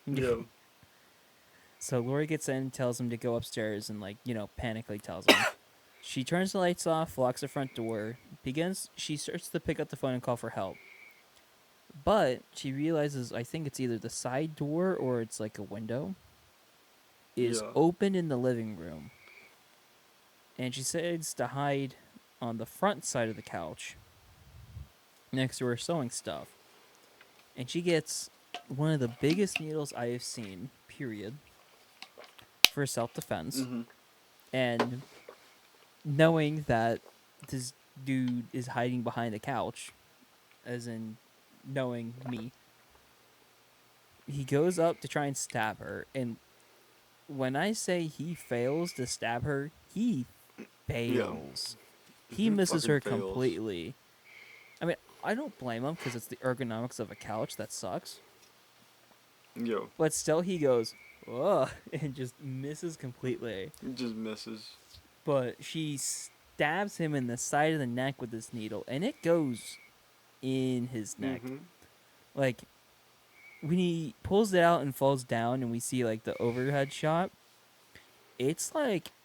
Yeah. So Lori gets in, tells him to go upstairs, and panically tells him. She turns the lights off, locks the front door, she starts to pick up the phone and call for help. But she realizes, I think it's either the side door or it's like a window, is open in the living room. And she decides to hide on the front side of the couch next to her sewing stuff. And she gets one of the biggest needles I have seen, period, for self-defense. Mm-hmm. And knowing that this dude is hiding behind the couch, as in knowing me, he goes up to try and stab her. And when I say he fails to stab her, he fails. He misses her completely. I mean, I don't blame him because it's the ergonomics of a couch that sucks. Yo. But still, he goes, ugh, and just misses completely. He just misses. But she stabs him in the side of the neck with this needle, and it goes in his neck. Mm-hmm. Like, when he pulls it out and falls down and we see, the overhead shot, it's,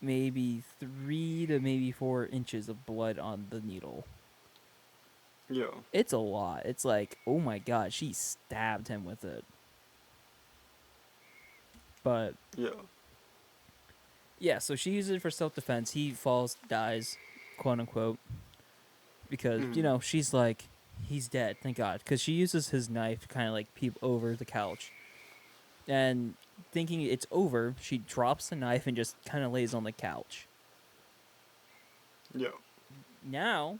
maybe 3 to maybe 4 inches of blood on the needle. Yeah. It's a lot. It's like, oh my god, she stabbed him with it. But yeah, so she uses it for self-defense. He falls, dies, quote-unquote, because, she's like, he's dead, thank God. Because she uses his knife to kind of, peep over the couch. And thinking it's over, she drops the knife and just kind of lays on the couch. Yeah. Now,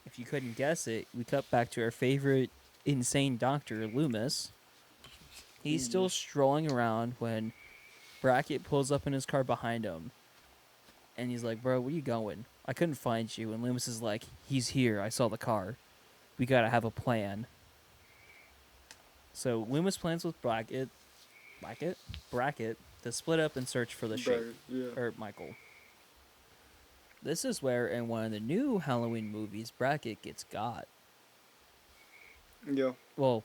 if you couldn't guess it, we cut back to our favorite insane doctor, Loomis. He's still strolling around when Brackett pulls up in his car behind him. And he's like, bro, where you going? I couldn't find you. And Loomis is like, he's here. I saw the car. We gotta have a plan. So Loomis plans with Brackett to split up and search for the Shape. Or Michael. This is where, in one of the new Halloween movies, Brackett gets got. Yeah. Well,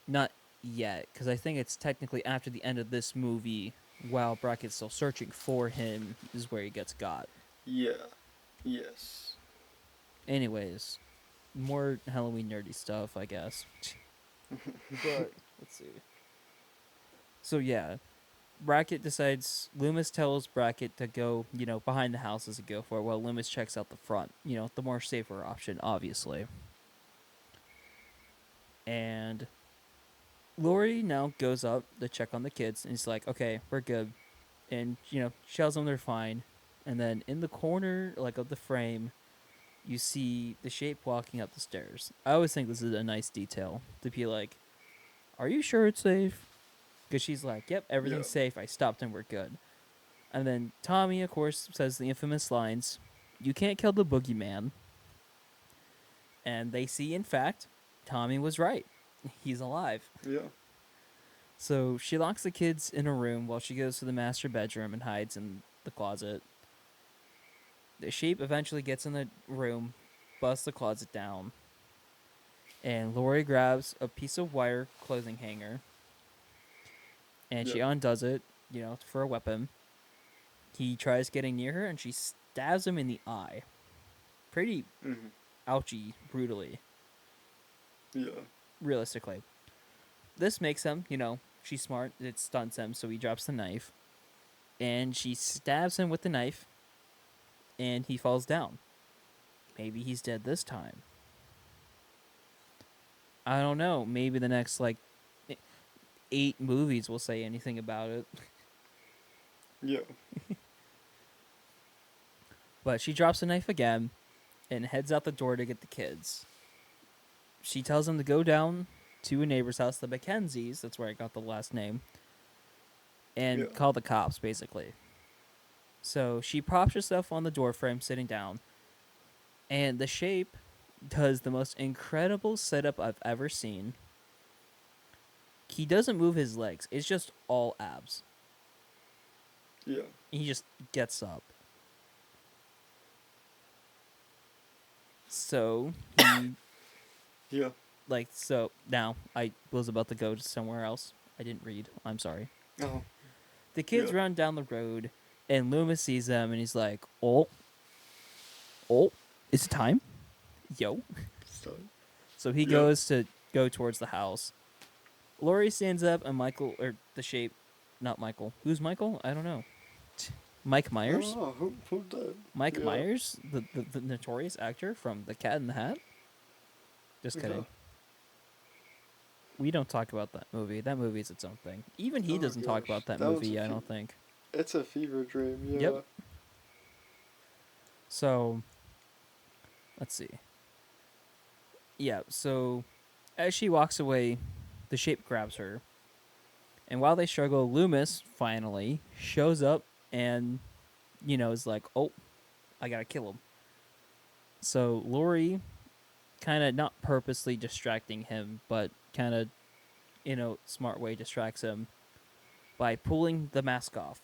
not yet, because I think it's technically after the end of this movie, while Brackett's still searching for him, is where he gets got. Yeah. Yes. Anyways, more Halloween nerdy stuff, I guess. But let's see. So yeah, Brackett decides. Loomis tells Brackett to go, behind the houses and go for it, while Loomis checks out the front. The more safer option, obviously. And Lori now goes up to check on the kids, and he's like, "Okay, we're good." And she tells them they're fine. And then in the corner, like of the frame, you see the shape walking up the stairs. I always think this is a nice detail to be like, "Are you sure it's safe?" Because she's like, "Yep, everything's Yeah. safe. I stopped and we're good." And then Tommy, of course, says the infamous lines, "You can't kill the boogeyman." And they see, in fact, Tommy was right. He's alive. Yeah. So she locks the kids in a room while she goes to the master bedroom and hides in the closet. The shape eventually gets in the room, busts the closet down, and Lori grabs a piece of wire clothing hanger, and she Yeah. undoes it, for a weapon. He tries getting near her, and she stabs him in the eye. Pretty Mhm. ouchy, brutally, Yeah. realistically. This makes him, she's smart, it stuns him, so he drops the knife. And she stabs him with the knife, and he falls down. Maybe he's dead this time. I don't know. Maybe the next, 8 movies will say anything about it. Yeah. But she drops the knife again and heads out the door to get the kids. She tells them to go down to a neighbor's house, the Mackenzies, that's where I got the last name, and Yeah. call the cops, basically. So she props herself on the doorframe, sitting down, and the shape does the most incredible setup I've ever seen. He doesn't move his legs, it's just all abs. Yeah. He just gets up. So he Yeah. so now I was about to go to somewhere else. I didn't read. I'm sorry. Oh. The kids Yeah. run down the road, and Loomis sees them, and he's like, "Oh, it's time, yo." So. So he Yeah. goes to go towards the house. Laurie stands up, and Michael, or the shape, not Michael. Who's Michael? I don't know. Mike Myers. Oh, who's that? Mike Yeah. Myers, the notorious actor from The Cat in the Hat. Just kidding. Yeah. We don't talk about that movie. That movie is its own thing. Even he Oh, doesn't talk gosh. about that That one's movie, a I fe- don't think. It's a fever dream. Yeah. Yep. So, let's see. Yeah, so as she walks away, the shape grabs her. And while they struggle, Loomis finally shows up and, is like, "Oh, I gotta kill him." So Lori, kind of not purposely distracting him, but kind of, smart way distracts him by pulling the mask off.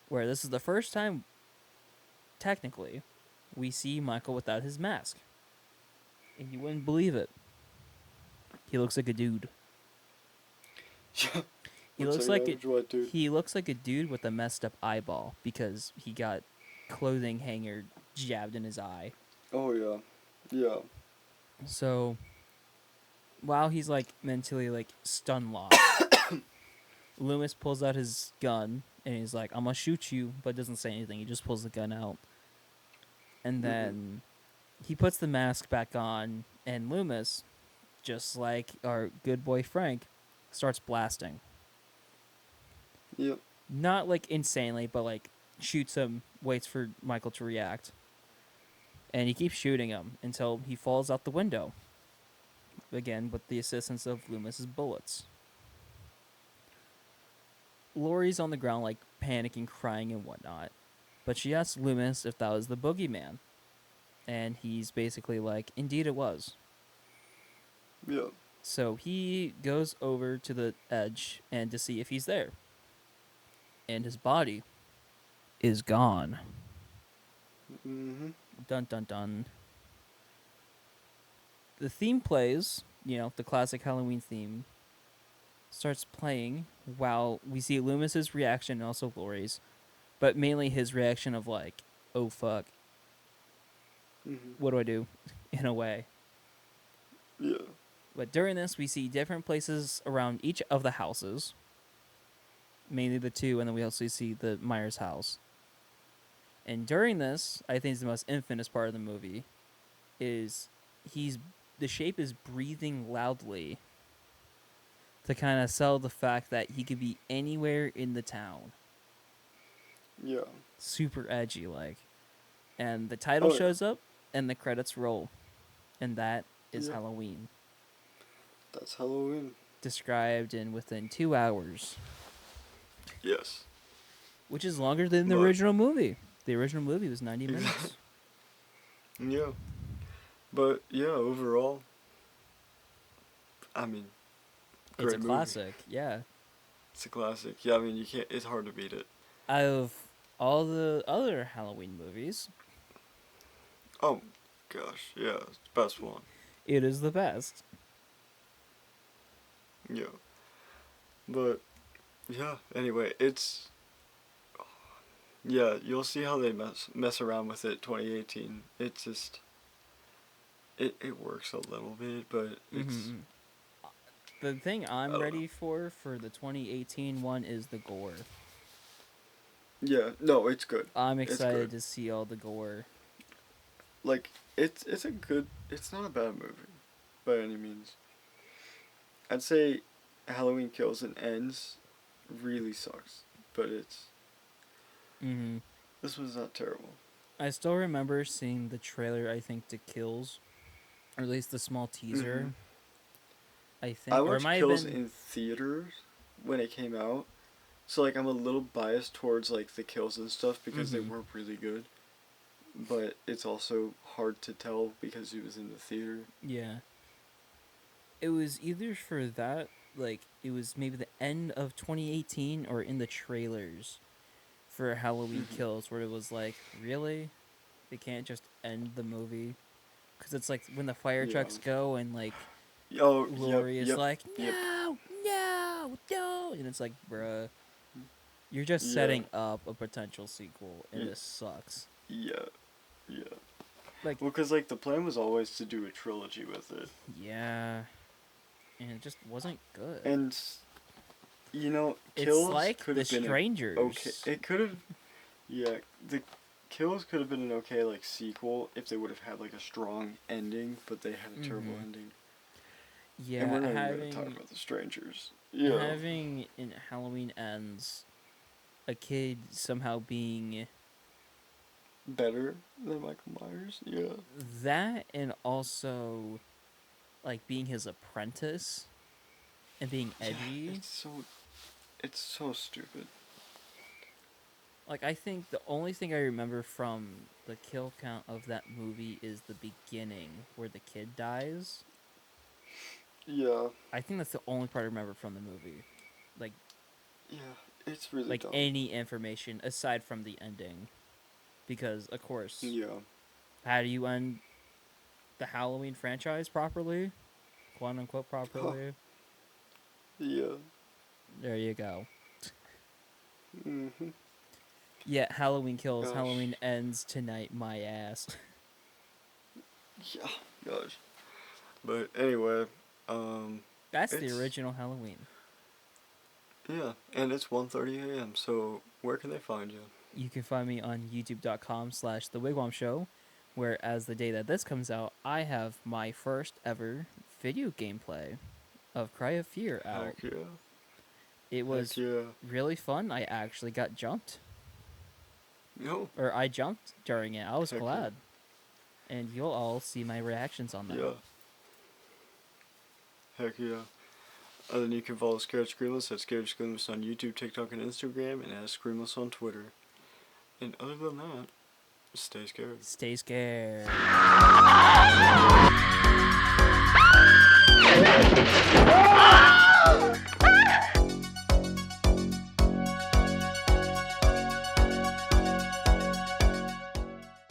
Where this is the first time, technically, we see Michael without his mask. And you wouldn't believe it. He looks like a dude. Yeah. He Looks looks like like an average white dude. he looks like a dude with a messed up eyeball because he got clothing hanger jabbed in his eye. Oh yeah. Yeah. So while he's mentally stun locked, Loomis pulls out his gun and he's like, "I'm gonna shoot you," but doesn't say anything. He just pulls the gun out. And then he puts the mask back on, and Loomis, just like our good boy Frank, starts blasting. Yep. Not insanely, but shoots him, waits for Michael to react. And he keeps shooting him until he falls out the window. Again, with the assistance of Loomis's bullets. Lori's on the ground, panicking, crying, and whatnot. But she asks Loomis if that was the boogeyman. And he's basically like, "Indeed it was." Yeah. So he goes over to the edge and to see if he's there. And his body is gone. Mhm. Dun dun dun. the theme plays, the classic Halloween theme starts playing while we see Loomis's reaction and also Laurie's, but mainly his reaction of like, oh fuck, what do I do? In a way. Yeah. But during this, we see different places around each of the houses, mainly the two, and then we also see the Myers house. And during this, I think is the most infamous part of the movie, is the shape is breathing loudly to kind of sell the fact that he could be anywhere in the town. Yeah. Super edgy, like. And the title shows up, and the credits roll. And that is Halloween. That's Halloween. Described in within 2 hours. Yes. Which is longer than the original movie. The original movie was 90 minutes. Yeah. But, yeah, overall, I mean, It's a movie. classic, yeah. It's a classic. Yeah, I mean, it's hard to beat it. Out of all the other Halloween movies, Oh, gosh, yeah, it's the best one. it is the best. Yeah. But, yeah, anyway, it's... Yeah, you'll see how they mess around with it 2018. It just... It works a little bit, but it's... Mm-hmm. The thing I'm ready for the 2018 one is the gore. Yeah, no, it's good. I'm excited to see all the gore. Like, it's a good... It's not a bad movie, by any means. I'd say Halloween Kills and Ends really sucks, but it's... Mm-hmm. This was not terrible. I still remember seeing the trailer, I think, to Kills, or at least the small teaser. Mm-hmm. I think. I or it watched might Kills have been... in theaters when it came out, so like I'm a little biased towards like the kills and stuff because they weren't really good. But it's also hard to tell because it was in the theater. Yeah. It was either for that, like, it was maybe the end of 2018 or in the trailers for Halloween Kills, where it was like, really? They can't just end the movie? Because it's like when the fire trucks go and, like, Oh, Laurie is like, yep. no, and it's like, bruh, you're just setting up a potential sequel, and this sucks. Yeah. Like, well, because like the plan was always to do a trilogy with it. Yeah, and it just wasn't good. And Kills it's like could The have been Strangers. okay. It could have, the Kills could have been an okay like sequel if they would have had like a strong ending, but they had a terrible ending. Yeah, and we're not even going to talk about The Strangers. Having in Halloween Ends a kid somehow being better than Michael Myers, that, and also like being his apprentice and being edgy. It's so stupid. Like, I think the only thing I remember from the kill count of that movie is the beginning where the kid dies. Yeah. I think that's the only part I remember from the movie. Like, yeah, it's really like dumb. any information aside from the ending. Because, of course, how do you end the Halloween franchise properly? Quote unquote properly. Yeah. There you go. Mm-hmm. Yeah, Halloween Kills, Gosh. Halloween Ends tonight, my ass. Yeah, gosh. But anyway, That's the original Halloween. Yeah, and it's 1:30 a.m., so where can they find you? You can find me on youtube.com/The Wigwam Show, where as the day that this comes out, I have my first ever video gameplay of Cry of Fear out. Heck yeah. It was really fun. I actually got jumped. No. Or I jumped during it. I was glad. And you'll all see my reactions on that. Yeah. Heck yeah. And then you can follow Scared Screamless at Scared Screamless on YouTube, TikTok, and Instagram, and at Screamless on Twitter. And other than that, stay scared. Stay scared.